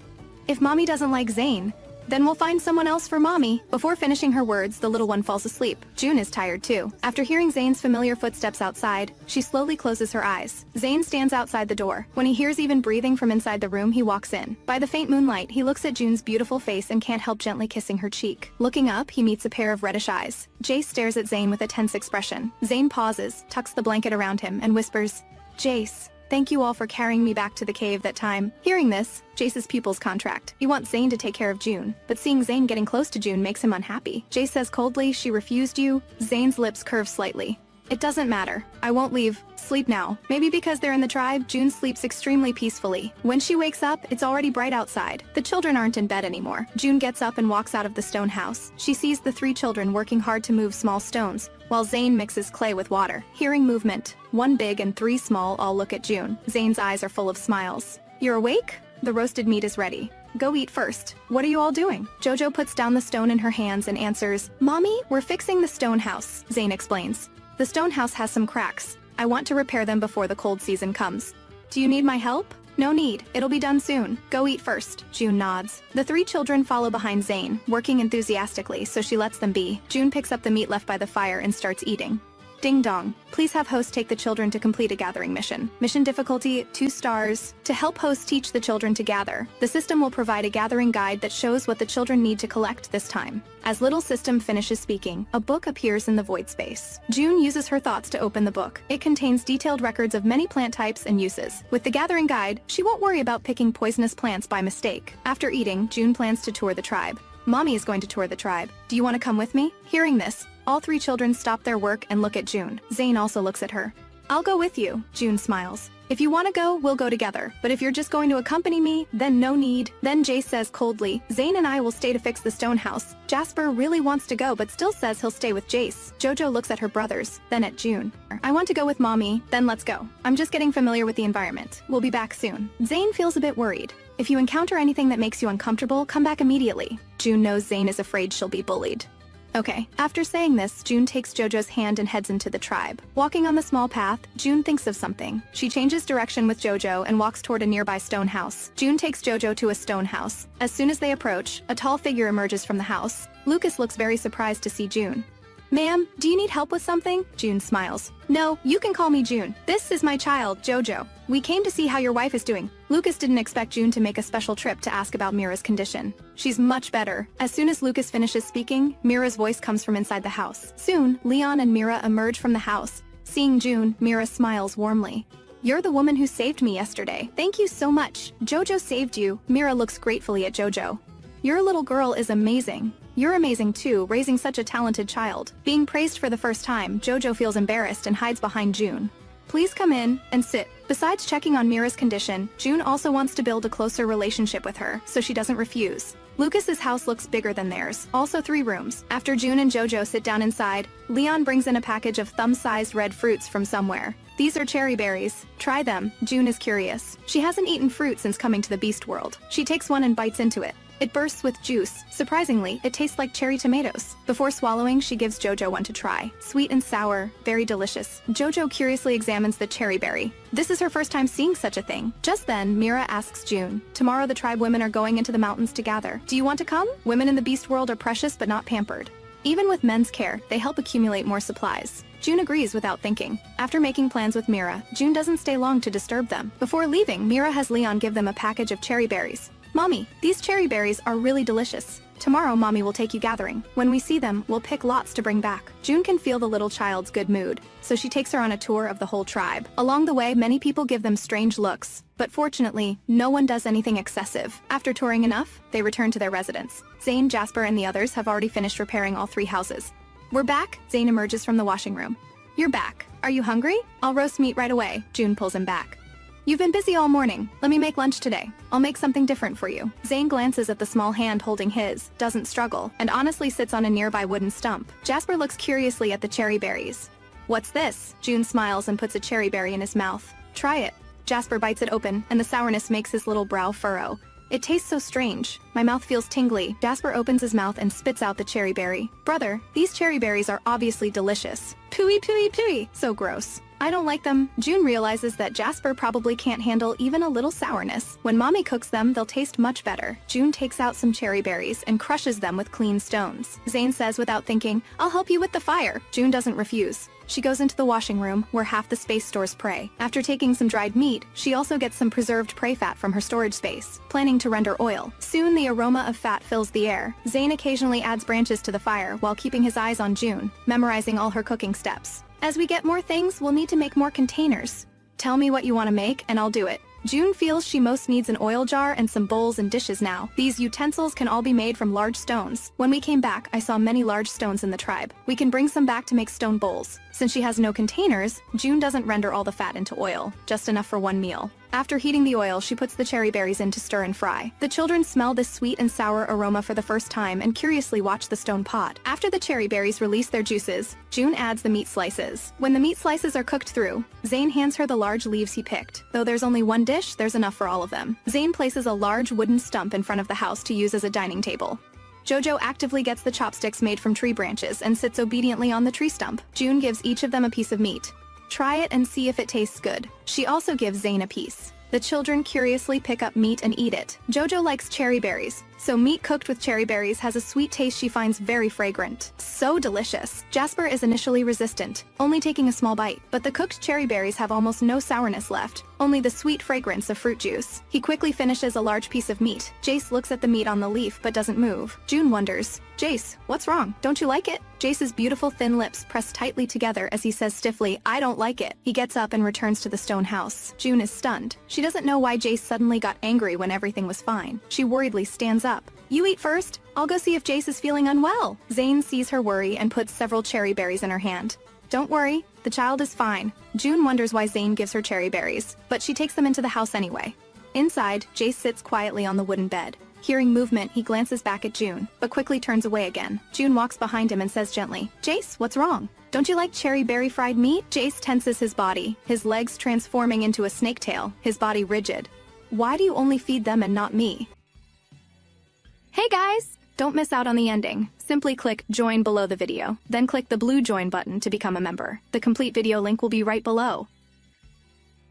If Mommy doesn't like Zane, then we'll find someone else for Mommy. Before finishing her words, the little one falls asleep. June is tired too. After hearing Zane's familiar footsteps outside, she slowly closes her eyes. Zane stands outside the door. When he hears even breathing from inside the room, he walks in. By the faint moonlight, he looks at June's beautiful face and can't help gently kissing her cheek. Looking up, he meets a pair of reddish eyes. Jace stares at Zane with a tense expression. Zane pauses, tucks the blanket around him, and whispers, Jace. Thank you all for carrying me back to the cave that time. Hearing this, Jace's pupils contract. He wants Zane to take care of June, but seeing Zane getting close to June makes him unhappy. Jace says coldly, she refused you. Zane's lips curve slightly. It doesn't matter. I won't leave. Sleep now. Maybe because they're in the tribe, June sleeps extremely peacefully. When she wakes up, it's already bright outside. The children aren't in bed anymore. June gets up and walks out of the stone house. She sees the 3 children working hard to move small stones, while Zane mixes clay with water. Hearing movement, 1 big and 3 small all look at June. Zane's eyes are full of smiles. You're awake? The roasted meat is ready. Go eat first. What are you all doing? Jojo puts down the stone in her hands and answers, Mommy, we're fixing the stone house, Zane explains. The stone house has some cracks. I want to repair them before the cold season comes. Do you need my help? No need. It'll be done soon. Go eat first. June nods. The 3 children follow behind Zane, working enthusiastically, so she lets them be. June picks up the meat left by the fire and starts eating. Ding dong. Please have host take the children to complete a gathering mission. Mission difficulty, 2 stars. To help host teach the children to gather, the system will provide a gathering guide that shows what the children need to collect this time. As little system finishes speaking, a book appears in the void space. June uses her thoughts to open the book. It contains detailed records of many plant types and uses. With the gathering guide, she won't worry about picking poisonous plants by mistake. After eating, June plans to tour the tribe. Mommy is going to tour the tribe. Do you want to come with me? Hearing this, all 3 children stop their work and look at June. Zane also looks at her. I'll go with you, June smiles. If you want to go, we'll go together. But if you're just going to accompany me, then no need. Then Jace says coldly, Zane and I will stay to fix the stone house. Jasper really wants to go but still says he'll stay with Jace. Jojo looks at her brothers, then at June. I want to go with Mommy, then let's go. I'm just getting familiar with the environment. We'll be back soon. Zane feels a bit worried. If you encounter anything that makes you uncomfortable, come back immediately. June knows Zane is afraid she'll be bullied. Okay, after saying this, June takes Jojo's hand and heads into the tribe. Walking on the small path, June thinks of something. She changes direction with Jojo and walks toward a nearby stone house. June takes Jojo to a stone house. As soon as they approach, a tall figure emerges from the house. Lucas looks very surprised to see June. Ma'am, do you need help with something? June smiles. No, you can call me June. This is my child, Jojo. We came to see how your wife is doing. Lucas didn't expect June to make a special trip to ask about Mira's condition. She's much better. As soon as Lucas finishes speaking, Mira's voice comes from inside the house. Soon, Leon and Mira emerge from the house. Seeing June, Mira smiles warmly. You're the woman who saved me yesterday. Thank you so much. Jojo saved you. Mira looks gratefully at Jojo. Your little girl is amazing. You're amazing too, raising such a talented child. Being praised for the first time, Jojo feels embarrassed and hides behind June. Please come in and sit. Besides checking on Mira's condition, June also wants to build a closer relationship with her, so she doesn't refuse. Lucas's house looks bigger than theirs, also 3 rooms. After June and Jojo sit down inside, Leon brings in a package of thumb-sized red fruits from somewhere. These are cherry berries. Try them. June is curious. She hasn't eaten fruit since coming to the beast world. She takes one and bites into it. It bursts with juice. Surprisingly, it tastes like cherry tomatoes. Before swallowing, she gives Jojo one to try. Sweet and sour, very delicious. Jojo curiously examines the cherry berry. This is her first time seeing such a thing. Just then, Mira asks June, tomorrow the tribe women are going into the mountains to gather. Do you want to come? Women in the beast world are precious but not pampered. Even with men's care, they help accumulate more supplies. June agrees without thinking. After making plans with Mira, June doesn't stay long to disturb them. Before leaving, Mira has Leon give them a package of cherry berries. Mommy, these cherry berries are really delicious. Tomorrow, Mommy will take you gathering. When we see them, we'll pick lots to bring back. June can feel the little child's good mood, so she takes her on a tour of the whole tribe. Along the way, many people give them strange looks, but fortunately, no one does anything excessive. After touring enough, they return to their residence. Zane, Jasper, and the others have already finished repairing all 3 houses. We're back. Zane emerges from the washing room. You're back. Are you hungry? I'll roast meat right away. June pulls him back. You've been busy all morning. Let me make lunch today. I'll make something different for you. Zane glances at the small hand holding his, doesn't struggle, and honestly sits on a nearby wooden stump. Jasper looks curiously at the cherry berries. What's this? June smiles and puts a cherry berry in his mouth. Try it. Jasper bites it open, and the sourness makes his little brow furrow. It tastes so strange. My mouth feels tingly. Jasper opens his mouth and spits out the cherry berry. Brother, these cherry berries are obviously delicious. Pooey, pooey, pooey. So gross. I don't like them. June realizes that Jasper probably can't handle even a little sourness. When Mommy cooks them, they'll taste much better. June takes out some cherry berries and crushes them with clean stones. Zane says without thinking, I'll help you with the fire. June doesn't refuse. She goes into the washing room, where half the space stores prey. After taking some dried meat, she also gets some preserved prey fat from her storage space, planning to render oil. Soon the aroma of fat fills the air. Zane occasionally adds branches to the fire while keeping his eyes on June, memorizing all her cooking steps. As we get more things, we'll need to make more containers. Tell me what you want to make, and I'll do it. June feels she most needs an oil jar and some bowls and dishes now. These utensils can all be made from large stones. When we came back, I saw many large stones in the tribe. We can bring some back to make stone bowls. Since she has no containers, June doesn't render all the fat into oil, just enough for one meal. After heating the oil, she puts the cherry berries in to stir and fry. The children smell this sweet and sour aroma for the first time and curiously watch the stone pot. After the cherry berries release their juices, June adds the meat slices. When the meat slices are cooked through, Zane hands her the large leaves he picked. Though there's only one dish, there's enough for all of them. Zane places a large wooden stump in front of the house to use as a dining table. Jojo actively gets the chopsticks made from tree branches and sits obediently on the tree stump. June gives each of them a piece of meat. Try it and see if it tastes good. She also gives Zane a piece. The children curiously pick up meat and eat it. Jojo likes cherry berries, so meat cooked with cherry berries has a sweet taste she finds very fragrant. So delicious. Jasper is initially resistant, only taking a small bite, but the cooked cherry berries have almost no sourness left, only the sweet fragrance of fruit juice. He quickly finishes a large piece of meat. Jace looks at the meat on the leaf but doesn't move. June wonders, "Jace, what's wrong? Don't you like it?" Jace's beautiful thin lips press tightly together as he says stiffly, "I don't like it." He gets up and returns to the stone house. June is stunned. She doesn't know why Jace suddenly got angry when everything was fine. She worriedly stands up. "You eat first. I'll go see if Jace is feeling unwell." Zane sees her worry and puts several cherry berries in her hand. "Don't worry, the child is fine." June wonders why Zane gives her cherry berries, but she takes them into the house anyway. Inside, Jace sits quietly on the wooden bed. Hearing movement, he glances back at June, but quickly turns away again. June walks behind him and says gently, "Jace, what's wrong? Don't you like cherry berry fried meat?" Jace tenses his body, his legs transforming into a snake tail, his body rigid. "Why do you only feed them and not me?" Hey guys! Don't miss out on the ending. Simply click join below the video, then click the blue join button to become a member. The complete video link will be right below.